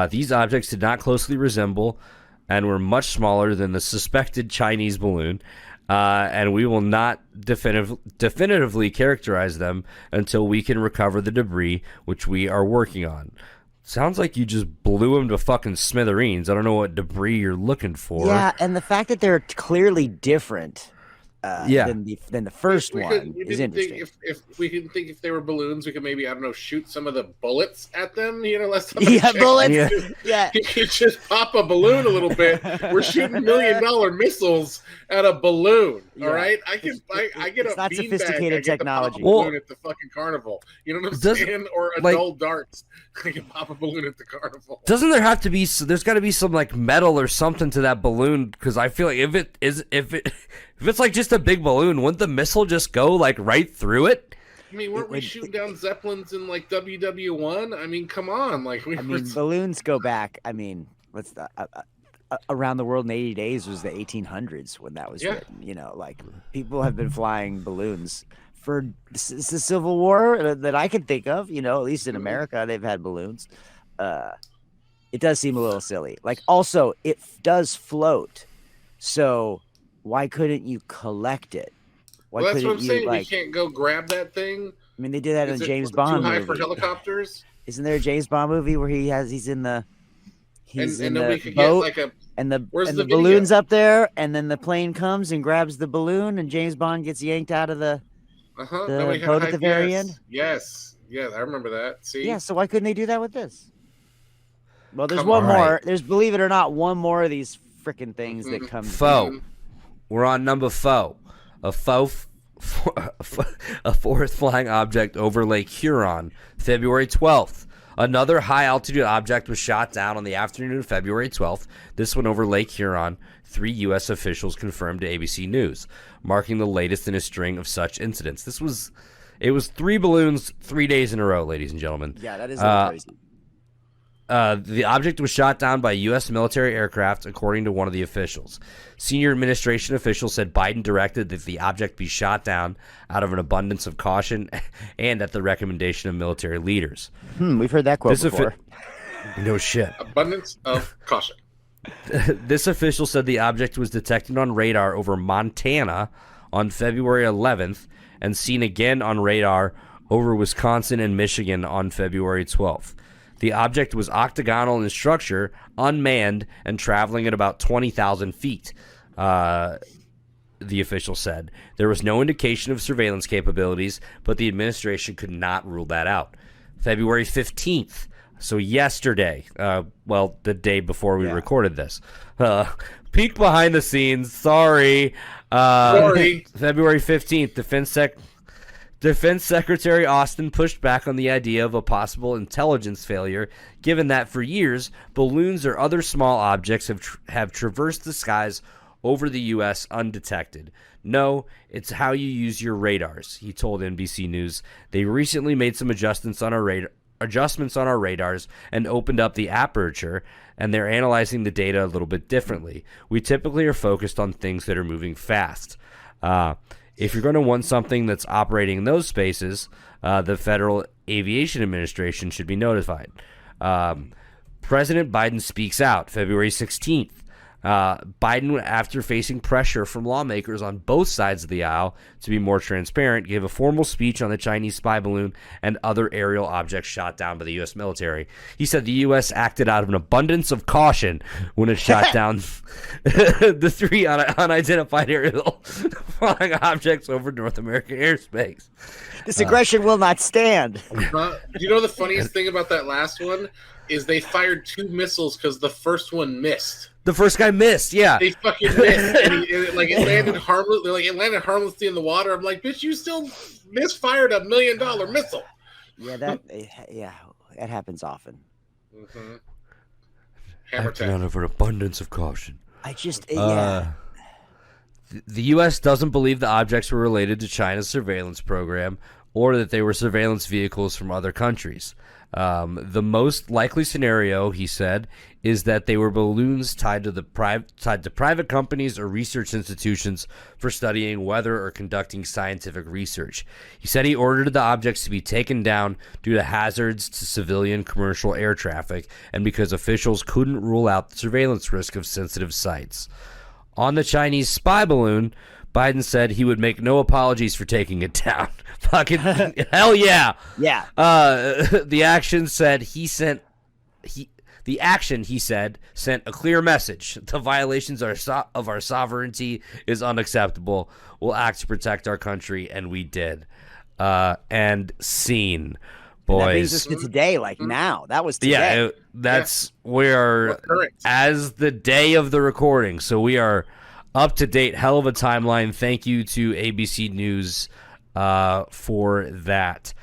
These objects did not closely resemble and were much smaller than the suspected Chinese balloon. And we will not definitively characterize them until we can recover the debris, which we are working on. Sounds like you just blew them to fucking smithereens. I don't know what debris you're looking for.
Yeah, and the fact that they're clearly different than the first one
we
is
didn't
interesting.
think if we didn't think if they were balloons, we could maybe, I don't know, shoot some of the bullets at them. Last time I checked,
bullets.
You could just pop a balloon a little bit. We're shooting $1 million missiles at a balloon. All right, I get
it's
a
not
beanbag.
sophisticated technology.
I get to pop a balloon at the fucking carnival. You know what I'm saying? Or adult darts. I can pop a balloon at the carnival.
Doesn't there have to be? There's got to be some like metal or something to that balloon, because I feel like if it's like just a big balloon, wouldn't the missile just go like right through it?
I mean, weren't we shooting down Zeppelins in like WW1? I mean, come on, like
balloons go back. I mean, what's the Around the World in 80 Days was the 1800s when that was written. Like people have been flying balloons for the Civil War that I can think of. At least in America, they've had balloons. It does seem a little silly. Like, also, it does float, so why couldn't you collect it?
Well, that's what I'm saying. We can't go grab that thing.
I mean, they did that in a James Bond movie. Too high for
helicopters?
Isn't there a James Bond movie where he's in the
could
boat,
get like
and the balloon's up there, and then the plane comes and grabs the balloon, and James Bond gets yanked out of the boat at the very end?
Yes, I remember that. See?
Yeah, so why couldn't they do that with this? Well, there's one more. Right. There's, believe it or not, one more of these freaking things that comes.
Foe. We're on number foe. A fourth flying object over Lake Huron, February 12th. Another high-altitude object was shot down on the afternoon of February 12th. This one over Lake Huron. 3 U.S. officials confirmed to ABC News, marking the latest in a string of such incidents. It was 3 balloons 3 days in a row, ladies and gentlemen.
Yeah, that is crazy.
The object was shot down by U.S. military aircraft, according to one of the officials. Senior administration officials said Biden directed that the object be shot down out of an abundance of caution and at the recommendation of military leaders.
We've heard that quote before.
No shit.
Abundance of caution.
This official said the object was detected on radar over Montana on February 11th and seen again on radar over Wisconsin and Michigan on February 12th. The object was octagonal in structure, unmanned, and traveling at about 20,000 feet, the official said. There was no indication of surveillance capabilities, but the administration could not rule that out. February 15th, so yesterday, the day before we recorded this. Peek behind the scenes, sorry. February 15th, Defense Secretary Austin pushed back on the idea of a possible intelligence failure, given that for years, balloons or other small objects have traversed the skies over the U.S. undetected. No, it's how you use your radars, he told NBC News. They recently made some adjustments on our radars and opened up the aperture, and they're analyzing the data a little bit differently. We typically are focused on things that are moving fast. If you're going to want something that's operating in those spaces, the Federal Aviation Administration should be notified. President Biden speaks out February 16th. Biden, after facing pressure from lawmakers on both sides of the aisle to be more transparent, gave a formal speech on the Chinese spy balloon and other aerial objects shot down by the U.S. military. He said the U.S. acted out of an abundance of caution when it shot down the 3 unidentified aerial flying objects over North American airspace.
This aggression will not stand.
You know the funniest thing about that last one is they fired 2 missiles because the first one missed.
The first guy missed, yeah.
They fucking missed, and it landed harmlessly. Like, it landed harmlessly in the water. I'm like, bitch, you still misfired $1 million missile.
Yeah, that happens often.
Mm-hmm.
Acting out of an abundance of caution.
The
U.S. doesn't believe the objects were related to China's surveillance program or that they were surveillance vehicles from other countries. The most likely scenario, he said, is that they were balloons tied to private companies or research institutions for studying weather or conducting scientific research. He said he ordered the objects to be taken down due to hazards to civilian commercial air traffic and because officials couldn't rule out the surveillance risk of sensitive sites. On the Chinese spy balloon, Biden said he would make no apologies for taking it down. Fucking hell yeah.
Yeah.
The action said The action, he said, sent a clear message. The violations of our sovereignty is unacceptable. We'll act to protect our country, and we did. And scene, boys.
And that brings us to today, like now. That was today.
Yeah, we are as the day of the recording, so we are up to date. Hell of a timeline. Thank you to ABC News for that.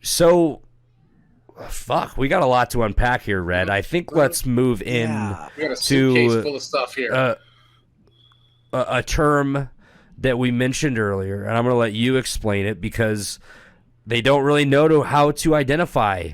So fuck, we got a lot to unpack here, Red. I think let's move in
We got a suitcase full of stuff here.
A term that we mentioned earlier, and I'm going to let you explain it because they don't really know how to identify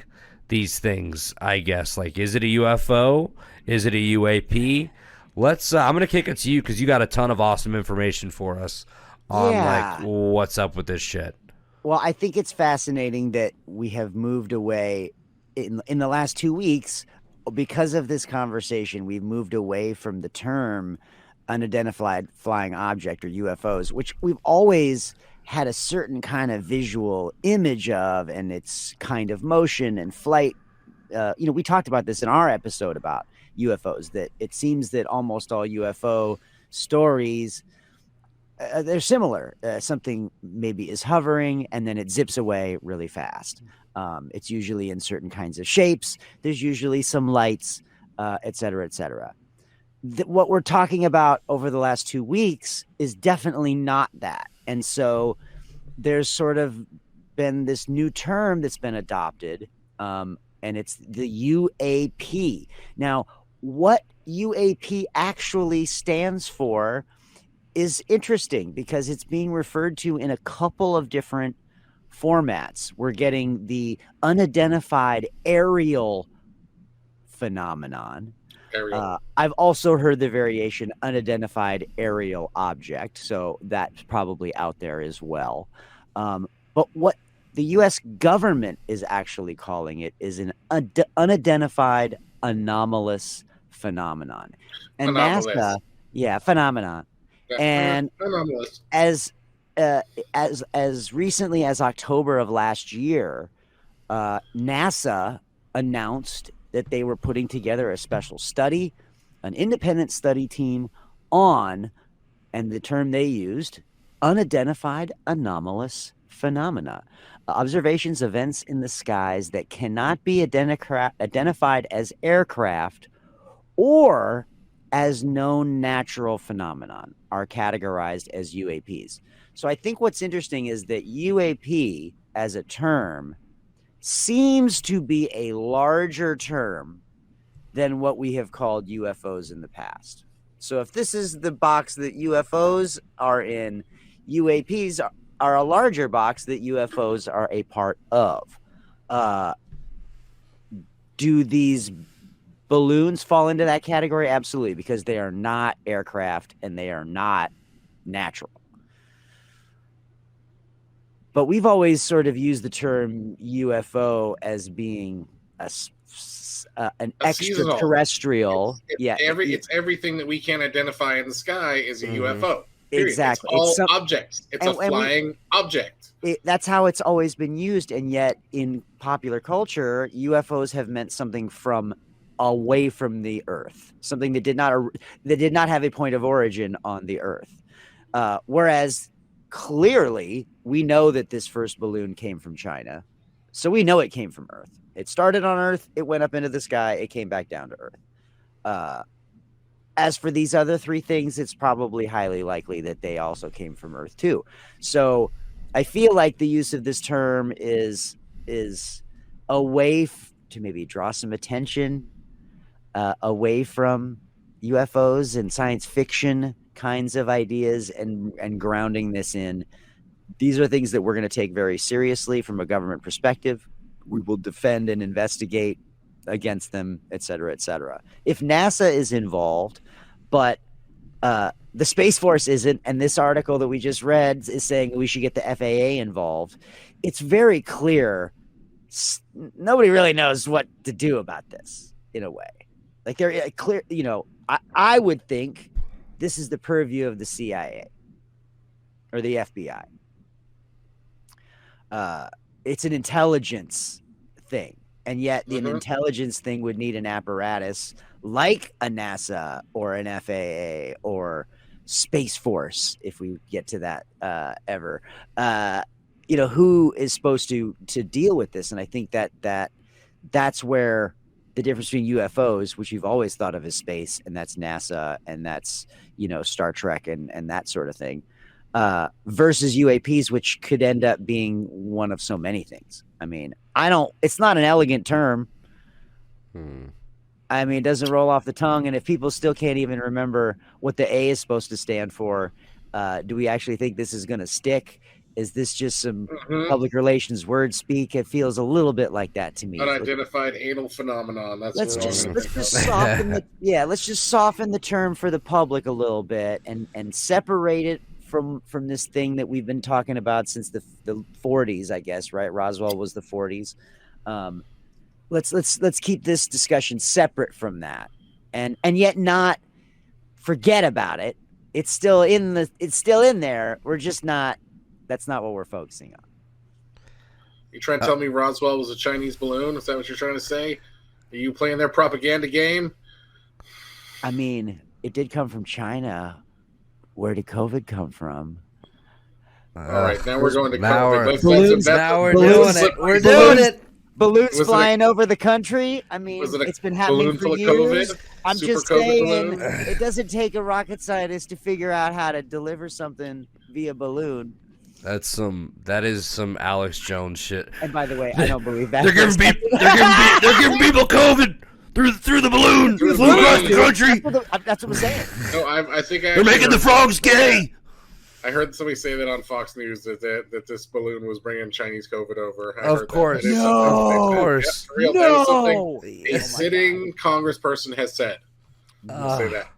these things, I guess. Like, is it a UFO? Is it a UAP? I'm going to kick it to you because you got a ton of awesome information for us on like what's up with this shit.
Well, I think it's fascinating that we have moved away in the last 2 weeks because of this conversation. We've moved away from the term unidentified flying object or UFOs, which we've always had a certain kind of visual image of, and its kind of motion and flight. We talked about this in our episode about UFOs, that it seems that almost all UFO stories, they're similar. Something maybe is hovering and then it zips away really fast. It's usually in certain kinds of shapes. There's usually some lights, et cetera, et cetera. What we're talking about over the last 2 weeks is definitely not that. And so there's sort of been this new term that's been adopted, and it's the UAP. Now, what UAP actually stands for is interesting because it's being referred to in a couple of different formats. We're getting the unidentified aerial phenomenon. I've also heard the variation unidentified aerial object, so that's probably out there as well. But what the U.S. government is actually calling it is an unidentified anomalous phenomenon. And NASA, phenomenon. And as recently as October of last year, NASA announced that they were putting together a special study, an independent study team on, and the term they used, unidentified anomalous phenomena. Observations, events in the skies that cannot be identified as aircraft or as known natural phenomenon are categorized as UAPs. So I think what's interesting is that UAP as a term seems to be a larger term than what we have called UFOs in the past. So if this is the box that UFOs are in, UAPs are a larger box that UFOs are a part of. Do these balloons fall into that category? Absolutely, because they are not aircraft and they are not natural. But we've always sort of used the term UFO as being an extraterrestrial.
It's everything that we can't identify in the sky is a UFO. Period.
Exactly.
It's all objects. It's a flying object.
That's how it's always been used, and yet in popular culture, UFOs have meant something from away from the Earth, something that did not have a point of origin on the Earth. Whereas clearly, we know that this first balloon came from China, so we know it came from Earth. It started on Earth, it went up into the sky, it came back down to Earth. As for these other three things, it's probably highly likely that they also came from Earth too. So I feel like the use of this term is a way to maybe draw some attention away from UFOs and science fiction kinds of ideas and grounding this in. These are things that we're going to take very seriously from a government perspective. We will defend and investigate against them, et cetera, et cetera. If NASA is involved, but the Space Force isn't, and this article that we just read is saying we should get the FAA involved, it's very clear nobody really knows what to do about this in a way. Like they're clear, I would think this is the purview of the CIA or the FBI. It's an intelligence thing. And yet an intelligence thing would need an apparatus like a NASA or an FAA or Space Force, if we get to that ever. Who is supposed to deal with this? And I think that's where the difference between UFOs, which you've always thought of as space, and that's NASA, and that's Star Trek and that sort of thing, versus UAPs, which could end up being one of so many things. I mean, it's not an elegant term. I mean, it doesn't roll off the tongue. And if people still can't even remember what the A is supposed to stand for, do we actually think this is going to stick? Is this just some public relations word speak? It feels a little bit like that to me.
Unidentified anal phenomenon. Let's just
soften the term for the public a little bit and separate it from this thing that we've been talking about since the 40s, I guess, right? Roswell was the 40s. Let's keep this discussion separate from that, and yet not forget about it. It's still in there. We're just not. That's not what we're focusing on.
You trying to tell me Roswell was a Chinese balloon? Is that what you're trying to say? Are you playing their propaganda game?
I mean, it did come from China. Where did COVID come from?
All right, now we're going to
balloons.
We're doing it.
Balloons flying over the country. I mean, it's been happening for years. I'm just saying, it doesn't take a rocket scientist to figure out how to deliver something via balloon.
That is some Alex Jones shit.
And by the way, I don't believe that.
They're giving people COVID through the balloon across the country.
That's what I'm saying.
No, I think
they're making the frogs gay.
I heard somebody say that on Fox News that this balloon was bringing Chinese COVID over.
Of course.
No. A sitting congressperson has said. Say that.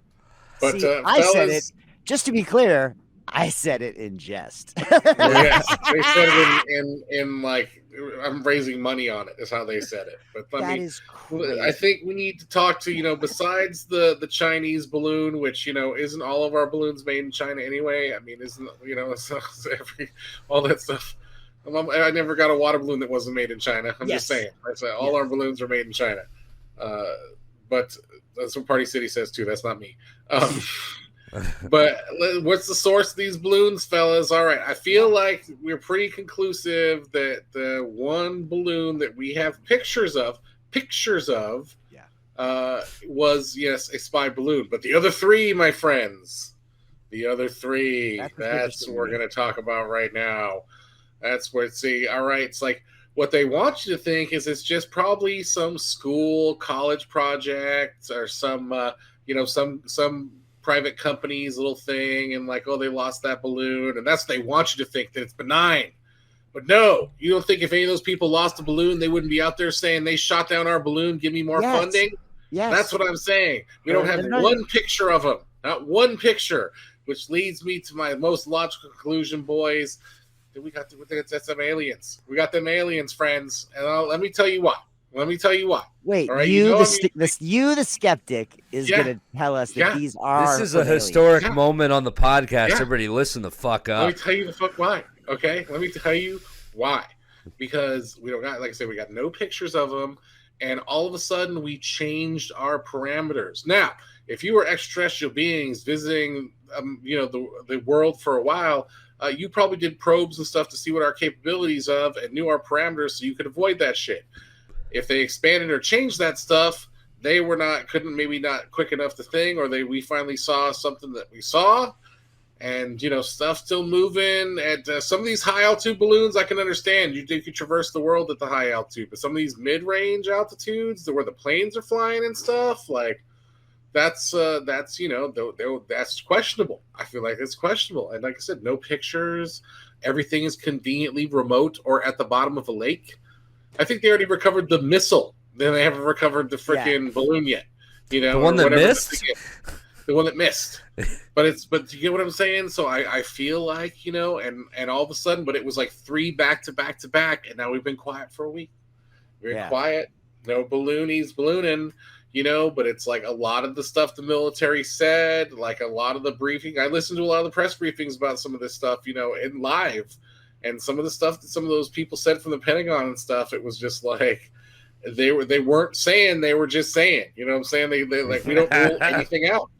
But
I said it. Just to be clear, I said it in jest.
Yes, they said it in like, I'm raising money on it, is how they said it. But
is crazy.
I think we need to talk to, besides the Chinese balloon, which, isn't all of our balloons made in China anyway. I mean, isn't, all that stuff. I never got a water balloon that wasn't made in China. I'm just saying. All our balloons are made in China. But that's what Party City says too. That's not me. But what's the source of these balloons, fellas? All right, I feel like we're pretty conclusive that the one balloon that we have pictures of, was, yes, a spy balloon. But the other three, my friends, that's what we're going to talk about right now. That's where, all right, it's like what they want you to think is it's just probably some college project or some private company's little thing, and like, oh, they lost that balloon, and that's what they want you to think, that it's benign. But no, you don't think if any of those people lost a balloon, they wouldn't be out there saying they shot down our balloon, give me more funding? Yes. That's what I'm saying. We don't have one picture of them, not one picture, which leads me to my most logical conclusion, boys. That's some aliens. We got them aliens, friends, and let me tell you why.
Wait,
right,
the skeptic is going to tell us that these are.
This is a historic moment on the podcast. Everybody, listen the fuck up.
Let me tell you the fuck why. Okay, let me tell you why. Because we don't got, like I said, we got no pictures of them, and all of a sudden we changed our parameters. Now, if you were extraterrestrial beings visiting, the world for a while, you probably did probes and stuff to see what our capabilities of and knew our parameters, so you could avoid that shit. If they expanded or changed that stuff, they couldn't maybe not quick enough to think, or we finally saw something that we saw, and stuff still moving. And some of these high altitude balloons, I can understand. You could traverse the world at the high altitude, but some of these mid range altitudes, where the planes are flying and stuff, like that's questionable. I feel like it's questionable. And like I said, no pictures. Everything is conveniently remote or at the bottom of a lake. I think they already recovered the missile. Then they haven't recovered the freaking balloon yet.
The one that missed?
The one that missed. But you get what I'm saying? So I feel like, and all of a sudden, but it was like 3 back to back to back, and now we've been quiet for a week. We're quiet. No ballooning, but it's like a lot of the stuff the military said, like a lot of the briefing. I listened to a lot of the press briefings about some of this stuff, in live. And some of the stuff that some of those people said from the Pentagon and stuff, it was just like, They weren't saying, they were just saying. You know what I'm saying? They like, we don't rule anything out.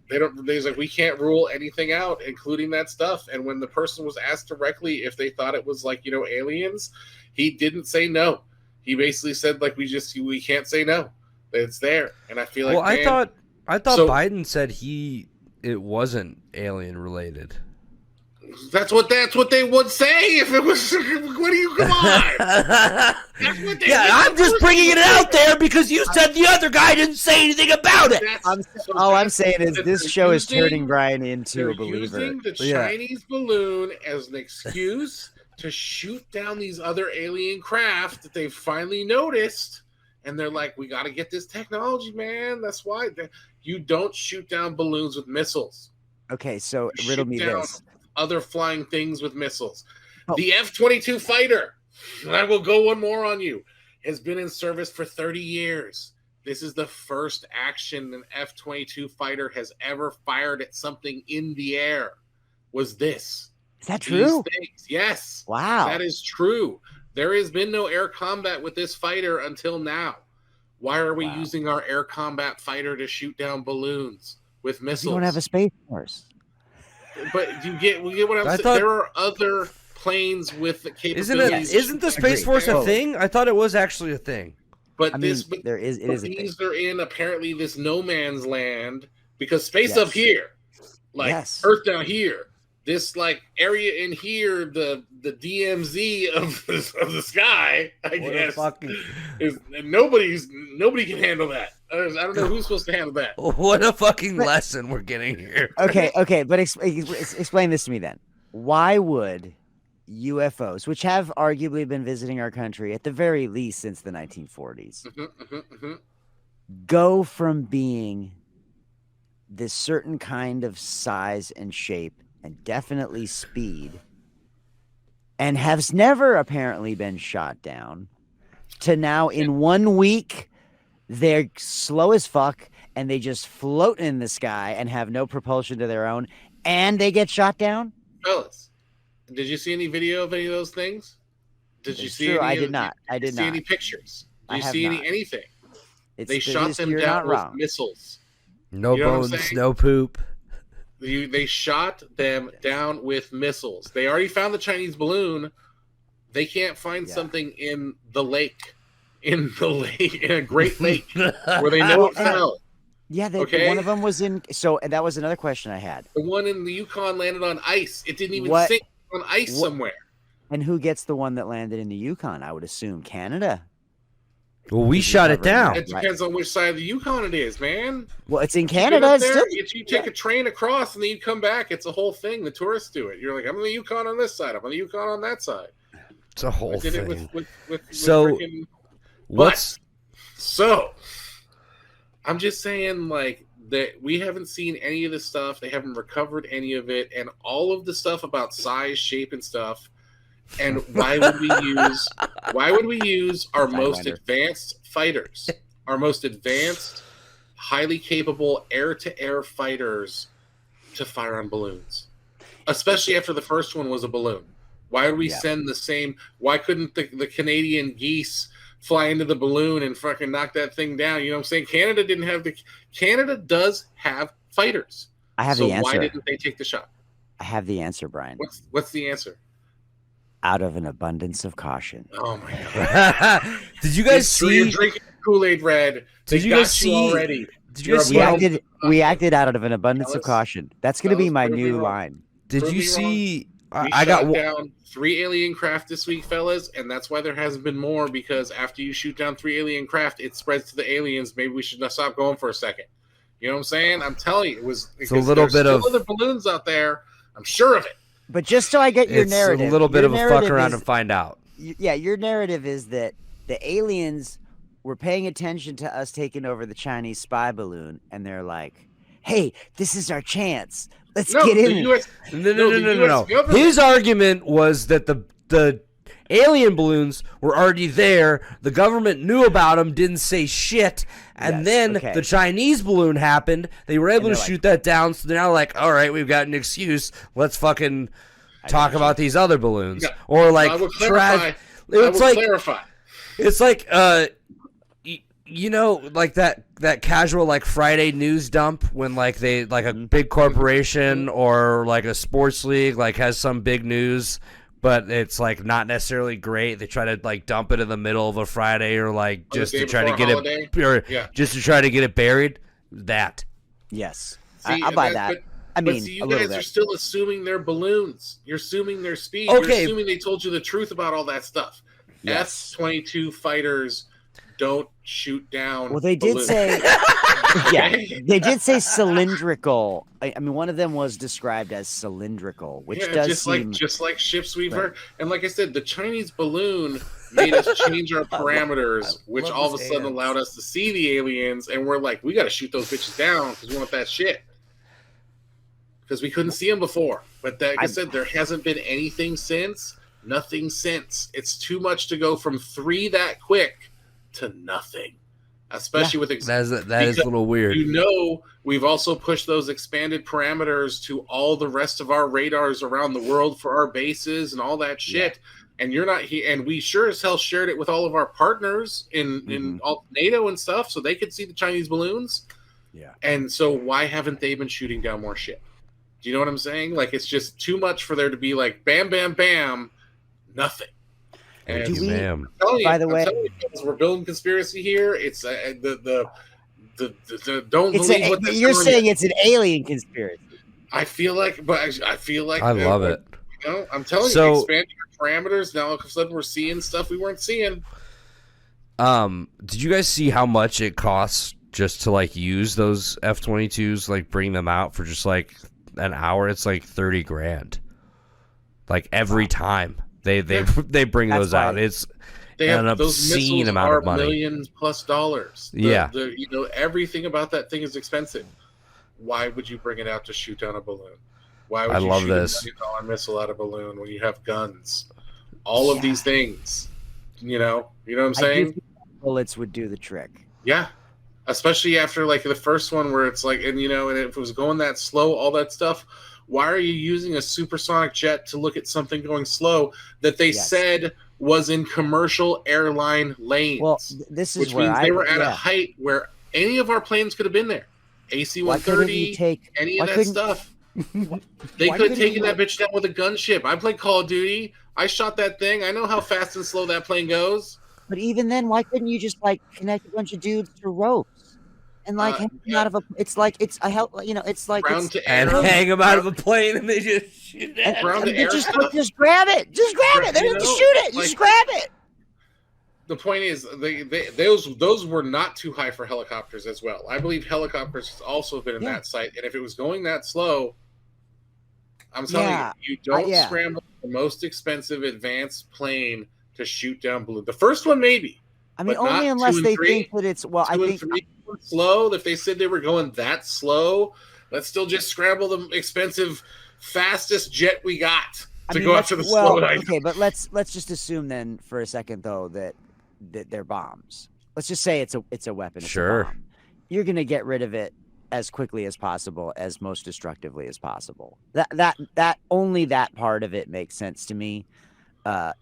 They's like, we can't rule anything out, including that stuff. And when the person was asked directly if they thought it was like, you know, aliens, he didn't say no. He basically said, like, we can't say no. It's there. And I feel like,
I thought Biden said it wasn't alien related.
That's what they would say if it was. What do you come on? That's what they
I'm just bringing it out there because you said the other guy didn't say anything about it.
All I'm saying is this show is turning Brian into a believer.
Using the Chinese balloon as an excuse to shoot down these other alien craft that they've finally noticed, and they're like, "We got to get this technology, man." That's why you don't shoot down balloons with missiles.
Okay, so riddle me this.
Other flying things with missiles. The F-22 fighter, and I will go one more on you, has been in service for 30 years. This is the first action an F-22 fighter has ever fired at something in the air. Was this?
Is that true?
Yes.
Wow.
That is true. There has been no air combat with this fighter until now. Why are we using our air combat fighter to shoot down balloons with missiles?
You don't have a Space Force.
But we get what I'm saying. There are other planes with the capabilities.
Isn't the Space Force a thing? I thought it was actually a thing.
But
these
are in apparently this no man's land because space up here, like Earth down here. This like area in here, the DMZ of the sky, I guess. Nobody can handle that. I don't know who's supposed to handle that.
What a fucking lesson we're getting here.
Okay, but explain this to me then. Why would UFOs, which have arguably been visiting our country at the very least since the 1940s, go from being this certain kind of size and shape and definitely speed, and has never apparently been shot down, to now in 1 week they're slow as fuck and they just float in the sky and have no propulsion to their own, and they get shot down?
Fellas, did you see any video of any of those things? Did you see?
I did not. I did not
see any pictures. Did you see anything? They shot them
you're
down
not
with
wrong.
missiles.
No bones, no poop.
They shot them down with missiles. They already found the Chinese balloon. They can't find something in the lake, in a Great Lake, where they know it fell.
Yeah, one of them was in. So that was another question I had.
The one in the Yukon landed on ice. It didn't even sink on ice somewhere.
And who gets the one that landed in the Yukon? I would assume Canada.
Well, we shot it down.
It depends on which side of the Yukon it is, man.
Well, it's in Canada.
You take a train across and then you come back. It's a whole thing. The tourists do it. You're like, I'm on the Yukon on this side. I'm on the Yukon on that side.
It's a whole thing.
So, I'm just saying, like, that we haven't seen any of this stuff. They haven't recovered any of it. And all of the stuff about size, shape, and stuff. And why would we use our most advanced fighters, our most advanced, highly capable air-to-air fighters to fire on balloons? Especially after the first one was a balloon. Why would we send the same? Why couldn't the Canadian geese fly into the balloon and fucking knock that thing down? You know what I'm saying? Canada does have fighters.
I have the answer.
Why didn't they take the shot?
I have the answer, Brian.
What's the answer?
Out of an abundance of caution.
Oh my god!
Did you guys see?
You're drinking Kool-Aid Red.
Did you guys see
already?
Did you guys see?
We acted out of an abundance of caution. That's going to be my new line.
Did you see?
I got down 3 alien craft this week, fellas, and that's why there hasn't been more. Because after you shoot down 3 alien craft, it spreads to the aliens. Maybe we should stop going for a second. You know what I'm saying? I'm telling you, it's a little bit of other balloons out there. I'm sure of it.
But just so I get your narrative,
a little bit of a fuck around and find out.
Yeah, your narrative is that the aliens were paying attention to us taking over the Chinese spy balloon, and they're like, "Hey, this is our chance. Let's get in."
No. His argument was that the alien balloons were already there. The government knew about them, didn't say shit. And then the Chinese balloon happened. They were able to shoot that down. So they're now like, all right, we've got an excuse. Let's fucking talk about these other balloons.
Yeah.
Or like,
I will clarify.
It's like You know, like that casual like Friday news dump when like they like a big corporation or like a sports league like has some big news, but it's like not necessarily great. They try to like dump it in the middle of a Friday or like just to try to get it or just to try to get it buried. That.
Yes,
See,
I'll buy that.
But see, you guys are still assuming they're balloons. You're assuming they're speed.
Okay.
You're assuming they told you the truth about all that stuff.
Yes.
F-22 fighters don't shoot down.
Well, they did
balloons.
say, yeah, they did say cylindrical. I mean, one of them was described as cylindrical, which does
just like ships we've heard. And like I said, the Chinese balloon made us change our parameters, which all of a sudden allowed us to see the aliens, and we're like, we got to shoot those bitches down because we want that shit. Because we couldn't see them before. But like I said, there hasn't been anything since. Nothing since. It's too much to go from 3 that quick to nothing. Especially with
that is a little weird.
You know, we've also pushed those expanded parameters to all the rest of our radars around the world for our bases and all that shit. Yeah. And you're not here, and we sure as hell shared it with all of our partners in all NATO and stuff, so they could see the Chinese balloons.
Yeah. And
so why haven't they been shooting down more shit? Do you know what I'm saying? Like, it's just too much for there to be like bam, bam, bam, nothing. And
by the way,
we're building conspiracy here. It's the don't believe what
you're saying. It's an alien conspiracy.
I feel like,
I love it.
You know, I'm telling you, expanding your parameters. Now all of a sudden we're seeing stuff we weren't seeing.
Did you guys see how much it costs just to like use those F-22s, like bring them out for just like an hour? It's like $30,000. Like every time they bring those out, it's an obscene amount of money.
Millions plus dollars. You know, everything about that thing is expensive. Why would you bring it out to shoot down a balloon? Why would you shoot a $1 million missile out of a balloon when you have guns? All of these things, you know what I'm saying?
Bullets would do the trick.
Yeah. Especially after like the first one where it's like, and you know, and if it was going that slow, all that stuff, why are you using a supersonic jet to look at something going slow that they said was in commercial airline lanes?
Well, this is
which means they were at a height where any of our planes could have been there. AC-130, any of that stuff. They could have taken that bitch down with a gunship. I played Call of Duty. I shot that thing. I know how fast and slow that plane goes.
But even then, why couldn't you just like connect a bunch of dudes to ropes and like hang them out of a? It's like it's a help. You know, it's like
and hang them out of a plane and they just shoot it.
Just grab it. Just grab it. They don't have to shoot it. Just grab it.
The point is, those were not too high for helicopters as well. I believe helicopters has also been in that site, and if it was going that slow, I'm telling you don't scramble the most expensive advanced plane to shoot down balloon. The first one, maybe.
I mean, only unless they think that it's I think
slow. If they said they were going that slow, let's still just scramble the expensive, fastest jet we got to go after the slow.
Okay, but let's just assume then for a second though that they're bombs. Let's just say it's a weapon. It's a bomb. You're gonna get rid of it as quickly as possible, as most destructively as possible. That only that part of it makes sense to me.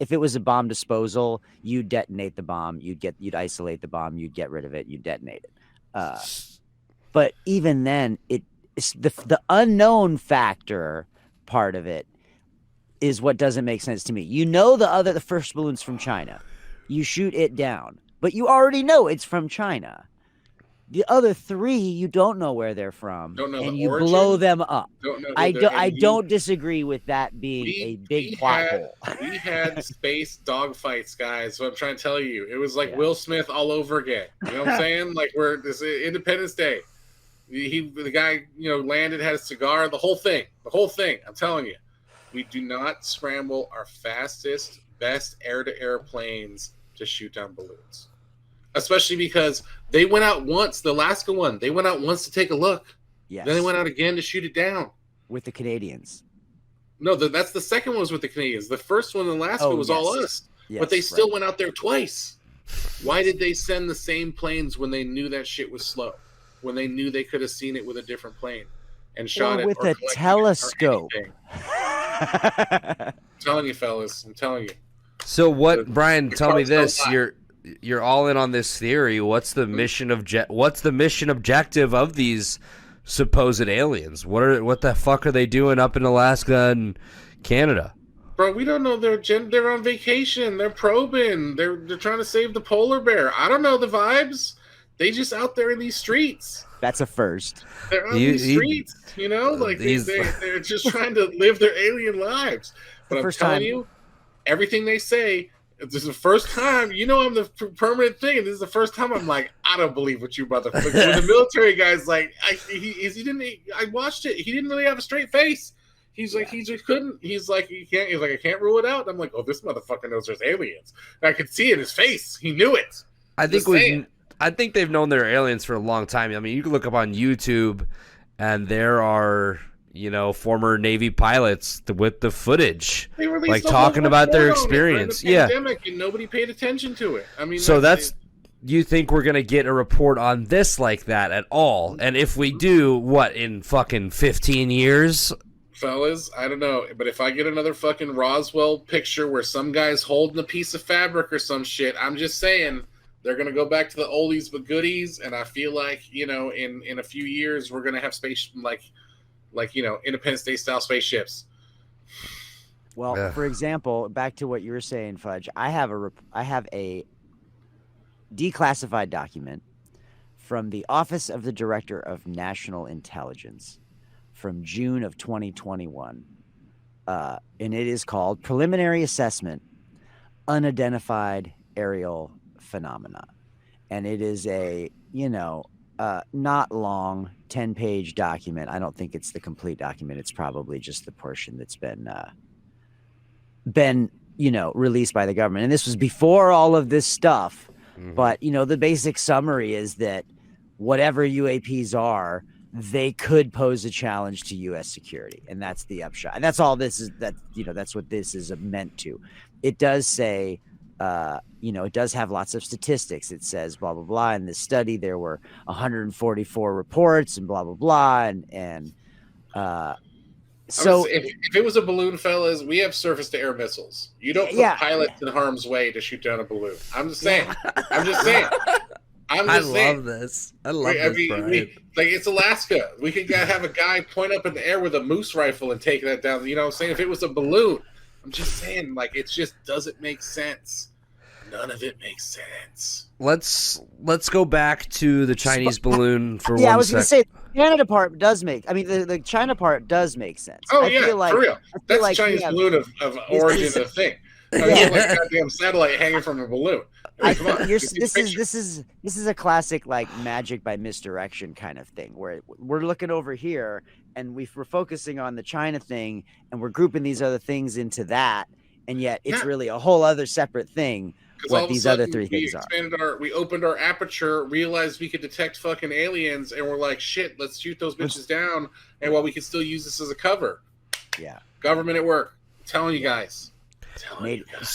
If it was a bomb disposal, you detonate the bomb, you'd isolate the bomb, you'd get rid of it, you'd detonate it. But even then, it's the unknown factor part of it is what doesn't make sense to me. You know the first balloon's from China. You shoot it down, but you already know it's from China. The other 3, you don't know where they're from, and you blow them up. I don't disagree with that being a big plot hole.
We had space dogfights, guys. So I'm trying to tell you, it was like Will Smith all over again. You know what I'm saying? Like this Independence Day. The guy landed, had a cigar, the whole thing. I'm telling you, we do not scramble our fastest, best air-to-air planes to shoot down balloons. Especially because they went out once, the Alaska one. They went out once to take a look. Yes. Then they went out again to shoot it down.
With the Canadians.
No, that's the second one was with the Canadians. The first one in Alaska was all us. Yes, but they still went out there twice. Why did they send the same planes when they knew that shit was slow? When they knew they could have seen it with a different plane and shot it
with a telescope.
I'm telling you, fellas. I'm telling you.
So what, Brian, tell me this. you're all in on this theory. What's the mission objective of these supposed aliens? What the fuck are they doing up in Alaska and Canada?
Bro, we don't know. They're on vacation. They're probing. They're trying to save the polar bear. I don't know the vibes. They just out there in these streets.
That's a first.
They're on these streets, you know, like they're just trying to live their alien lives. But I'm telling you, everything they say, this is the first time. You know, I'm the permanent thing. And this is the first time I'm like, I don't believe what you motherfuckers. When the military guy's like, I watched it. He didn't really have a straight face. He's like, he just couldn't. He's like, I can't rule it out. And I'm like, oh, this motherfucker knows there's aliens. And I could see it in his face. He knew it.
I think they've known they're aliens for a long time. I mean, you can look up on YouTube, and there are, you know, former Navy pilots with the footage, like talking about their experience.
Pandemic, and nobody paid attention to it. I mean,
so you think we're gonna get a report on this like that at all? And if we do, what, in fucking 15 years?
Fellas, I don't know, but if I get another fucking Roswell picture where some guy's holding a piece of fabric or some shit, I'm just saying they're gonna go back to the oldies but goodies, and I feel like, you know, in a few years we're gonna have space like you know, Independence Day style spaceships.
Well, for example, back to what you were saying, Fudge. I have a declassified document from the Office of the Director of National Intelligence from June of 2021, and it is called Preliminary Assessment, Unidentified Aerial Phenomena. And it is a, you know, not long 10-page document. I don't think it's the complete document. It's probably just the portion that's been, you know, released by the government. And this was before all of this stuff. Mm-hmm. But, you know, the basic summary is that whatever UAPs are, they could pose a challenge to U.S. security. And that's the upshot. And that's all this is, that, you know, that's what this is meant to. It does say, you know, it does have lots of statistics. It says blah, blah, blah. In this study, there were 144 reports and blah, blah, blah. So
if it was a balloon, fellas, we have surface to air missiles. You don't put pilots in harm's way to shoot down a balloon. I'm just saying. I'm just saying.
I love this. I love this, Brian.
Like, it's Alaska. We could have a guy point up in the air with a moose rifle and take that down. You know what I'm saying? If it was a balloon, I'm just saying, like, it just doesn't make sense. None of it makes sense.
Let's go back to the Chinese balloon for 1 second.
Yeah, I was going to say the Canada part does make. I mean, the China part does make sense.
Oh, yeah, for real. That's the Chinese balloon of origin of the thing. I mean, like a goddamn satellite hanging from a balloon. I mean, come on.
This is a classic, like, magic by misdirection kind of thing, where we're looking over here and we're focusing on the China thing and we're grouping these other things into that, and yet it's really a whole other separate thing. What these other three things are.
We opened our aperture, realized we could detect fucking aliens, and we're like, shit, let's shoot those bitches down. And while we can still use this as a cover.
Yeah.
Government at work. I'm telling you guys.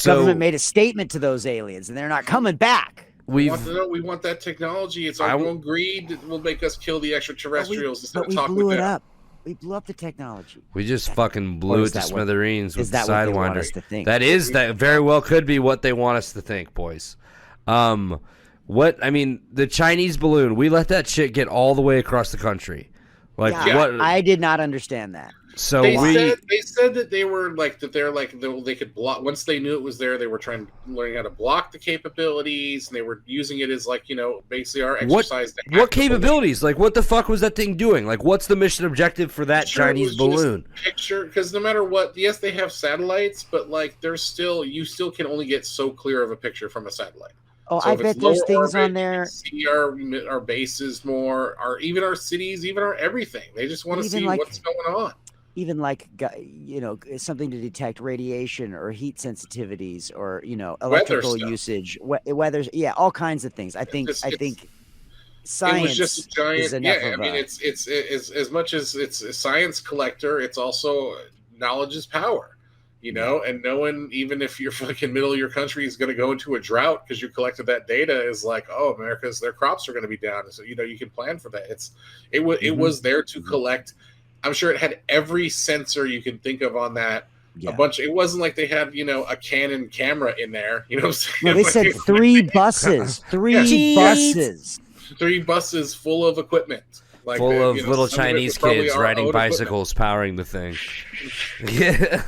Government made a statement to those aliens, and they're not coming back.
We want that technology. It's our own greed that will make us kill the extraterrestrials instead of talking with them.
We blew up the technology.
We just fucking blew it to smithereens with the Sidewinder.
That
very well could be what they want us to think, boys. The Chinese balloon, we let that shit get all the way across the country. What?
I did not understand that.
So
they said that they could block once they knew it was there. They were learning how to block the capabilities, and they were using it as, like, you know, basically our exercise.
What capabilities? Like, what the fuck was that thing doing? Like, what's the mission objective for that Chinese balloon?
Picture, because no matter what, yes, they have satellites, but like, you still can only get so clear of a picture from a satellite.
Oh, so I bet there's things on there.
See our bases more, even our cities, even our everything. They just want to see what's going on.
Even like, you know, something to detect radiation or heat sensitivities or, you know, electrical usage, weather, all kinds of things. I think science. It was just a giant. Is enough of
it's as much as it's a science collector. It's also knowledge is power. You know, and knowing even if your fucking middle of your country is going to go into a drought because you collected that data is like, oh, their crops are going to be down. So, you know, you can plan for that. It was there to collect. I'm sure it had every sensor you can think of on that a bunch. It wasn't like they had, a Canon camera in there. You know what I'm saying?
No, they said 3 buses. 3 buses.
3 buses full of equipment.
Full of little Chinese kids riding bicycles, powering the thing. Yeah.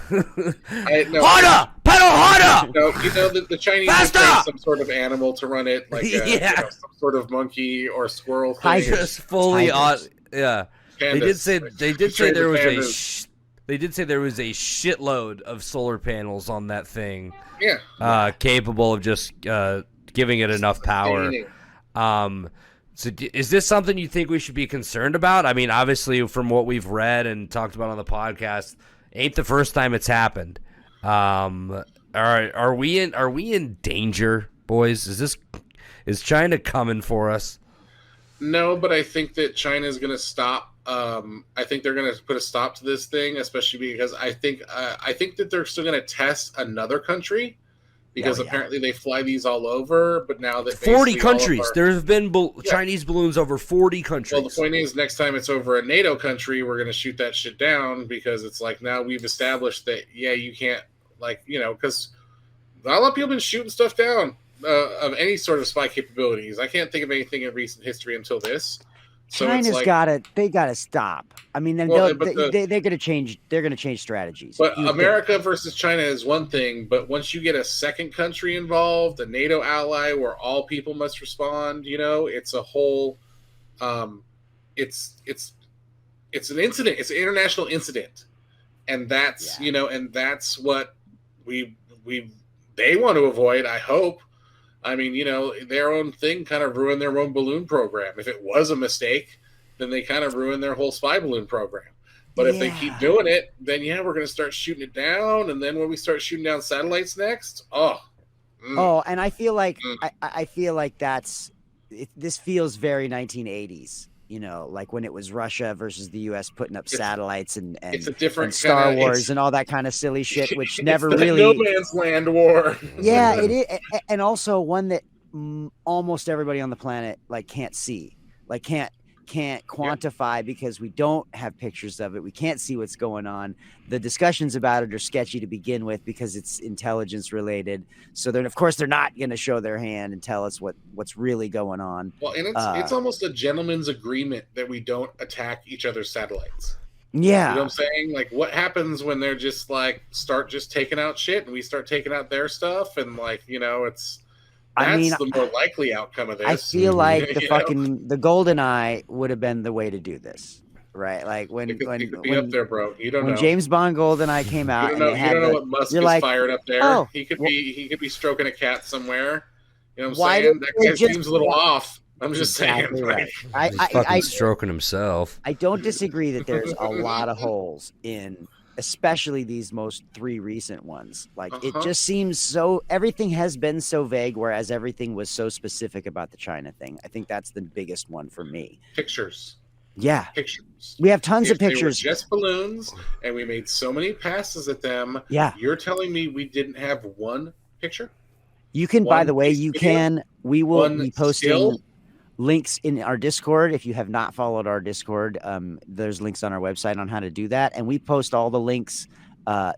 Harder! Pedal harder!
The Chinese have trained some sort of animal to run it, like some sort of monkey or squirrel thing.
Just fully on. Yeah.
Pandas.
They did say there was they did say there was a shitload of solar panels on that thing.
Yeah.
Capable of just giving it enough power. So is this something you think we should be concerned about? I mean, obviously, from what we've read and talked about on the podcast, ain't the first time it's happened. Are we in danger, boys? Is China coming for us?
No, but I think that China is going to stop. I think they're going to put a stop to this thing, especially because I think that they're still going to test another country. Because apparently they fly these all over, but now that
40 countries, there have been Chinese balloons over 40 countries.
Well, the point is, next time it's over a NATO country, we're going to shoot that shit down because it's like now we've established that you can't because a lot of people have been shooting stuff down of any sort of spy capabilities. I can't think of anything in recent history until this. So
China's they gotta stop. I mean, they're gonna change. They're gonna change strategies.
But America versus China is one thing. But once you get a second country involved, a NATO ally, where all people must respond, it's a whole. It's an incident. It's an international incident, and that's and that's what they want to avoid. I hope. I mean, their own thing kind of ruined their own balloon program. If it was a mistake, then they kind of ruined their whole spy balloon program. But if they keep doing it, then we're going to start shooting it down. And then when we start shooting down satellites next,
and I feel like I feel like this feels very 1980s. Like when it was Russia versus the U.S. putting up satellites and
it's a different
and Star Wars and all that kind of silly shit, which never really
no man's land war.
Yeah, it is, and also one that almost everybody on the planet can't see, can't quantify because we don't have pictures of it. We can't see what's going on. The discussions about it are sketchy to begin with because it's intelligence related. So then, of course, they're not going to show their hand and tell us what's really going on.
Well, and it's almost a gentleman's agreement that we don't attack each other's satellites.
Yeah.
You know what I'm saying? Like, what happens when they're just start just taking out shit and we start taking out their stuff and that's the more likely outcome of this.
I feel like the golden eye would have been the way to do this, right? Like when
up there, bro. You don't know.
When James Bond GoldenEye came out,
you don't know what Musk is fired up there. He could be stroking a cat somewhere. You know what I'm saying? That guy seems a little off. I'm just saying.
Right.
He's fucking stroking himself.
I don't disagree that there's a lot of holes in, especially these most 3 recent ones. It just seems everything has been so vague, whereas everything was so specific about the China thing. I think that's the biggest one for me.
Pictures.
Yeah.
Pictures.
We have tons of pictures.
They were just balloons, and we made so many passes at them.
Yeah.
You're telling me we didn't have one picture?
You can, by the way, we will be posting links in our Discord. If you have not followed our Discord, there's links on our website on how to do that, and we post all the links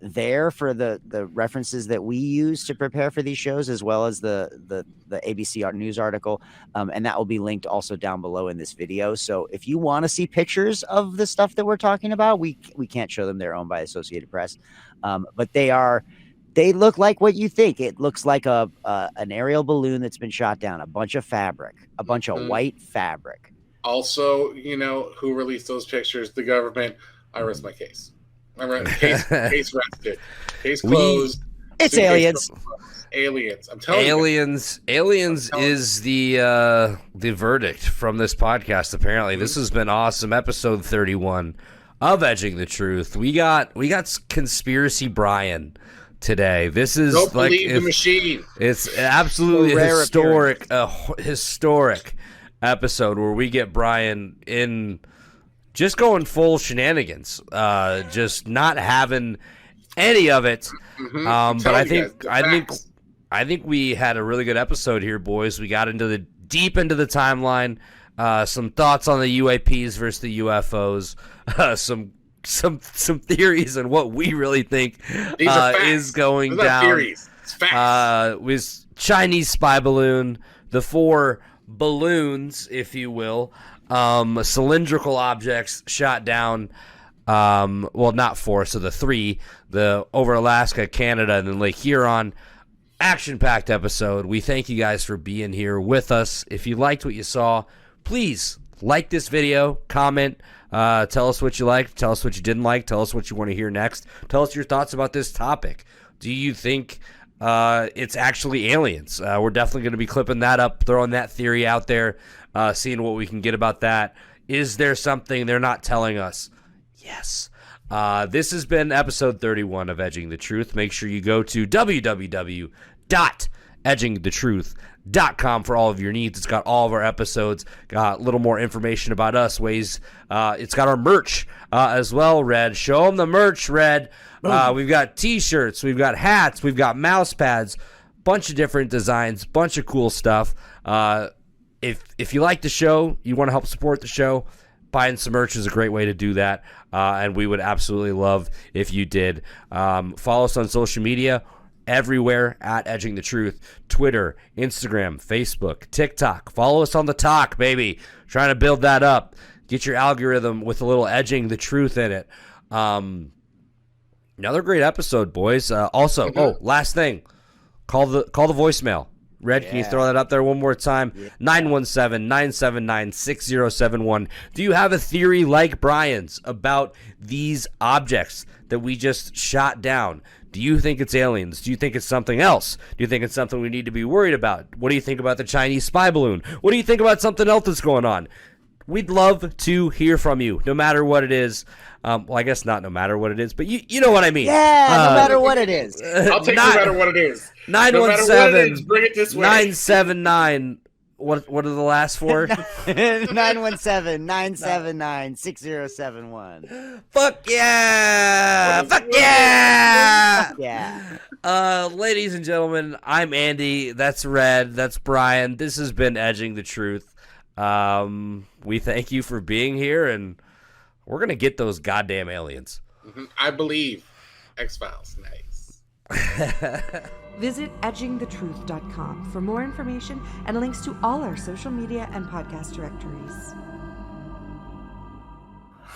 there for the references that we use to prepare for these shows, as well as the ABC News article, and that will be linked also down below in this video. So if you want to see pictures of the stuff that we're talking about, we can't show them. They're owned by Associated Press, but they look like what you think. It looks like an aerial balloon that's been shot down, a bunch of fabric, a bunch of white fabric.
Also, who released those pictures? The government. I rest my case. Case rested. Case closed.
It's aliens.
Aliens. I'm telling
you. Aliens is the verdict from this podcast. Apparently, this has been awesome. Episode 31 of Edging the Truth. We got Conspiracy Brian today. This is
don't believe the machine.
It's absolutely historic episode where we get Brian in just going full shenanigans, just not having any of it. But I think we had a really good episode here, boys. We got deep into the timeline, some thoughts on the UAPs versus the UFOs, some some theories on what we really think
These are facts.
is going
These are not
down.
theories. It's facts.
With Chinese spy balloon, the 4 balloons, if you will, cylindrical objects shot down. Well, not 4, so the 3, the over Alaska, Canada, and then Lake Huron. Action-packed episode. We thank you guys for being here with us. If you liked what you saw, please like this video, comment, tell us what you liked, tell us what you didn't like, tell us what you want to hear next, tell us your thoughts about this topic. Do you think it's actually aliens? We're definitely going to be clipping that up, throwing that theory out there, seeing what we can get about that. Is there something they're not telling us? Yes. This has been episode 31 of Edging the Truth. Make sure you go to www.edgingthetruth.com for all of your needs. It's got all of our episodes, got a little more information about us, ways. It's got our merch as well, Red. Show them the merch, Red. We've got t-shirts, we've got hats, we've got mouse pads, bunch of different designs, bunch of cool stuff. If you like the show, you want to help support the show, buying some merch is a great way to do that, and we would absolutely love if you did. Follow us on social media everywhere at Edging the Truth. Twitter, Instagram, Facebook, TikTok. Follow us on the talk, baby. Trying to build that up. Get your algorithm with a little Edging the Truth in it. Another great episode, boys. Also, last thing. Call the voicemail. Red, can you throw that up there one more time? 917-979-6071. Do you have a theory like Brian's about these objects that we just shot down? Do you think it's aliens? Do you think it's something else? Do you think it's something we need to be worried about? What do you think about the Chinese spy balloon? What do you think about something else that's going on? We'd love to hear from you, no matter what it is. Well, I guess not no matter what it is, but you know what I mean.
Yeah, no matter what it is.
I'll take no matter what it is.
917
bring it this way.
979. What are the last 4?
917-979-6071.
Fuck yeah! Fuck yeah!
Yeah.
Ladies and gentlemen, I'm Andy. That's Red. That's Brian. This has been Edging the Truth. We thank you for being here, and we're gonna get those goddamn aliens.
I believe X-Files. Nice.
Visit edgingthetruth.com for more information and links to all our social media and podcast directories.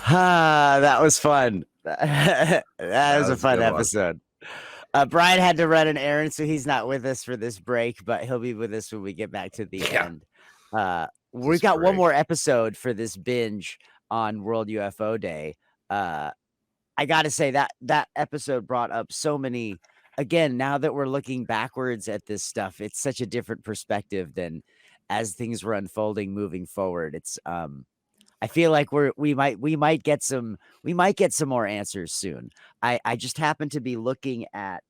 That was fun. That was a fun episode. Brian had to run an errand, so he's not with us for this break, but he'll be with us when we get back to the end. We've got one more episode for this binge on World UFO Day. I got to say that episode brought up so many. Again, now that we're looking backwards at this stuff, it's such a different perspective than as things were unfolding moving forward. It's I feel like we might get some more answers soon. I just happened to be looking at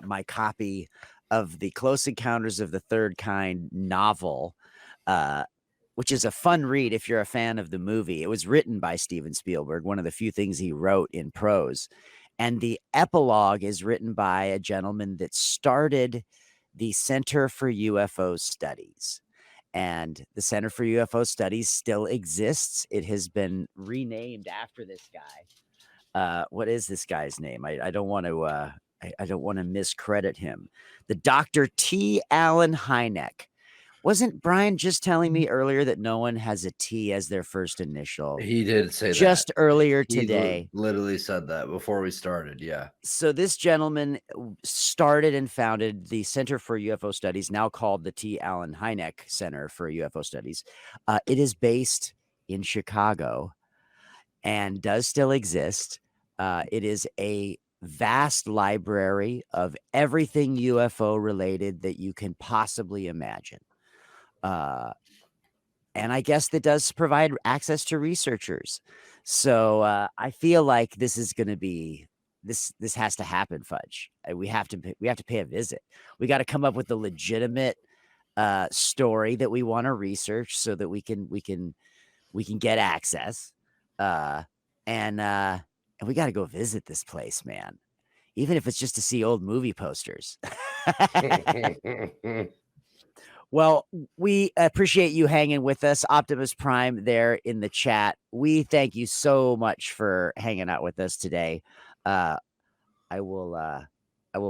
my copy of the Close Encounters of the Third Kind novel, which is a fun read if you're a fan of the movie. It was written by Steven Spielberg, one of the few things he wrote in prose. And the epilogue is written by a gentleman that started the Center for UFO Studies. And the Center for UFO Studies still exists. It has been renamed after this guy. What is this guy's name? I don't want to I don't want to miscredit him. The Dr. T. Allen Hynek. Wasn't Brian just telling me earlier that no one has a T as their first initial?
He did say that
just earlier today.
He literally said that before we started. Yeah.
So this gentleman started and founded the Center for UFO Studies, now called the T. Allen Hynek Center for UFO Studies. It is based in Chicago and does still exist. It is a vast library of everything UFO related that you can possibly imagine. And I guess that does provide access to researchers. So I feel like this is going to be this has to happen, Fudge. We have to pay a visit. We got to come up with a legitimate story that we want to research so that we can get access. And we got to go visit this place, man. Even if it's just to see old movie posters. Well, we appreciate you hanging with us, Optimus Prime, there in the chat. We thank you so much for hanging out with us today. Uh, I will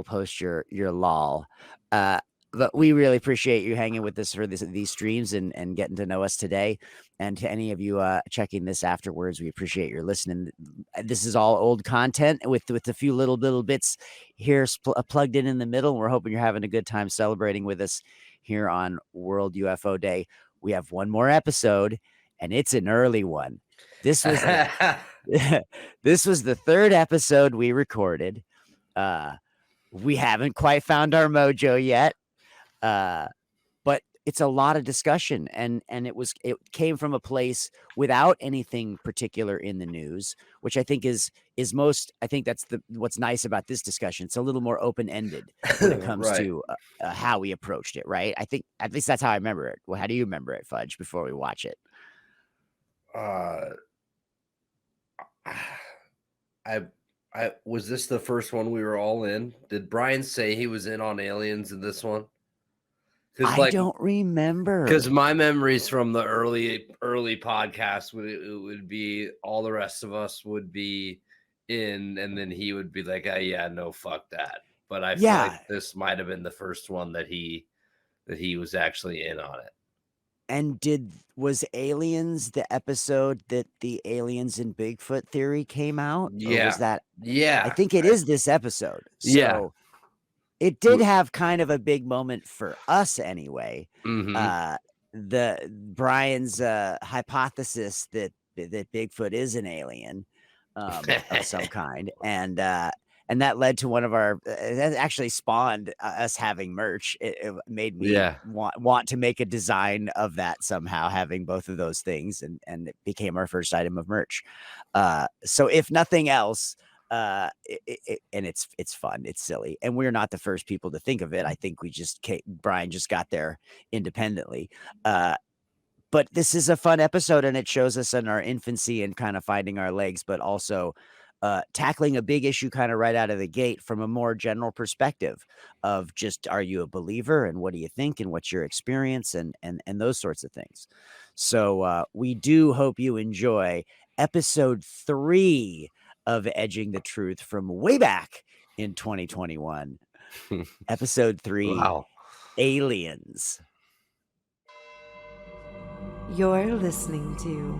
post your lol. But we really appreciate you hanging with us for these streams and getting to know us today. And to any of you checking this afterwards, we appreciate your listening. This is all old content with a few little bits here plugged in the middle. And we're hoping you're having a good time celebrating with us here on World UFO Day. We have one more episode, and it's an early one. This was this was the third episode we recorded. We haven't quite found our mojo yet, but it's a lot of discussion, and it came from a place without anything particular in the news, which I think is most. I think that's what's nice about this discussion. It's a little more open ended when it comes
Right.
to how we approached it. Right? I think at least that's how I remember it. Well, how do you remember it, Fudge? Before we watch it,
I was this the first one we were all in? Did Brian say he was in on aliens in this one?
I don't remember.
Because my memories from the early podcast would be all the rest of us would be in, and then he would be like, oh, "Yeah, no, fuck that." But I feel like this might have been the first one that he was actually in on it.
And was Aliens the episode that the aliens and Bigfoot theory came out?
Yeah.
Or was that?
Yeah.
I think it is this episode. So
Yeah.
It did have kind of a big moment for us anyway.
Mhm.
The Brian's hypothesis that Bigfoot is an alien of some kind. And that led to one of our that actually spawned us having merch. It made me want to make a design of that somehow, having both of those things, and it became our first item of merch. So if nothing else, and it's fun, it's silly, and we're not the first people to think of it. I think Brian just got there independently. But this is a fun episode, and it shows us in our infancy and kind of finding our legs, but also tackling a big issue kind of right out of the gate from a more general perspective of just, are you a believer, and what do you think, and what's your experience, and those sorts of things. So we do hope you enjoy episode 3 of Edging the Truth from way back in 2021. Episode 3,
Wow.
Aliens.
You're listening to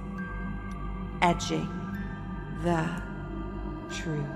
Edging the Truth.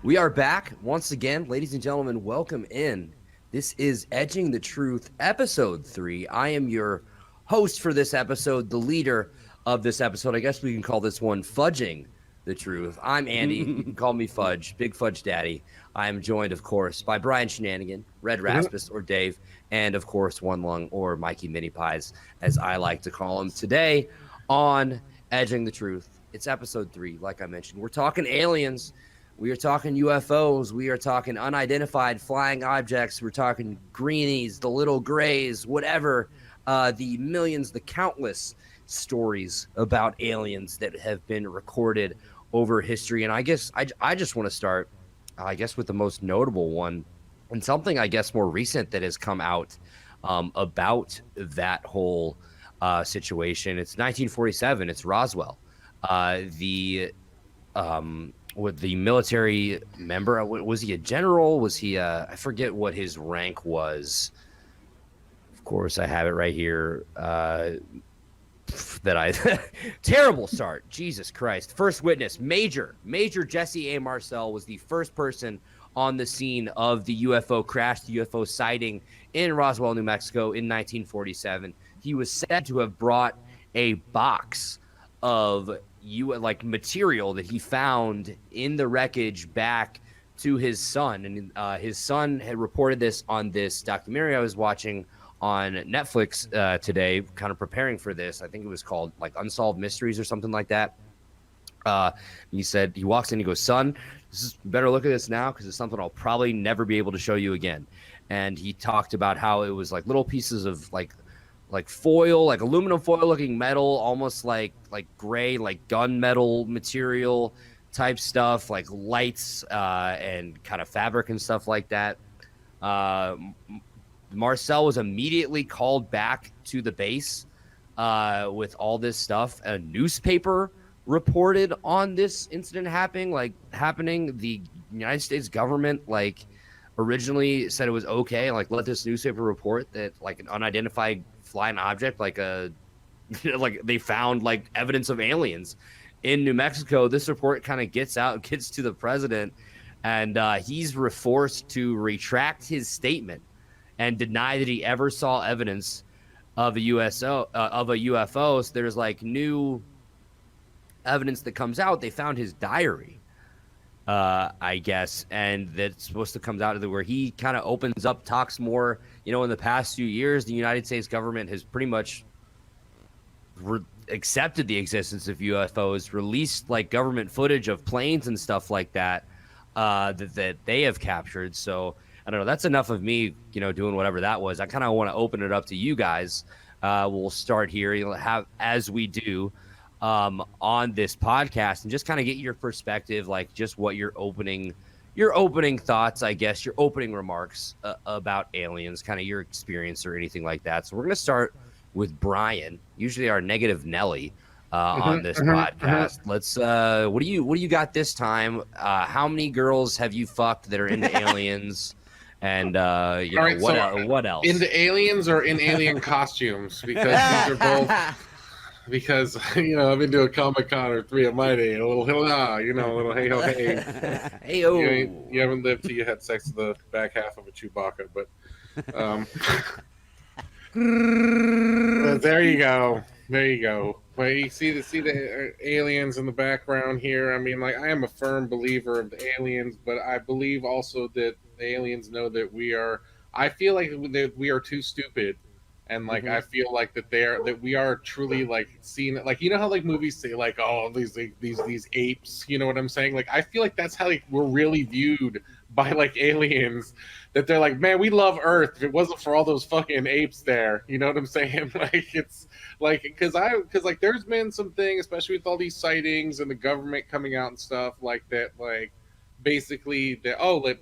We are back once again, ladies and gentlemen. Welcome in. This is Edging the Truth, episode 3. I am your host for this episode, the leader of this episode. I guess we can call this one Fudging the Truth. I'm Andy. You can call me Fudge, Big Fudge Daddy. I am joined, of course, by Brian Shinanigan, Red Raspus, or Dave, and, of course, One Lung, or Mikey Mini Pies, as I like to call him. Today on Edging the Truth, it's episode 3, like I mentioned. We're talking aliens. We are talking UFOs. We are talking unidentified flying objects. We're talking greenies, the little grays, whatever, the millions, the countless stories about aliens that have been recorded over history. And I guess I just want to start, with the most notable one, and something, I guess, more recent that has come out about that whole situation. It's 1947. It's Roswell. With the military member, was he a general? Was he I forget what his rank was. Of course, I have it right here. Terrible start. Jesus Christ. First witness, Major Jesse A. Marcel was the first person on the scene of the UFO crash, the UFO sighting in Roswell, New Mexico in 1947. He was said to have brought a box of material that he found in the wreckage back to his son. And his son had reported this on this documentary I was watching on Netflix today, kind of preparing for this. I think it was called Unsolved Mysteries or something like that. He said, he walks in, he goes, "Son, better look at this now, because it's something I'll probably never be able to show you again." And he talked about how it was little pieces of like foil, aluminum foil looking metal, almost like gray, gunmetal material type stuff, lights and kind of fabric and stuff like that. Marcel was immediately called back to the base with all this stuff. A newspaper reported on this incident happening. The United States government originally said it was okay, let this newspaper report that an unidentified flying object, like they found evidence of aliens in New Mexico. This report kind of gets to the president, and he's forced to retract his statement and deny that he ever saw evidence of a UFO. So there's new evidence that comes out. They found his diary, I guess, and that's supposed to come out where he kind of opens up, talks more. In the past few years, the United States government has pretty much accepted the existence of UFOs, released government footage of planes and stuff like that that they have captured. So I don't know. That's enough of me, doing whatever that was. I kind of want to open it up to you guys. We'll start here, as we do on this podcast, and just kind of get your perspective, just what your opening thoughts, I guess, your opening remarks about aliens, kind of your experience or anything like that. So we're going to start with Brian, usually our negative Nelly on this podcast. Let's what do you got this time? How many girls have you fucked that are into aliens? And what else?
Into aliens or in alien costumes? Because these are both. Because I've been to a Comic-Con or 3 of my day, a little a little hey ho hey.
Hey
ho. You haven't lived till you had sex with the back half of a Chewbacca, but there you go. Well, you see the aliens in the background here. I mean, I am a firm believer of the aliens, but I believe also that the aliens know that we are. I feel like that we are too stupid, and I feel like that we are truly seeing it. How movies say oh these apes. You know what I'm saying? I feel like that's how we're really viewed by aliens. That they're man, we love Earth. If it wasn't for all those fucking apes there, you know what I'm saying? It's because there's been some thing, especially with all these sightings and the government coming out and stuff like that. Basically, it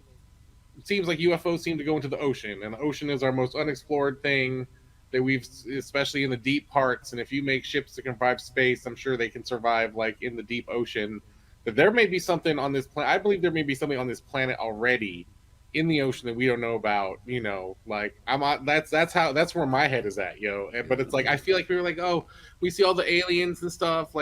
seems like UFOs seem to go into the ocean, and the ocean is our most unexplored thing that we've, especially in the deep parts. And if you make ships that can survive space, I'm sure they can survive in the deep ocean. But there may be something on this planet. I believe there may be something on this planet already in the ocean that we don't know about, that's where my head is at, but it's I feel like we were we see all the aliens and stuff,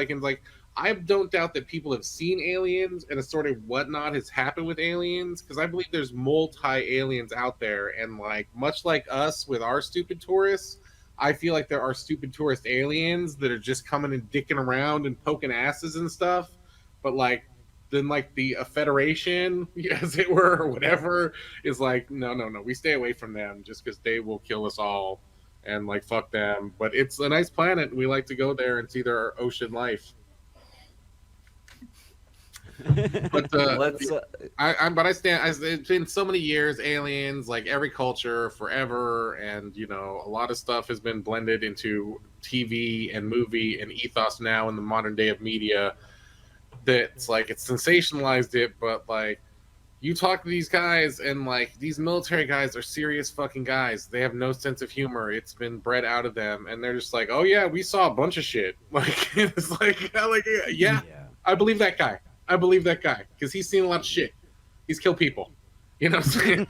I don't doubt that people have seen aliens and a sort of whatnot has happened with aliens, because I believe there's multi-aliens out there, and much like us with our stupid tourists, I feel like there are stupid tourist aliens that are just coming and dicking around and poking asses and stuff, but then the Federation, as it were, or whatever, is no, we stay away from them just because they will kill us all, and fuck them. But it's a nice planet. We like to go there and see their ocean life. But I stand. It's been so many years, aliens, every culture, forever, and a lot of stuff has been blended into TV and movie and ethos now in the modern day of media. That's it's sensationalized it, but you talk to these guys, and these military guys are serious fucking guys. They have no sense of humor. It's been bred out of them, and they're just oh yeah, we saw a bunch of shit. It's yeah, I believe that guy. Because he's seen a lot of shit. He's killed people. You know what I'm saying?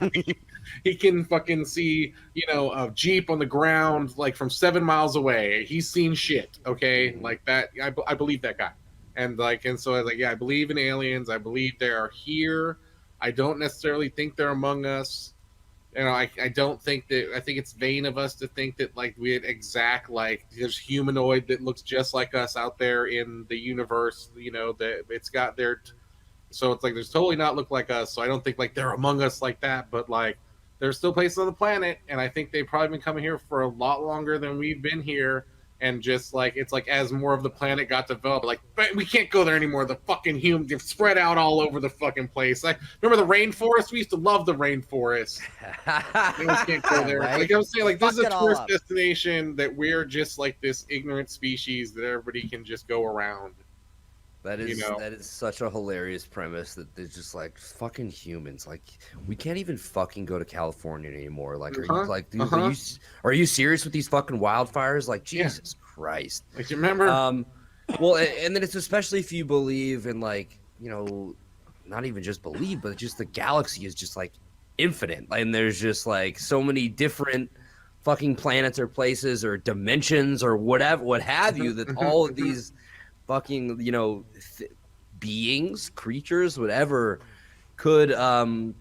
He can fucking see, a Jeep on the ground from 7 miles away. He's seen shit. Okay, that. I believe that guy. And so I was yeah, I believe in aliens. I believe they are here. I don't necessarily think they're among us. I don't think that. I think it's vain of us to think that we had exact there's humanoid that looks just like us out there in the universe. That it's got their. So it's there's totally not look like us. So I don't think they're among us like that. But there's still places on the planet, and I think they've probably been coming here for a lot longer than we've been here. And just it's as more of the planet got developed, we can't go there anymore. The fucking humans have spread out all over the fucking place. Remember the rainforest? We used to love the rainforest. We can't go there.
Right?
I was saying, this is a tourist destination that we're just this ignorant species that everybody can just go around.
That
You
is
know?
that is such a hilarious premise that they're just like fucking humans. Like we can't even fucking go to California anymore. Like, are you like, dude, are you serious with these fucking wildfires? Like,
Yeah.
Jesus Christ.
Like, you remember?
Well, and then it's especially if you believe in like, not even just believe, but just the galaxy is just like infinite, and there's just like so many different fucking planets or places or dimensions or whatever, what have you, that all of these fucking beings, creatures, whatever could come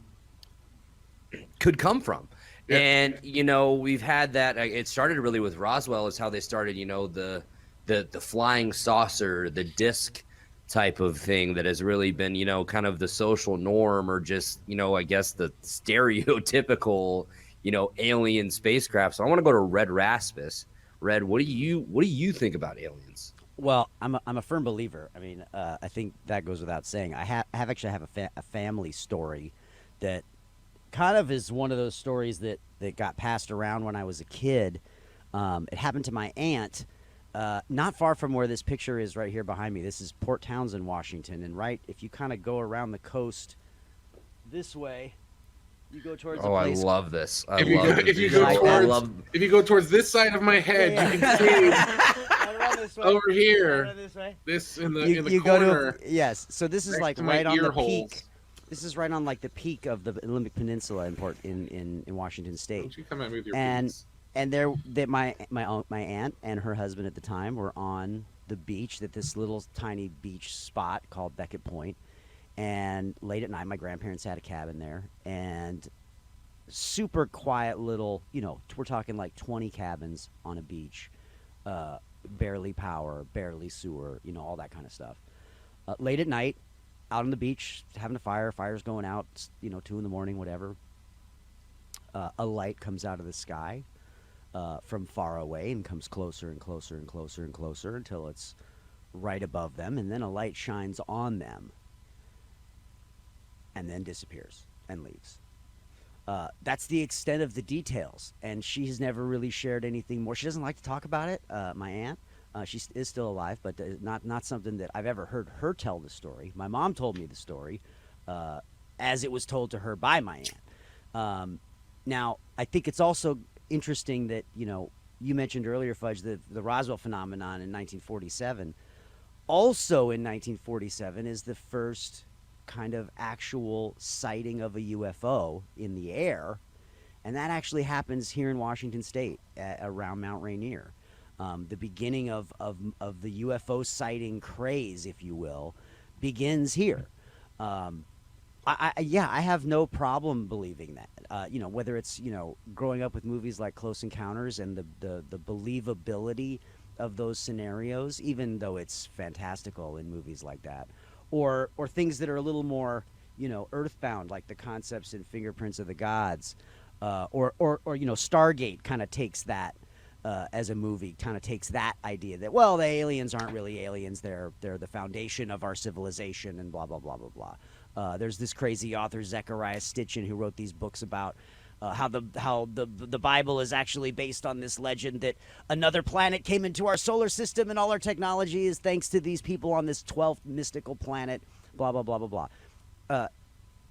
from.
Yeah.
And we've had that. It started really with Roswell, is how they started. The flying saucer, the disc type of thing that has really been kind of the social norm, or just I guess the stereotypical alien spacecraft. So I want to go to Red Rasmus. Red, what do you think about aliens?
Well, I'm a firm believer. I mean, I think that goes without saying. I have a family story that kind of is one of those stories that got passed around when I was a kid. It happened to my aunt, not far from where this picture is right here behind me. This is Port Townsend, Washington, and right if you kind of go around the coast this way, you go towards a place.
I love this.
If you go towards this side of my head, you can see over here. This in the corner.
Yes. So this is like right on the peak. This is right on like the peak of the Olympic Peninsula in Washington State.
Don't you come at me with your
and
peaks.
and my aunt and her husband at the time were on the beach at this little tiny beach spot called Beckett Point. And late at night, my grandparents had a cabin there, and super quiet little, we're talking like 20 cabins on a beach, barely power, barely sewer, all that kind of stuff. Late at night, out on the beach, having a fire, fire's going out, 2 a.m, whatever. A light comes out of the sky from far away and comes closer and closer and closer and closer until it's right above them, and then a light shines on them and then disappears and leaves. That's the extent of the details, and she has never really shared anything more. She doesn't like to talk about it, my aunt. She is still alive, but not something that I've ever heard her tell the story. My mom told me the story as it was told to her by my aunt. Now, I think it's also interesting that, you mentioned earlier, Fudge, the Roswell phenomenon in 1947. Also in 1947 is the first kind of actual sighting of a UFO in the air, and that actually happens here in Washington State around Mount Rainier. The beginning of the UFO sighting craze, if you will, begins here. I have no problem believing that. Whether it's growing up with movies like Close Encounters and the believability of those scenarios, even though it's fantastical in movies like that. Or things that are a little more, earthbound, like the concepts in Fingerprints of the Gods, or Stargate kind of takes that as a movie, kind of takes that idea that, well, the aliens aren't really aliens, they're the foundation of our civilization, and blah blah blah blah blah. There's this crazy author Zechariah Stitchin who wrote these books about how the Bible is actually based on this legend that another planet came into our solar system and all our technology is thanks to these people on this 12th mystical planet, blah, blah, blah, blah, blah.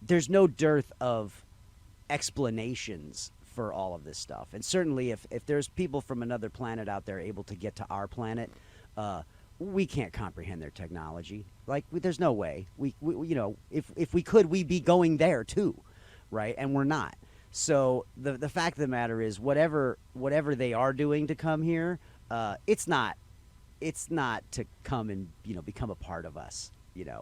There's no dearth of explanations for all of this stuff. And certainly if there's people from another planet out there able to get to our planet, we can't comprehend their technology. Like, there's no way. We if we could, we'd be going there too, right? And we're not. So the fact of the matter is, whatever they are doing to come here, it's not to come and become a part of us.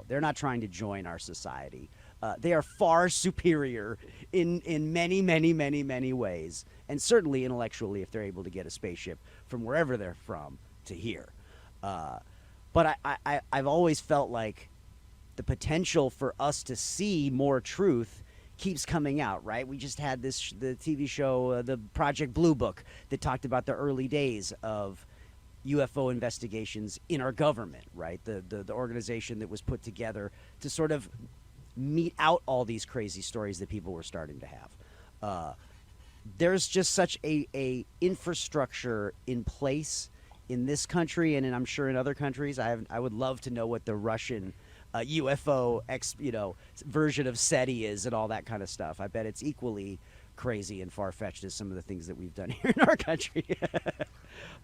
They're not trying to join our society. They are far superior in many, many, many, many ways, and certainly intellectually, if they're able to get a spaceship from wherever they're from to here. But I've always felt like the potential for us to see more truth keeps coming out, right? We just had the TV show, the Project Blue Book, that talked about the early days of UFO investigations in our government, right? The organization that was put together to sort of mete out all these crazy stories that people were starting to have. There's just such a infrastructure in place in this country, and I'm sure in other countries. I would love to know what the Russian UFO version of SETI is and all that kind of stuff. I bet it's equally crazy and far-fetched as some of the things that we've done here in our country.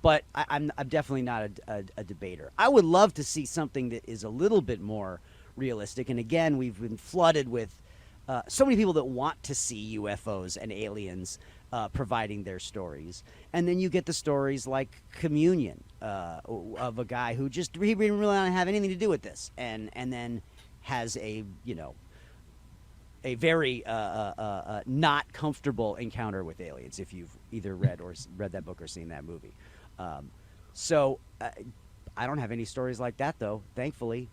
But I'm definitely not a debater. I would love to see something that is a little bit more realistic. And again, we've been flooded with so many people that want to see UFOs and aliens providing their stories. And then you get the stories like Communion of a guy who just he didn't really want to have anything to do with this, and then has a very not comfortable encounter with aliens, if you've either read that book or seen that movie. So I don't have any stories like that, though, thankfully.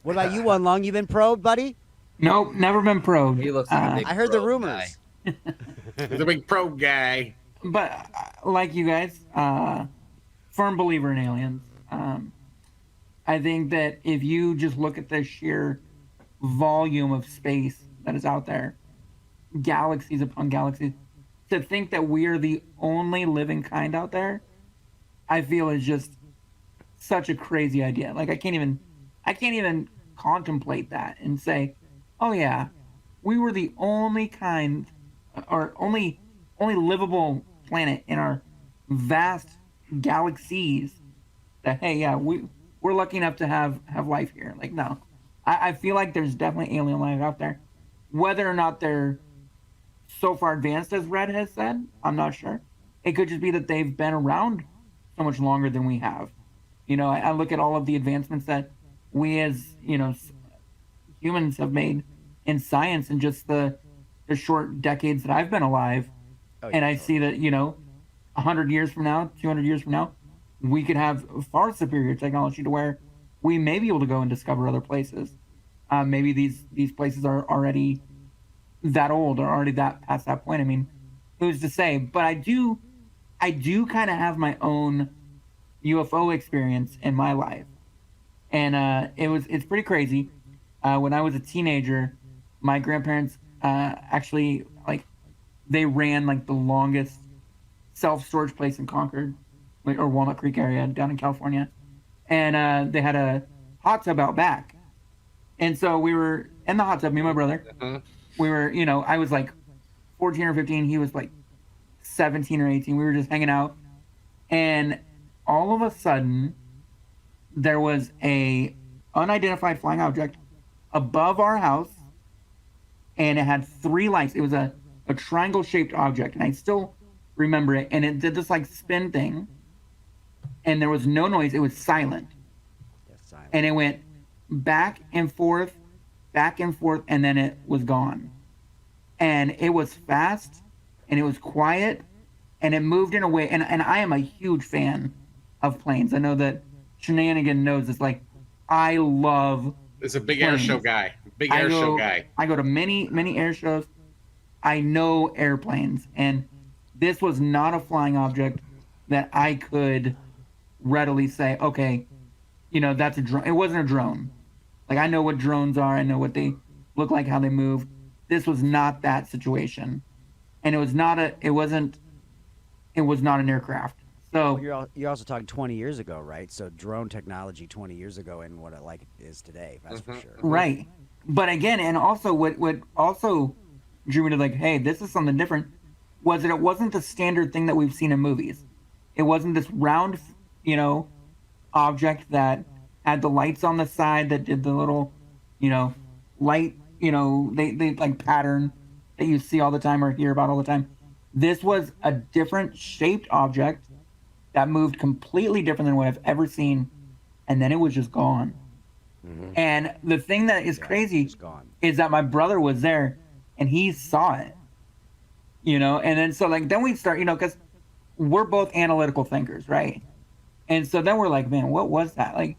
What about you, One Long? You been probed, buddy?
Nope, never been probed.
He looks like a big
I heard the
probe
rumors.
guy.
He's a big probe guy.
But like you guys, firm believer in aliens. I think that if you just look at the sheer volume of space that is out there, galaxies upon galaxies, to think that we are the only living kind out there, I feel is just such a crazy idea. Like I can't even contemplate that and say, oh yeah, we were the only kind or only livable planet in our vast galaxies that, hey, yeah, we're lucky enough to have life here. Like, no, I feel like there's definitely alien life out there. Whether or not they're so far advanced as Red has said, I'm not sure. It could just be that they've been around so much longer than we have. You know, I look at all of the advancements that we as, humans have made in science in just the short decades that I've been alive.
Oh, yeah,
and I see that, 100 years from now, 200 years from now, we could have far superior technology to where we may be able to go and discover other places. Maybe these places are already that old or already that past that point. I mean, who's to say? But I do kind of have my own UFO experience in my life. And it's pretty crazy. When I was a teenager, my grandparents actually, they ran the longest self-storage place in Concord, or Walnut Creek area down in California. And they had a hot tub out back. And so we were in the hot tub, me and my brother.
Uh-huh.
We were, I was 14 or 15. He was 17 or 18. We were just hanging out. And all of a sudden, there was a unidentified flying object above our house. And it had 3 lights. It was a triangle-shaped object. And I still remember it. And it did this spin thing. And there was no noise. It was silent. And it went back and forth, and then it was gone. And it was fast, and it was quiet, and it moved in a way. And I am a huge fan of planes. I know that Shinanigan knows this. I love
It's a big
planes.
air show guy. Big air show guy.
I go to many air shows. I know airplanes, and this was not a flying object that I could readily say, okay, that's a drone. It wasn't a drone. I know what drones are. I know what they look like, how they move. This was not that situation, and it was not an aircraft. So
You're also talking 20 years ago, right? So drone technology 20 years ago and what it is today, that's for sure.
right. But again, and also what also drew me to hey, this is something different. Was it wasn't the standard thing that we've seen in movies. It wasn't this round, object that had the lights on the side that did the little, light, they pattern that you see all the time or hear about all the time. This was a different shaped object that moved completely different than what I've ever seen, and then it was just gone.
Mm-hmm.
And the thing that is crazy is that my brother was there and he saw it, and then so then we start, because we're both analytical thinkers, right? And so then we're man, what was that?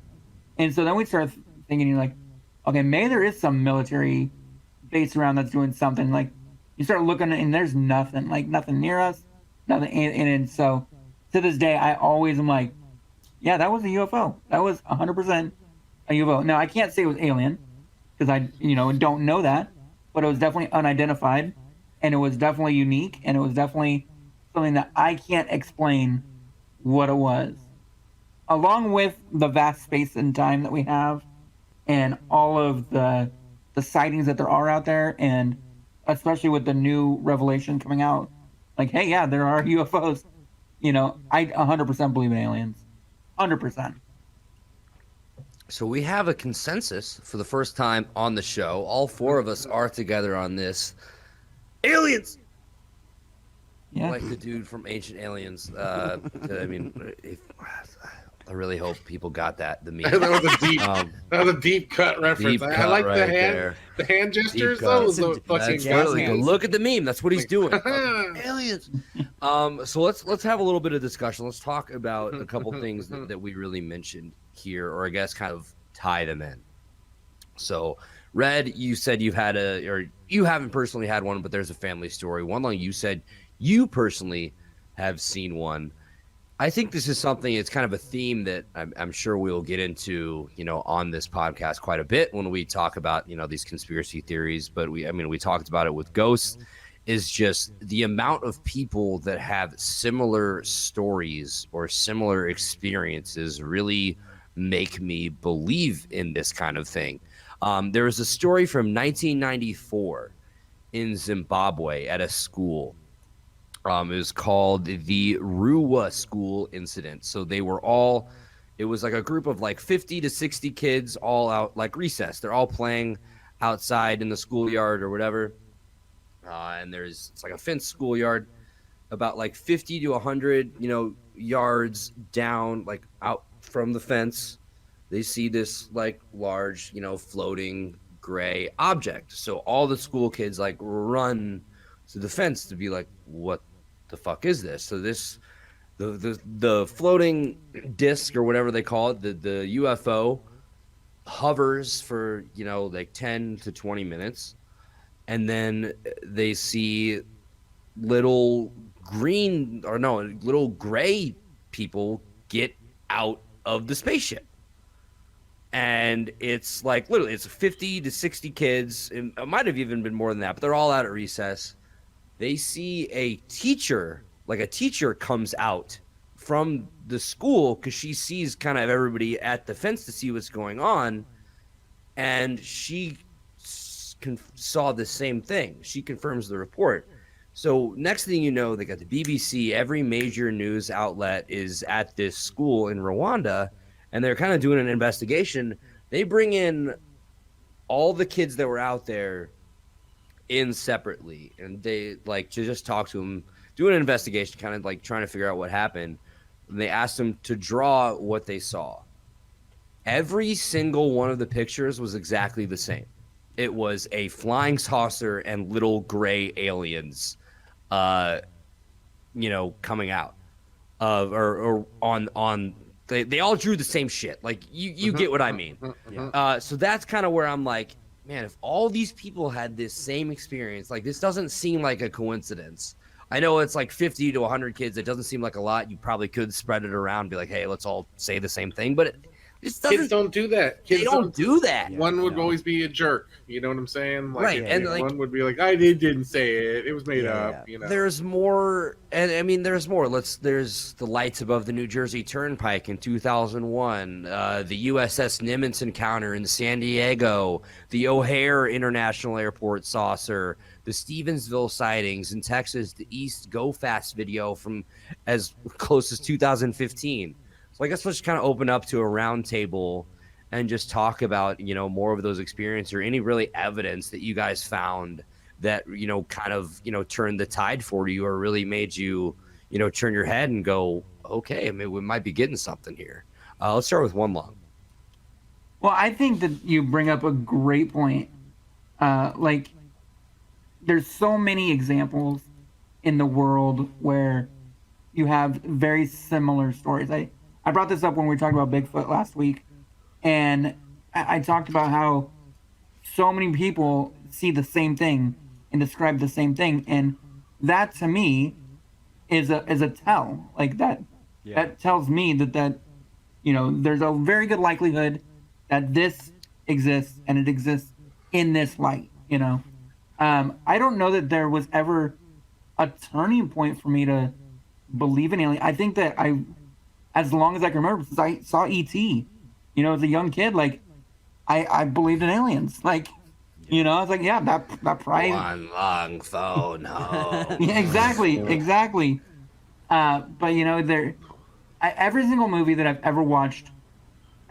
And so then we start thinking, okay, maybe there is some military base around that's doing something. You start looking and there's nothing, nothing near us, nothing. And so to this day, I always am yeah, that was a UFO. That was 100% a UFO. Now, I can't say it was alien because I, don't know that, but it was definitely unidentified, and it was definitely unique, and it was definitely something that I can't explain what it was. along with the vast space and time that we have, and all of the sightings that there are out there, and especially with the new revelation coming out, like, hey, yeah, there are UFOs. I 100% believe in aliens, 100%.
So we have a consensus for the first time on the show. All four of us are together on this. Aliens.
Yeah.
Like the dude from Ancient Aliens. I really hope people got that. The meme.
that was a deep cut reference. I like
right
the hand gestures.
cut.
Those are fucking hands.
Look at the meme. That's what he's doing. Aliens. So let's have a little bit of discussion. Let's talk about a couple things that we really mentioned here, or I guess kind of tie them in. So, Red, you said you haven't personally had one, but there's a family story. One Long, you said you personally have seen one. I think this is something, it's kind of a theme that I'm sure we'll get into, on this podcast quite a bit when we talk about, these conspiracy theories. But we talked about it with ghosts, is just the amount of people that have similar stories or similar experiences really make me believe in this kind of thing. There was a story from 1994 in Zimbabwe at a school. It was called the Ruwa School Incident. So it was like a group of like 50 to 60 kids all out like recess. They're all playing outside in the schoolyard or whatever. And it's like a fenced schoolyard about like 50 to 100, yards down, like out from the fence. They see this like large, floating gray object. So all the school kids like run to the fence to be like, what the fuck is this? So the floating disc or whatever they call it, the UFO hovers for, like 10 to 20 minutes. And then they see little gray people get out of the spaceship. And it's like literally it's 50 to 60 kids. It might have even been more than that, but they're all out at recess. They see a teacher comes out from the school because she sees kind of everybody at the fence to see what's going on. And she saw the same thing. She confirms the report. So next thing you know, they got the BBC, every major news outlet is at this school in Rwanda, and they're kind of doing an investigation. They bring in all the kids that were out there in separately, and they like to just talk to them, do an investigation, kind of like trying to figure out what happened. And they asked them to draw what they saw. Every single one of the pictures was exactly the same. It was a flying saucer and little gray aliens, coming out or on. They all drew the same shit. Like you get what I mean. Yeah. So that's kind of where I'm like, man, if all these people had this same experience, like this doesn't seem like a coincidence. I know it's like 50 to 100 kids. It doesn't seem like a lot. You probably could spread it around, be like, hey, let's all say the same thing. But
kids don't do that.
They don't do that.
One would always be a jerk. You know what I'm saying? Like,
right. And like,
one would be like, I didn't say it. It was made up.
There's more. And I mean, there's more. There's the lights above the New Jersey Turnpike in 2001, the USS Nimitz encounter in San Diego, the O'Hare International Airport saucer, the Stevensville sightings in Texas, the East Go Fast video from as close as 2015. So I guess let's just kind of open up to a round table and just talk about, more of those experiences or any really evidence that you guys found that, kind of, turned the tide for you or really made you, turn your head and go, okay, I mean, we might be getting something here. Let's start with One Long.
Well, I think that you bring up a great point. There's so many examples in the world where you have very similar stories. I brought this up when we talked about Bigfoot last week, and I talked about how so many people see the same thing and describe the same thing, and that to me is a tell. Like that tells me that there's a very good likelihood that this exists and it exists in this light. I don't know that there was ever a turning point for me to believe in alien. I think that as long as I can remember, since I saw E.T., you know, as a young kid, like, I believed in aliens. Like, you know, I was like, yeah, that probably...
One long phone home.
Yeah, exactly. But, you know, every single movie that I've ever watched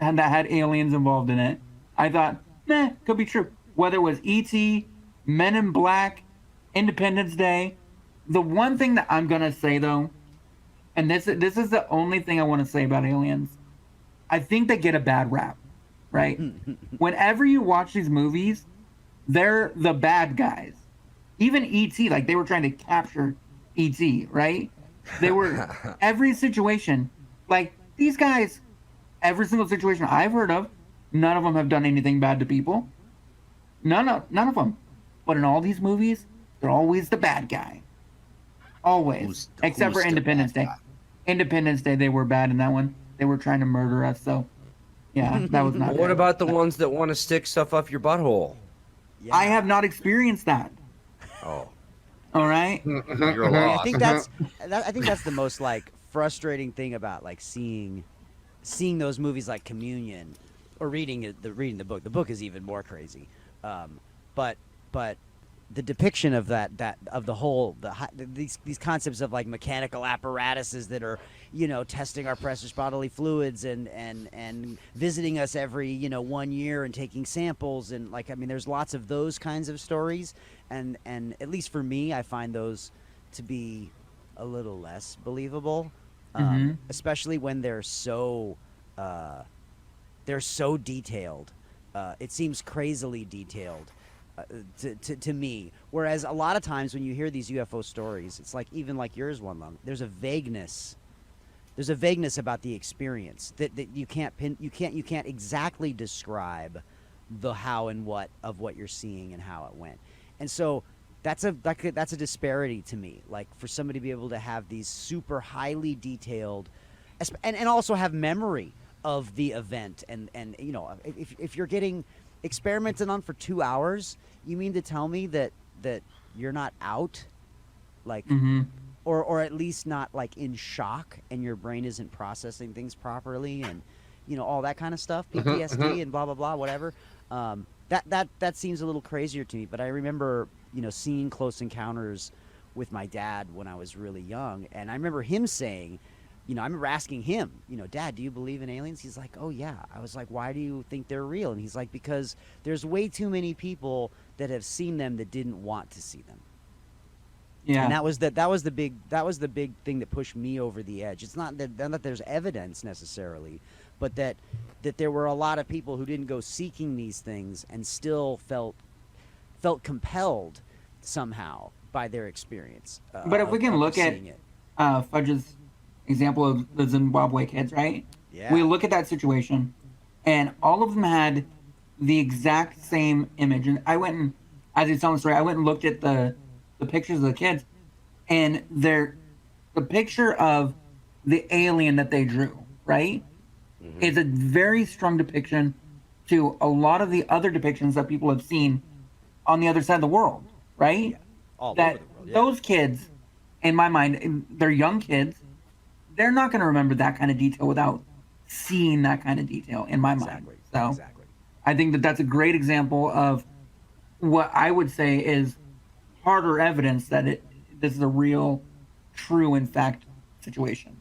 and that had aliens involved in it, I thought, could be true. Whether it was E.T., Men in Black, Independence Day. The one thing that I'm going to say, though, and this is the only thing I want to say about aliens, I think they get a bad rap, right? Whenever you watch these movies, they're the bad guys. Even E.T., like, they were trying to capture E.T., right? They were, every situation, like, these guys, every single situation I've heard of, none of them have done anything bad to people. None of them. But in all these movies, they're always the bad guy. Always. Except for Independence Day. Independence Day, they were bad in that one. They were trying to murder us, so yeah, that was not
What
good.
about the ones that want to stick stuff up your butthole?
Yeah.
I have not experienced that.
Oh,
All right?
you're
I
lost.
think I think that's the most like frustrating thing about like seeing those movies like Communion or reading the book. The book is even more crazy. But the depiction of that of the whole these concepts of like mechanical apparatuses that are, you know, testing our precious bodily fluids and visiting us every, you know, 1 year and taking samples, and like, I mean, there's lots of those kinds of stories, and at least for me, I find those to be a little less believable, especially when they're so detailed. It seems crazily detailed. To me, whereas a lot of times when you hear these UFO stories, it's like, even like yours, One Lung, there's a vagueness about the experience that you can't exactly describe the how and what of what you're seeing and how it went. And so that's a disparity to me, like for somebody to be able to have these super highly detailed and also have memory of the event, and you know, if you're getting experimented on for 2 hours, you mean to tell me that you're not out, like, or at least not like in shock, and your brain isn't processing things properly, and, you know, all that kind of stuff, PTSD and blah blah blah, whatever. That seems a little crazier to me. But I remember, you know, seeing Close Encounters with my dad when I was really young, and I remember him saying, you know, I remember asking him, you know, Dad, do you believe in aliens? He's like, oh, yeah. I was like, why do you think they're real? And he's like, because there's way too many people that have seen them that didn't want to see them.
Yeah.
And that was the big thing that pushed me over the edge. It's not that there's evidence necessarily, but that there were a lot of people who didn't go seeking these things and still felt compelled somehow by their experience.
But if we can look at Fudge's example of the Zimbabwe kids, right?
Yeah.
We look at that situation, and all of them had the exact same image. And I went and, as he's telling the story, I went and looked at the pictures of the kids, and the picture of the alien that they drew, right, is a very strong depiction to a lot of the other depictions that people have seen on the other side of the world, right?
Yeah. All
That
over the world, yeah.
those kids, in my mind, they're young kids. They're not going to remember that kind of detail without seeing that kind of detail, in my mind. So
Exactly.
I think that's a great example of what I would say is harder evidence that this is a real, true, in fact, situation.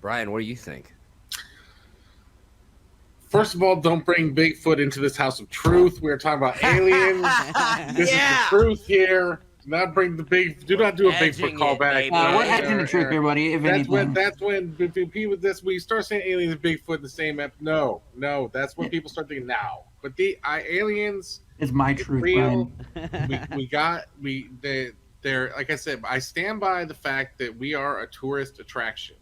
Brian, what do you think?
First of all, don't bring Bigfoot into this house of truth. We're talking about aliens. This is the truth here. Do not do a Bigfoot callback.
We're edging the truth here, buddy. If anything.
That's when people with this, we start saying aliens and Bigfoot in the same No, that's when people start thinking now. But aliens
It's my truth,
real.
Brian.
They're like I said, I stand by the fact that we are a tourist attraction.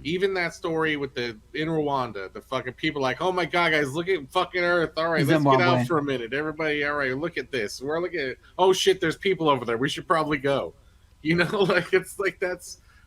Even that story with in Rwanda, the fucking people like, oh my God, guys, look at fucking Earth. All right, let's get out for a minute. Everybody, all right, look at this. We're looking at, oh shit, there's people over there. We should probably go. You know, like it's like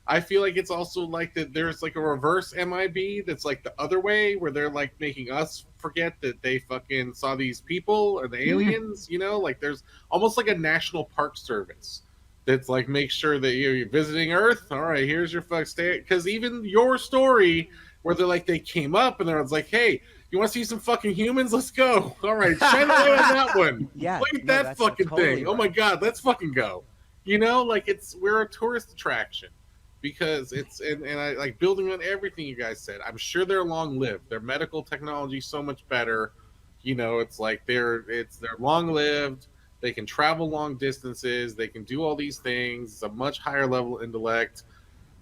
I feel like it's also like that there's like a reverse MIB that's like the other way where they're like making us forget that they fucking saw these people or the aliens, you know, like there's almost like a national park service that's like make sure that you're visiting Earth. All right, here's your fuck stay, because even your story where they came up and was like, hey, you want to see some fucking humans? Let's go. All right, shine the light on that one.
Yeah,
Look at
no,
that
that's
fucking
totally
thing. Oh my
right.
god, let's fucking go. We're a tourist attraction because it's and I like building on everything you guys said. I'm sure they're long lived. Their medical technology is so much better. It's like they're long lived. They can travel long distances. They can do all these things. It's a much higher level of intellect.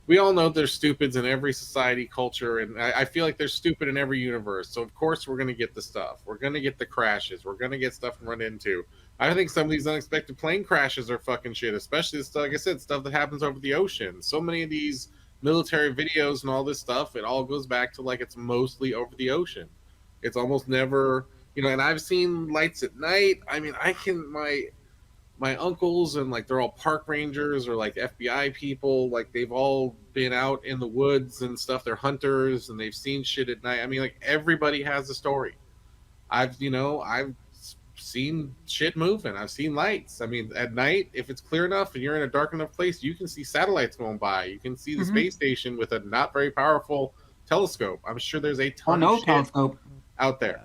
We all know there's stupids in every society, culture, and I feel like there's stupid in every universe. So of course we're gonna get the stuff. We're gonna get the crashes. We're gonna get stuff to run into. I think some of these unexpected plane crashes are fucking shit, especially the stuff, like I said, stuff that happens over the ocean. So many of these military videos and all this stuff, it all goes back to like it's mostly over the ocean. It's almost never, and I've seen lights at night. I mean, my uncles and like they're all park rangers or like FBI people, like they've all been out in the woods and stuff. They're hunters and they've seen shit at night. I mean, like everybody has a story. I've seen shit moving. I've seen lights. I mean, at night, if it's clear enough and you're in a dark enough place, you can see satellites going by. You can see the space station with a not very powerful telescope. I'm sure there's a ton of shit
telescope
out there.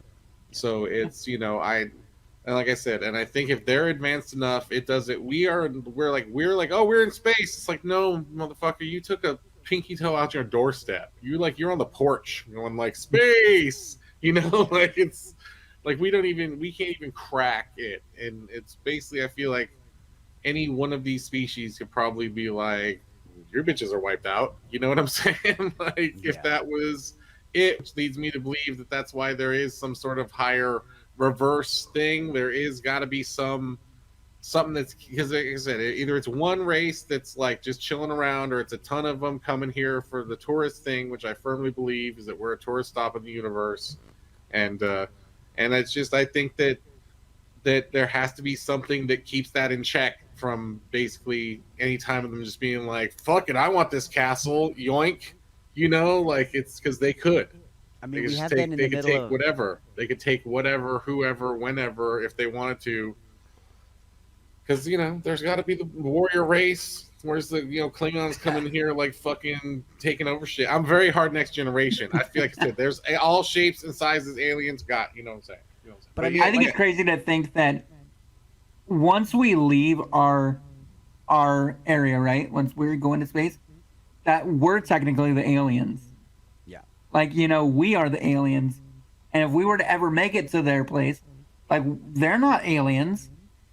So it's, and like I said, and I think if they're advanced enough, it does it. We're like, oh, we're in space. It's like, no, motherfucker, you took a pinky toe out your doorstep. You're on the porch going like space, like it's like we can't even crack it. And it's basically, I feel like any one of these species could probably be like, your bitches are wiped out. You know what I'm saying? If that was it, which leads me to believe that that's why there is some sort of higher reverse thing. There is got to be something that's, because like I said, either it's one race that's like just chilling around, or it's a ton of them coming here for the tourist thing, which I firmly believe is that we're a tourist stop in the universe. And it's just, I think that there has to be something that keeps that in check from basically any time of them just being like, fuck it, I want this castle, yoink, like it's because they could.
I mean, we have
they
been in the
could
middle
take
of
whatever. They could take whatever, whoever, whenever, if they wanted to. Because, there's got to be the warrior race. Where's the, Klingons coming here like fucking taking over shit. I'm very hard Next Generation. I feel like I said, there's all shapes and sizes aliens got, you know what I'm saying?
But I mean, I think it's crazy to think that once we leave our area, right? Once we go into space, that we're technically the aliens.
Yeah.
Like, we are the aliens. And if we were to ever make it to their place, like, they're not aliens.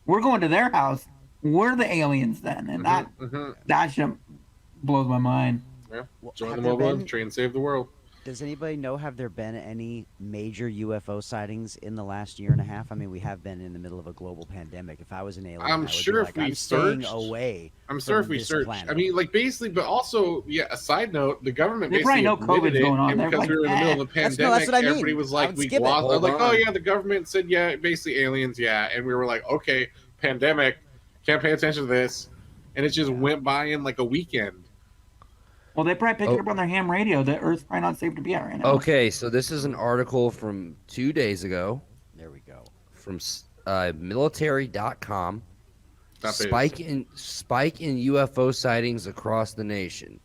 We're going to their house. We're the aliens then. And that shit blows my mind.
Yeah.
Well,
Join
have
the
there
mobile
been-
train and save the world.
Does anybody know, have there been any major UFO sightings in the last year and a half? I mean, we have been in the middle of a global pandemic. If I was an alien, I would
sure
be
if
like,
we
I'm staying
searched-
away.
I'm sure if
from
we
this
search.
planet.
I mean, like basically, but also, yeah. A side note: the government
They
basically
probably know
admitted
COVID's
it,
going on.
and
They're
because
like,
we were in the middle of the
That's
pandemic,
what I mean.
everybody was
I
like,
would
we
skip it.
glossed.
Hold
Like, oh
on.
yeah, the government said yeah, basically aliens, yeah, and we were like, okay, pandemic, can't pay attention to this, and it just went by in like a weekend.
Well, they probably picked it up on their ham radio. The Earth's probably not safe to be at right now.
Okay, so this is an article from 2 days ago
There we go.
from military.com.
Stop it.
Spike in UFO sightings across the nation.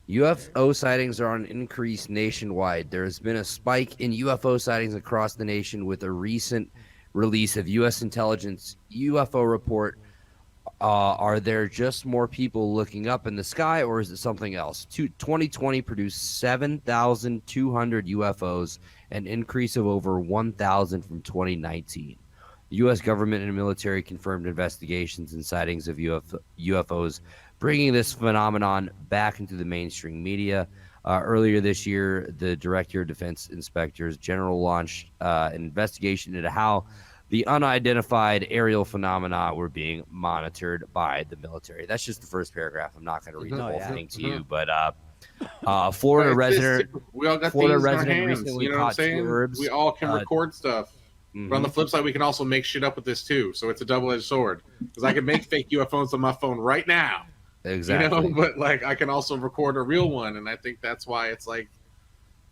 UFO sightings are on increase nationwide. There has been a spike in UFO sightings across the nation with a recent release of U.S. intelligence UFO report. Are there just more people looking up in the sky, or is it something else? 2020 produced 7,200 UFOs, an increase of over 1,000 from 2019. The U.S. government and military confirmed investigations and sightings of UFOs, bringing this phenomenon back into the mainstream media. Earlier this year, the Director of Defense Inspectors General launched an investigation into how the unidentified aerial phenomena were being monitored by the military. That's just the first paragraph. I'm not going to read the whole thing to you, but Florida resident,
We all got
Florida
things in our
resident
hands.
recently
You know what I'm
caught two
saying?
herbs.
We all can record stuff. But on the flip side, we can also make shit up with this too. So it's a double-edged sword. Because I can make fake UFOs on my phone right now.
Exactly.
But like I can also record a real one, and I think that's why it's like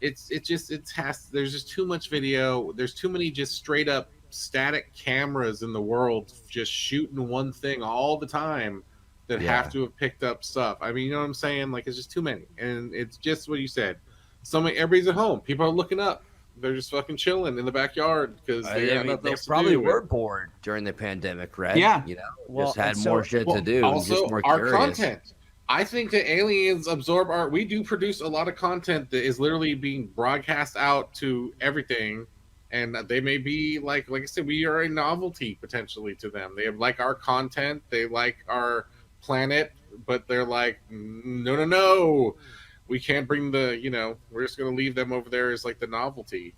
there's just too much video. There's too many just straight up static cameras in the world just shooting one thing all the time that have to have picked up stuff. I mean, you know what I'm saying? Like it's just too many. And it's just what you said. everybody's at home. People are looking up. They're just fucking chilling in the backyard because they got nothing
they
else to
probably
do.
were bored during the pandemic, right?
Yeah.
You know,
Well,
just had
and so-
more shit to do. and
Also,
just more
our
curious.
content. I think that aliens absorb our. We do produce a lot of content that is literally being broadcast out to everything, and they may be like I said, we are a novelty potentially to them. They like our content, they like our planet, but they're like, no, we can't bring the. We're just gonna leave them over there as like the novelty.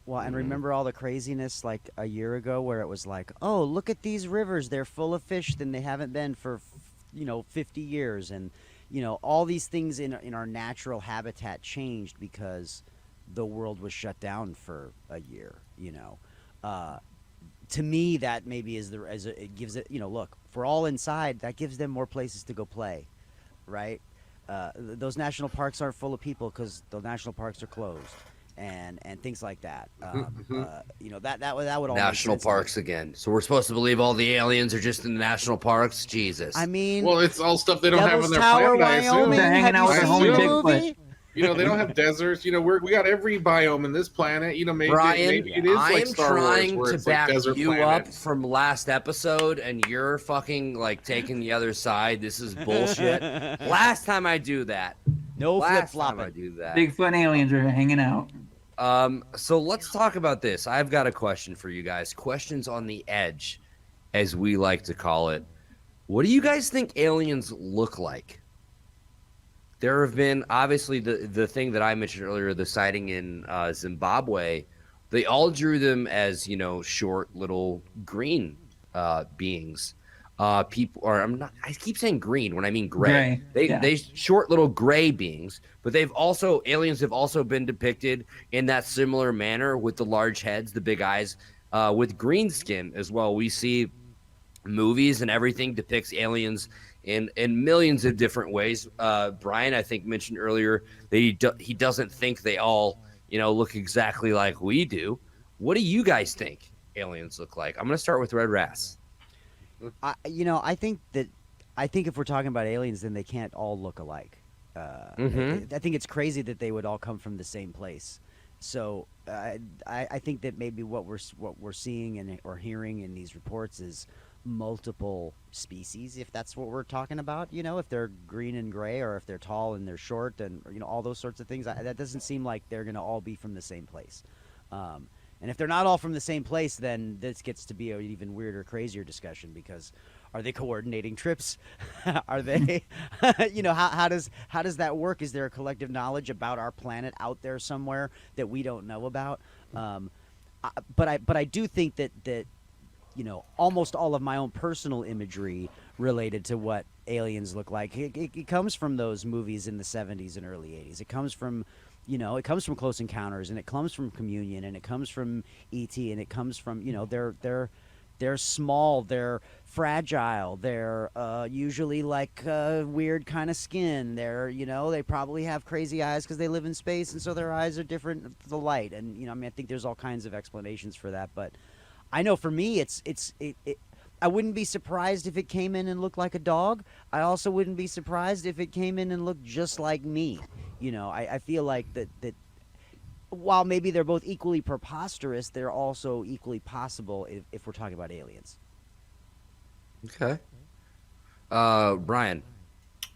Well, and remember all the craziness like a year ago where it was like, oh, look at these rivers. They're full of fish than they haven't been for, 50 years. And, all these things in our natural habitat changed because the world was shut down for a year, To me, that maybe it gives it, look, if we're all inside, that gives them more places to go play, right? Those national parks aren't full of people because the national parks are closed. And things like that. That would all make
National
sense to me.
parks again. So we're supposed to believe all the aliens are just in the national parks? Jesus.
I mean,
Well, it's all stuff they don't have
Devil's
on their
Tower,
planet. I assume.
Wyoming.
They're hanging
Have
out
you
with their
seen
homie
the
Bigfoot.
movie?
They don't have deserts. We got every biome in this planet. Maybe
Brian,
it is like
I'm
Star Wars,
trying
where
to
it's like
back
desert
you up
planets.
from last episode, and you're fucking like taking the other side. This is bullshit. Last time I do that.
No flip
Last time I
flopping.
do that.
Bigfoot and aliens are hanging out.
So let's talk about this. I've got a question for you guys. Questions on the edge, as we like to call it. What do you guys think aliens look like? There have been, obviously, the thing that I mentioned earlier, the sighting in Zimbabwe. They all drew them as, short little green beings. People, or I keep saying green when I mean gray. They short little gray beings, but aliens have also been depicted in that similar manner with the large heads, the big eyes, with green skin as well. We see movies and everything depicts aliens in millions of different ways. Brian, I think, mentioned earlier that he doesn't think they all, look exactly like we do. What do you guys think aliens look like? I'm going to start with Red Ras.
I think if we're talking about aliens, then they can't all look alike. I think it's crazy that they would all come from the same place. So I think that maybe what we're seeing or hearing in these reports is multiple species, if that's what we're talking about. If they're green and gray, or if they're tall and they're short, and all those sorts of things. That doesn't seem like they're going to all be from the same place. And if they're not all from the same place, then this gets to be an even weirder, crazier discussion, because are they coordinating trips? Are they, how does that work? Is there a collective knowledge about our planet out there somewhere that we don't know about? But I do think that almost all of my own personal imagery related to what aliens look like, it comes from those movies in the 70s and early 80s. It comes from Close Encounters, and it comes from Communion, and it comes from E.T., and it comes from, they're small, they're fragile, they're usually like weird kind of skin. They're, they probably have crazy eyes because they live in space, and so their eyes are different to the light. And, I think there's all kinds of explanations for that. But I know for me, I wouldn't be surprised if it came in and looked like a dog. I also wouldn't be surprised if it came in and looked just like me. I feel like that while maybe they're both equally preposterous, they're also equally possible if we're talking about aliens.
Okay. Brian.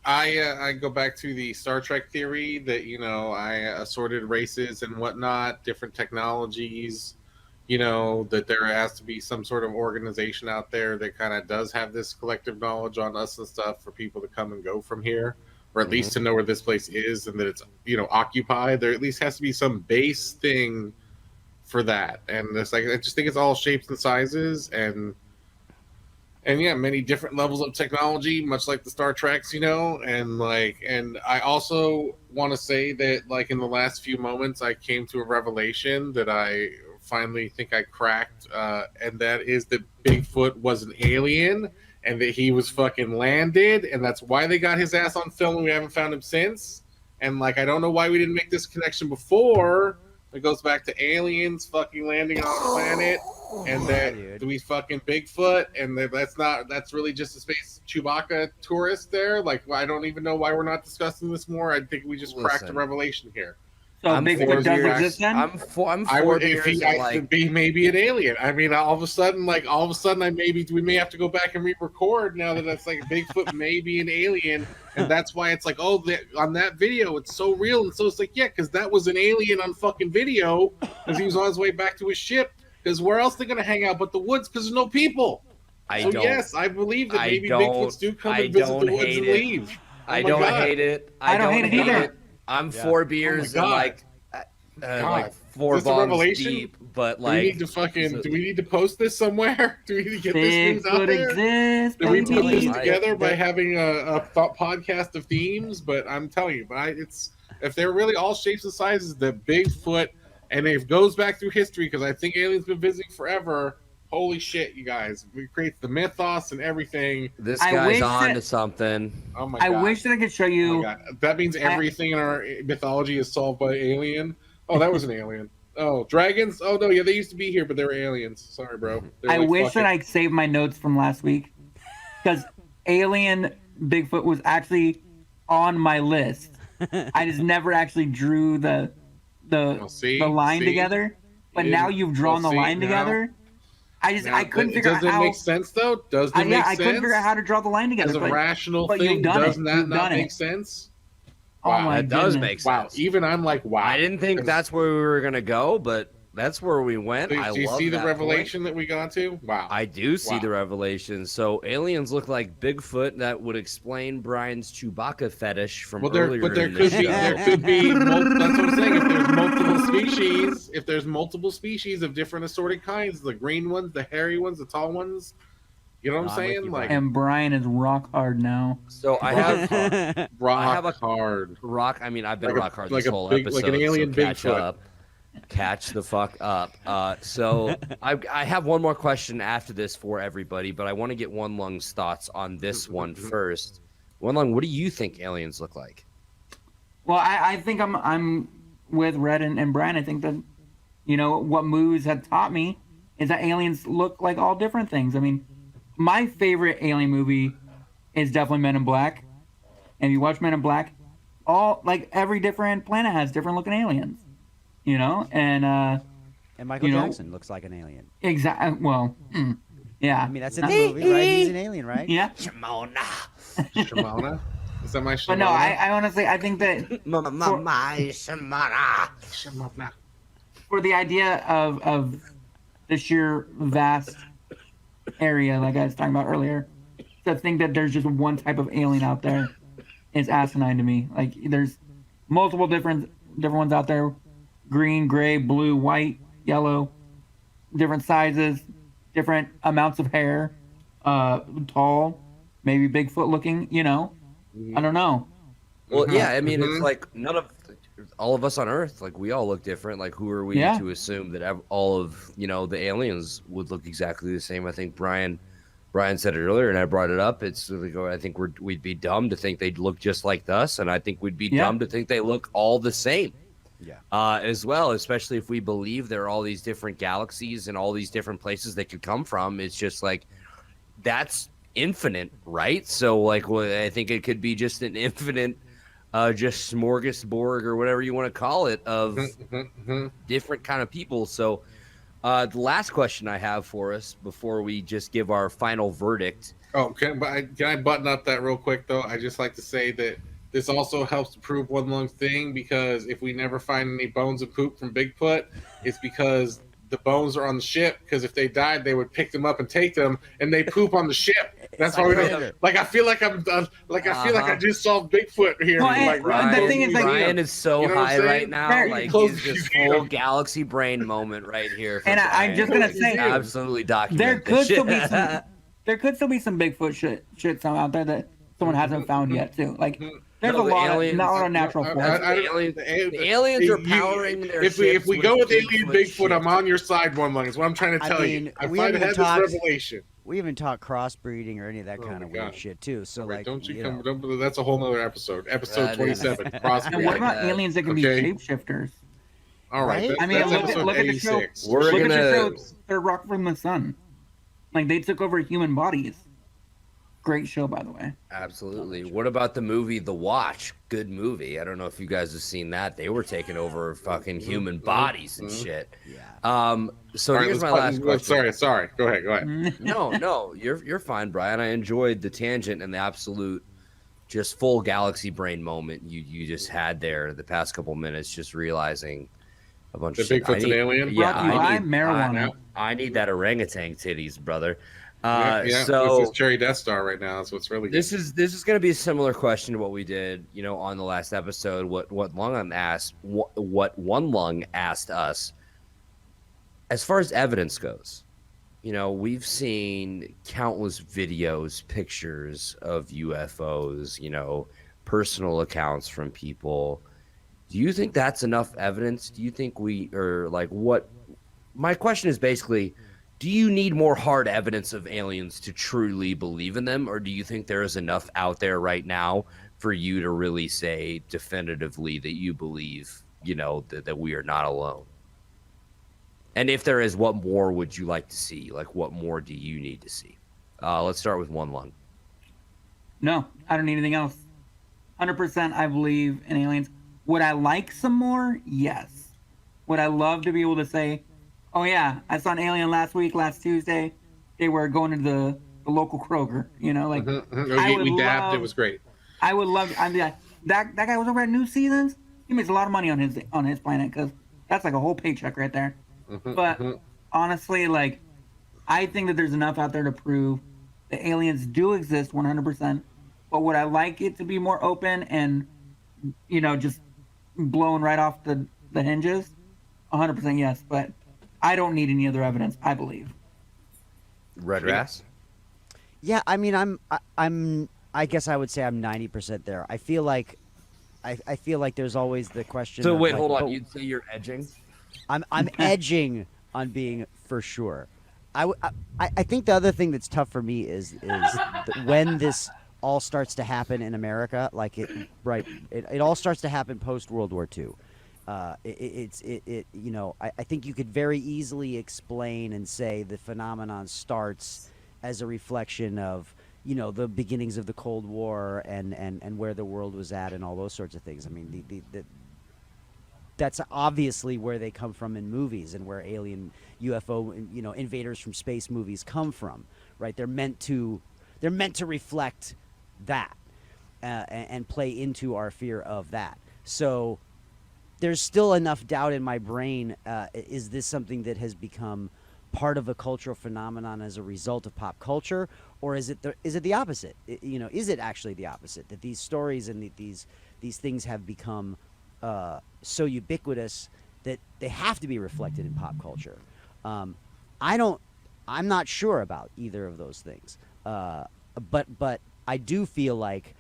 I go back to the Star Trek theory that, assorted races and whatnot, different technologies, that there has to be some sort of organization out there that kind of does have this collective knowledge on us and stuff for people to come and go from here, or at least to know where this place is and that it's, occupied. There at least has to be some base thing for that. And it's like, I just think it's all shapes and sizes and yeah, many different levels of technology, much like the Star Treks, and I also want to say that, like, in the last few moments, I came to a revelation that I finally think I cracked, and that is that Bigfoot was an alien and that he was fucking landed, and that's why they got his ass on film and we haven't found him since. And I don't know why we didn't make this connection before. It goes back to aliens fucking landing on a planet, and that we fucking Bigfoot, and that's really just a space Chewbacca tourist there. I don't even know why we're not discussing this more. I think we just cracked a revelation here.
So
I'm
Bigfoot
for
does
beers.
exist then?
I'm
I
for
would, if
beers.
he
And
could
like,
be maybe an alien. I mean, all of a sudden, we may have to go back and re-record now that it's like Bigfoot may be an alien, and that's why it's like, oh, on that video, it's so real, and so it's like, yeah, because that was an alien on fucking video, because he was on his way back to his ship. Because where else they're gonna hang out but the woods? Because there's no people. Yes, I believe that maybe Bigfoots do come and visit the woods and leave.
I don't hate it. I don't hate it either. I'm for beers and like 4 bombs deep, but like,
do we need to post this somewhere? Do we need to get this news out
Bigfoot
there?
exists,
Do we put this
baby.
together by having a thought podcast of themes? But I'm telling you, it's if they're really all shapes and sizes, the Bigfoot, and it goes back through history because I think aliens been visiting forever. Holy shit, you guys! We create the mythos and everything.
This guy's on to something.
Oh my god!
I wish that I could show you.
Oh that means everything in our mythology is solved by alien. Oh, that was an alien. Oh, dragons? Oh no, yeah, they used to be here, but they were aliens. Sorry, bro.
I wish that I saved my notes from last week because alien Bigfoot was actually on my list. I just never actually drew the line together. But now you've drawn the line together. I couldn't figure out how.
Does it make sense though? Does it make sense?
I couldn't figure out how to draw the line together.
As a rational thing, doesn't that not make sense?
Oh my
That does make sense.
Wow, even I'm like, wow.
I didn't think that's where we were gonna go, but that's where we went.
Do you see the revelation that we got to? Wow.
I do see the revelation. So aliens look like Bigfoot. That would explain Brian's Chewbacca fetish from earlier.
But there could be. That's what I'm saying. If there's multiple species of different assorted kinds, the green ones, the hairy ones, the tall ones. You know what I'm saying? Like,
and Brian is rock hard now.
So I have
hard.
Rock. I mean, I've been rock hard this whole
big,
episode.
Like an alien Bigfoot.
Catch the fuck up. So I have one more question after this for everybody, but I want to get One Lung's thoughts on this one first. One Lung, what do you think aliens look like?
Well, I think I'm with Red and Brian. I think that, what movies have taught me is that aliens look like all different things. I mean, my favorite alien movie is definitely Men in Black. And if you watch Men in Black, every different planet has different looking aliens. And
Michael Jackson looks like an alien.
Exactly. Well, yeah.
I mean, that's in the movie, right? He's an alien, right?
Yeah.
Shimona.
Is that my Shimona?
But no, I honestly, I think that
my Shimona.
For the idea of the sheer vast area, like I was talking about earlier, to think that there's just one type of alien out there is asinine to me. Like, there's multiple different ones out there. Green, gray, blue, white, yellow, different sizes, different amounts of hair, tall, maybe Bigfoot looking, I don't know.
Well, yeah, I mean, it's like all of us on Earth, like we all look different. Like, who are we to assume that all of, the aliens would look exactly the same? I think Brian said it earlier, and I brought it up. It's like, I think we'd be dumb to think they'd look just like us, and I think we'd be dumb to think they look all the same. Yeah. As well, especially if we believe there are all these different galaxies and all these different places they could come from. It's just like, that's infinite, right? So like, I think it could be just an infinite, just smorgasbord or whatever you want to call it of different kind of people. So the last question I have for us before we just give our final verdict.
Oh, can I button up that real quick though? I just like to say that this also helps to prove One Lung thing, because if we never find any bones of poop from Bigfoot, it's because the bones are on the ship, because if they died, they would pick them up and take them, and they poop on the ship. That's why we don't. Like, I feel like I'm done. Like, I feel like I just solved Bigfoot here.
Well,
like,
the thing is, like,
Ryan is so high right now. Like, he's just full
game.
Galaxy brain moment right here.
And I'm just gonna say,
absolutely document.
There could still be some Bigfoot shit out there that someone hasn't found yet too. Like, there's a lot of natural force.
The aliens are powering their
ships. If we go with alien Bigfoot, I'm on your side, One Lung. Is what I'm trying to tell you. I find it had this revelation.
We even talk crossbreeding or any of that kind of weird shit too. So like,
that's a whole nother episode. Episode 27. Crossbreeding.
And what about aliens that can be shapeshifters?
All right.
I mean, look at the show. Look at the show. They're Rock from the Sun. Like, they took over human bodies. Great show, by the way.
Absolutely. What about the movie The Watch? Good movie. I don't know if you guys have seen that. They were taking over fucking human bodies and shit.
Yeah.
So
All right,
here's
let's
my last question.
Sorry. Go ahead.
No, you're fine, Brian. I enjoyed the tangent and the absolute just full galaxy brain moment you just had there the past couple minutes, just realizing a bunch
The
of shit.
Bigfoot's an alien?
Yeah,
Brought to you by marijuana.
I need that orangutan titties, brother.
So this is Cherry Death Star right now. That's what's really good.
This is going to be a similar question to what we did, on the last episode. What One Lung asked us, as far as evidence goes. We've seen countless videos, pictures of UFOs. Personal accounts from people. Do you think that's enough evidence? Do you think what? My question is basically, do you need more hard evidence of aliens to truly believe in them, or do you think there is enough out there right now for you to really say definitively that you believe, that we are not alone? And if there is, what more would you like to see? Like, what more do you need to see? Let's start with One Lung.
No, I don't need anything else. 100% I believe in aliens. Would I like some more? Yes. Would I love to be able to say, oh yeah, I saw an alien last Tuesday. They were going to the local Kroger,
We dabbed. It was great.
I would love. I'd be like, that guy was over at New Seasons. He makes a lot of money on his planet because that's like a whole paycheck right there. But honestly, I think that there's enough out there to prove that aliens do exist 100%. But would I like it to be more open and, just blown right off the hinges? 100% yes. But I don't need any other evidence, I believe.
Red Rass?
Yeah, I mean, I guess I would say I'm 90% there. I feel like there's always the question.
So
of,
wait, hold on. You'd say you're edging?
I'm edging on being for sure. I think the other thing that's tough for me is when this all starts to happen in America, it all starts to happen post World War II. I think you could very easily explain and say the phenomenon starts as a reflection of the beginnings of the Cold War and where the world was at and all those sorts of things. I mean, that's obviously where they come from in movies and where alien UFO, invaders from space movies come from, right? They're meant to reflect that and play into our fear of that. So there's still enough doubt in my brain. Is this something that has become part of a cultural phenomenon as a result of pop culture, or is it the opposite? Is it actually the opposite, that these stories and these things have become so ubiquitous that they have to be reflected in pop culture? I'm not sure about either of those things. But I do feel like,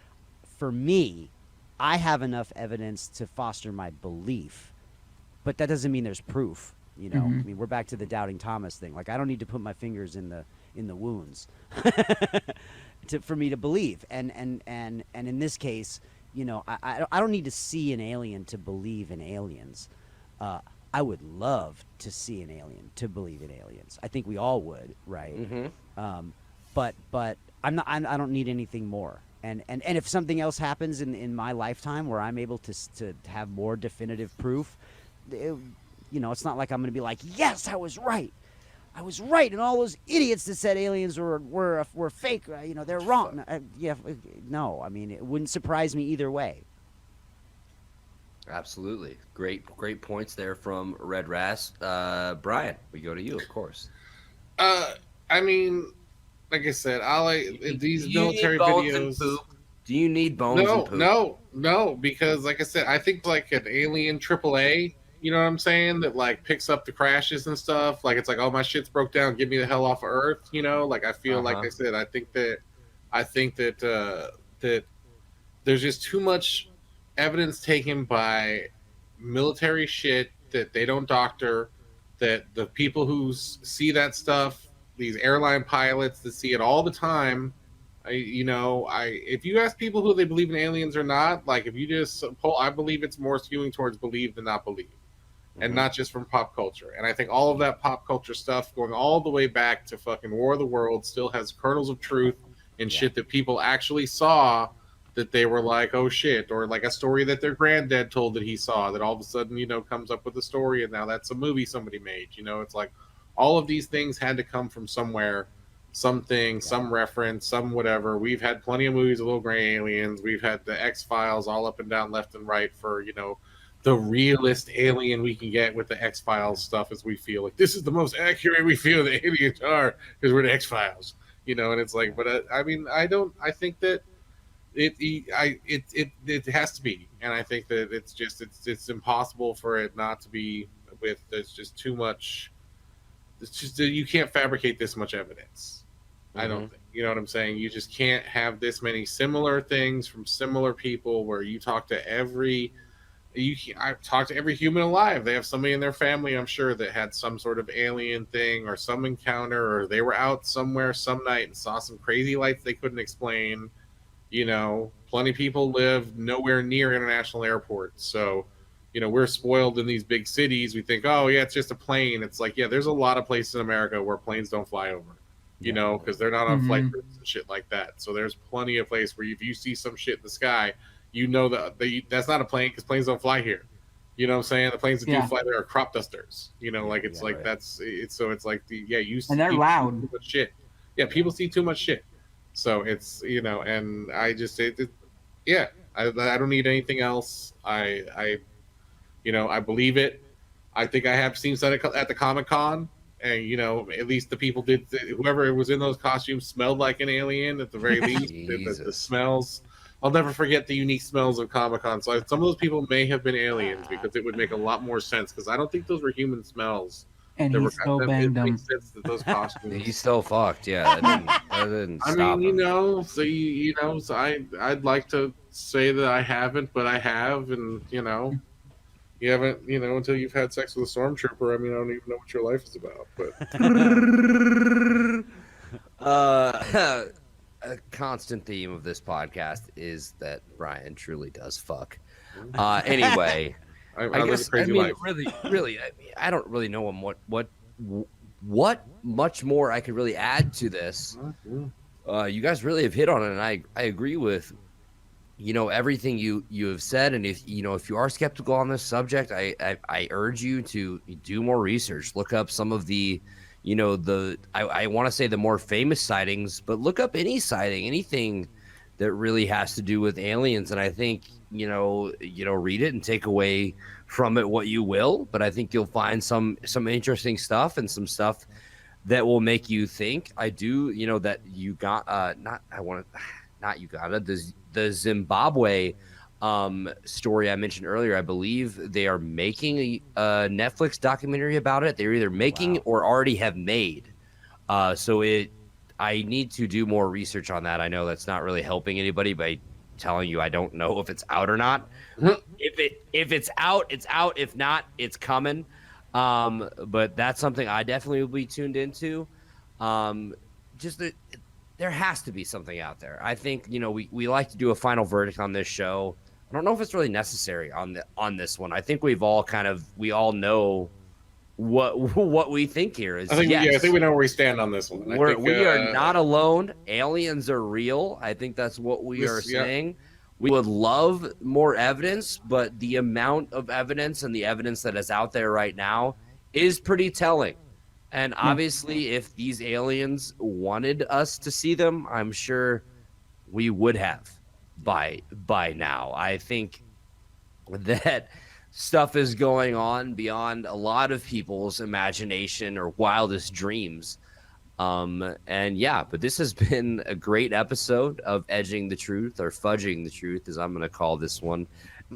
for me, I have enough evidence to foster my belief, but that doesn't mean there's proof. I mean, we're back to the doubting Thomas thing. Like, I don't need to put my fingers in the wounds for me to believe. And in this case, I don't need to see an alien to believe in aliens. I would love to see an alien to believe in aliens. I think we all would, right? Mm-hmm. But I don't need anything more. And if something else happens in my lifetime where I'm able to have more definitive proof, it's not like I'm going to be like, yes, I was right, and all those idiots that said aliens were fake, they're wrong. No, I mean, it wouldn't surprise me either way.
Absolutely. Great points there from Red Rass. Brian, we go to you, of course.
I mean, like I said, these military videos.
Do you need bones and poop?
No, because like I said, I think like an alien AAA, you know what I'm saying, that picks up the crashes and stuff. Like, it's like, oh, my shit's broke down, get me the hell off of Earth. I feel like I said, I think that there's just too much evidence taken by military shit that they don't doctor, that the people who see that stuff, these airline pilots that see it all the time, if you ask people who they believe in aliens or not, if you just poll, I believe it's more skewing towards believe than not believe, and not just from pop culture. And I think all of that pop culture stuff going all the way back to fucking War of the Worlds still has kernels of truth and shit that people actually saw, that they were like, oh shit, or like a story that their granddad told that he saw, that all of a sudden, you know, comes up with a story and now that's a movie somebody made. You know, it's like all of these things had to come from somewhere, something, some reference, some whatever. We've had plenty of movies of little gray aliens. We've had the X-Files all up and down, left and right, for, you know, the realist alien we can get with the X-Files stuff, as we feel like this is the most accurate we feel the aliens are because we're the X-Files, you know. And it's like, but I mean, I think that it has to be, and I think that it's impossible for it not to be. With there's just too much. It's just, you can't fabricate this much evidence. I don't think, you know what I'm saying. You just can't have this many similar things from similar people where you talk to every. I've talked to every human alive. They have somebody in their family, I'm sure, that had some sort of alien thing or some encounter, or they were out somewhere some night and saw some crazy lights they couldn't explain. You know, plenty of people live nowhere near international airports. So, you know, we're spoiled in these big cities. We think, oh, yeah, it's just a plane. It's like, yeah, there's a lot of places in America where planes don't fly over, you know, because they're not on flight routes and shit like that. So there's plenty of places where if you see some shit in the sky, you know that's not a plane because planes don't fly here. You know what I'm saying? The planes that do fly there are crop dusters. You know, like it's like that's it's so it's like
and they're loud.
Too much shit. Yeah, people see too much shit. So it's, you know, and I just I don't need anything else. I you know, I believe it. I think I have seen that at the Comic-Con, and, you know, at least the people whoever was in those costumes smelled like an alien at the very least. the smells. I'll never forget the unique smells of Comic-Con. So some of those people may have been aliens, because it would make a lot more sense, because I don't think those were human smells.
And he still banged them.
Those costumes.
He's still fucked. Yeah, that didn't
I
stop
mean,
him.
you know, so you know, so I'd like to say that I haven't, but I have, and, you know, you haven't, you know, until you've had sex with a stormtrooper. I mean, I don't even know what your life is about.
But a constant theme of this podcast is that Brian truly does fuck. Anyway. I guess, I mean, really, I don't really know what much more I could really add to this. You guys really have hit on it, and I agree with, you know, everything you have said. And if you are skeptical on this subject, I urge you to do more research. Look up some of the, you know, I want to say the more famous sightings, but look up any sighting, anything that really has to do with aliens. And I think, you know, read it and take away from it what you will, but I think you'll find some interesting stuff and some stuff that will make you think. I do, you know, that the Zimbabwe story I mentioned earlier. I believe they are making a Netflix documentary about it. They're either making or already have made. I need to do more research on that. I know that's not really helping anybody by telling you I don't know if it's out or not. If it's out, it's out. If not, it's coming. But that's something I definitely will be tuned into. Just that there has to be something out there. I think, you know, we like to do a final verdict on this show. I don't know if it's really necessary on this one. I think we all know what we think here is.
I think we know where we stand on this one.
We are not alone. Aliens are real. I think that's what we are saying. We would love more evidence, but the amount of evidence and the evidence that is out there right now is pretty telling. And obviously, if these aliens wanted us to see them, I'm sure we would have by now. I think that stuff is going on beyond a lot of people's imagination or wildest dreams. But this has been a great episode of Edging the Truth, or Fudging the Truth, as I'm going to call this one.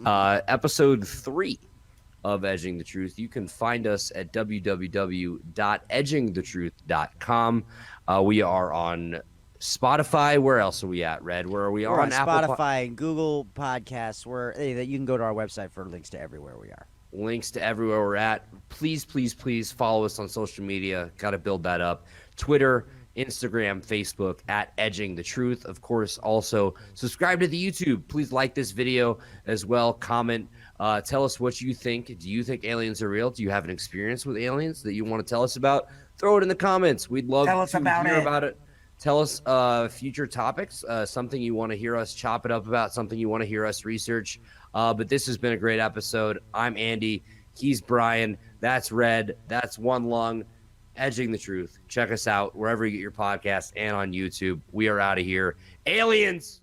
Episode 3 of Edging the Truth. You can find us at www.edgingthetruth.com. We are on Spotify. Where else are we at, Red? Where are we?
We're on
Apple
Spotify, Google Podcasts. You can go to our website for links to everywhere we are.
Links to everywhere we're at. Please, please, please follow us on social media. Got to build that up. Twitter, Instagram, Facebook, at Edging the Truth. Of course, also subscribe to the YouTube. Please like this video as well. Comment. Tell us what you think. Do you think aliens are real? Do you have an experience with aliens that you want to tell us about? Throw it in the comments. We'd love to hear about it. Tell us future topics, something you want to hear us chop it up about, something you want to hear us research. But this has been a great episode. I'm Andy. He's Brian. That's Red. That's One Lung. Edging the Truth. Check us out wherever you get your podcasts and on YouTube. We are out of here. Aliens!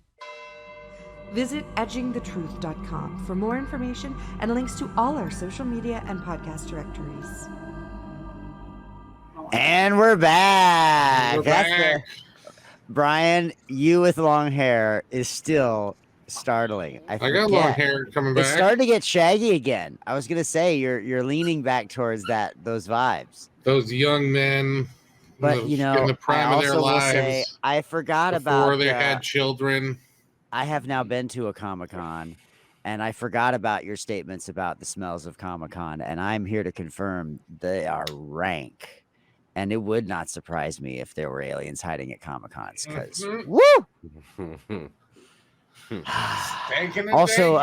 Visit edgingthetruth.com for more information and links to all our social media and podcast directories.
And we're back.
We're back.
Brian, you with long hair is still startling.
I got long hair coming back.
It's starting to get shaggy again. I was gonna say you're leaning back towards those vibes.
Those young men,
But you know,
in the prime of their lives,
I forgot
before
about
they had children.
I have now been to a Comic-Con, and I forgot about your statements about the smells of Comic-Con, and I'm here to confirm they are rank. And it would not surprise me if there were aliens hiding at Comic-Cons, because woo! Also,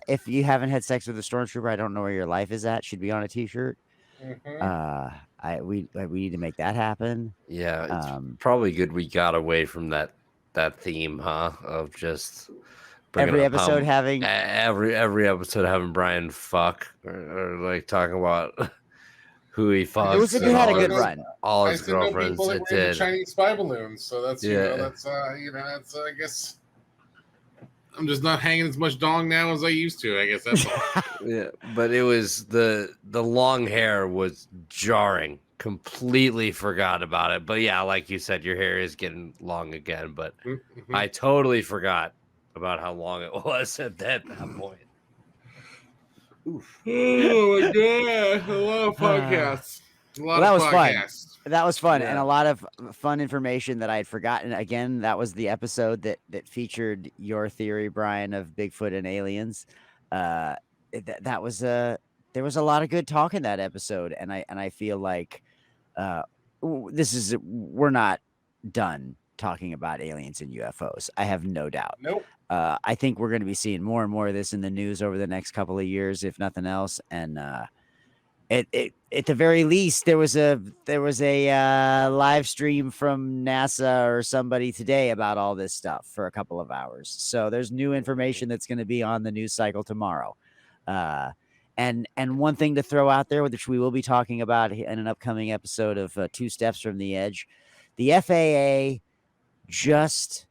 if you haven't had sex with a stormtrooper, I don't know where your life is at. Should be on a T-shirt. We need to make that happen.
Yeah, it's probably good we got away from that theme, huh? Of just
every episode having
every episode having Brian fuck or like talking about who he fucks.
It had a good run.
All his girlfriends. It did.
Chinese spy balloons, so that's that's I guess I'm just not hanging as much dong now as I used to. I guess that's all.
Yeah, but it was the long hair was jarring. Completely forgot about it. But yeah, like you said, your hair is getting long again. But I totally forgot about how long it was at that point.
Oof. Oh my god! A lot of podcasts.
That was fun. That was fun, and a lot of fun information that I had forgotten. Again, that was the episode that featured your theory, Brian, of Bigfoot and aliens. There was a lot of good talk in that episode, and I feel like we're not done talking about aliens and UFOs. I have no doubt.
Nope.
I think we're going to be seeing more and more of this in the news over the next couple of years, if nothing else. And at the very least, there was a live stream from NASA or somebody today about all this stuff for a couple of hours. So there's new information that's going to be on the news cycle tomorrow. And one thing to throw out there, which we will be talking about in an upcoming episode of Two Steps from the Edge, the FAA just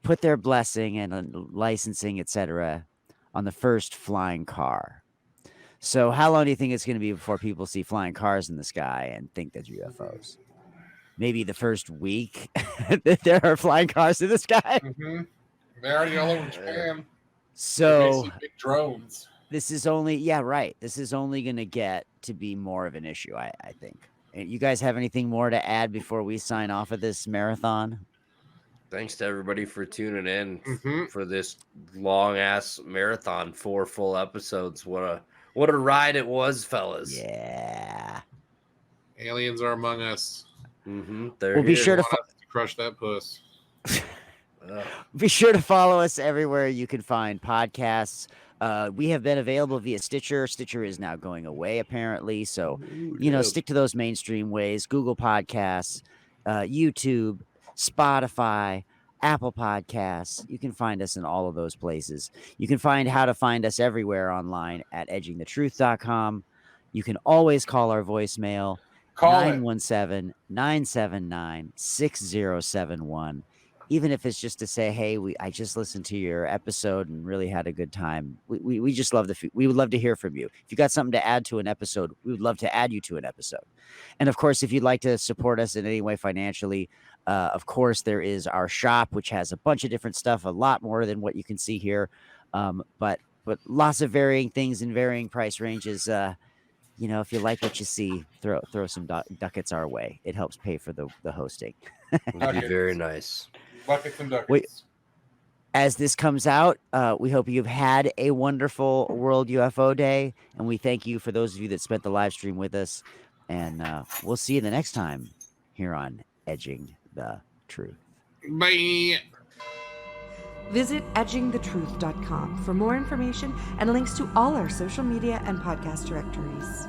put their blessing and licensing, etc., on the first flying car. So how long do you think it's going to be before people see flying cars in the sky and think that UFOs? Maybe the first week that there are flying cars in the sky.
They're already all over Japan.
So
big drones.
This is only right. This is only going to get to be more of an issue, I think. You guys have anything more to add before we sign off of this marathon?
Thanks to everybody for tuning in for this long ass marathon, 4 full episodes. What a ride it was, fellas.
Yeah.
Aliens are among us.
We'll be sure to
crush that puss.
Be sure to follow us everywhere you can find podcasts. We have been available via Stitcher. Stitcher is now going away, apparently. So, stick to those mainstream ways. Google Podcasts, YouTube, Spotify, Apple Podcasts. You can find us in all of those places. You can find how to find us everywhere online at edgingthetruth.com. You can always call our voicemail, 917-979-6071. Even if it's just to say, hey, I just listened to your episode and really had a good time. We just love we would love to hear from you. If you got something to add to an episode, we would love to add you to an episode. And of course, if you'd like to support us in any way financially, of course, there is our shop, which has a bunch of different stuff, a lot more than what you can see here. But lots of varying things in varying price ranges. If you like what you see, throw some ducats our way. It helps pay for the hosting.
That'd be very nice.
Buckets and ducats.
As this comes out, we hope you've had a wonderful World UFO Day, and we thank you for those of you that spent the live stream with us. And we'll see you the next time here on Edging the Truth.
Bye.
Visit edgingthetruth.com for more information and links to all our social media and podcast directories.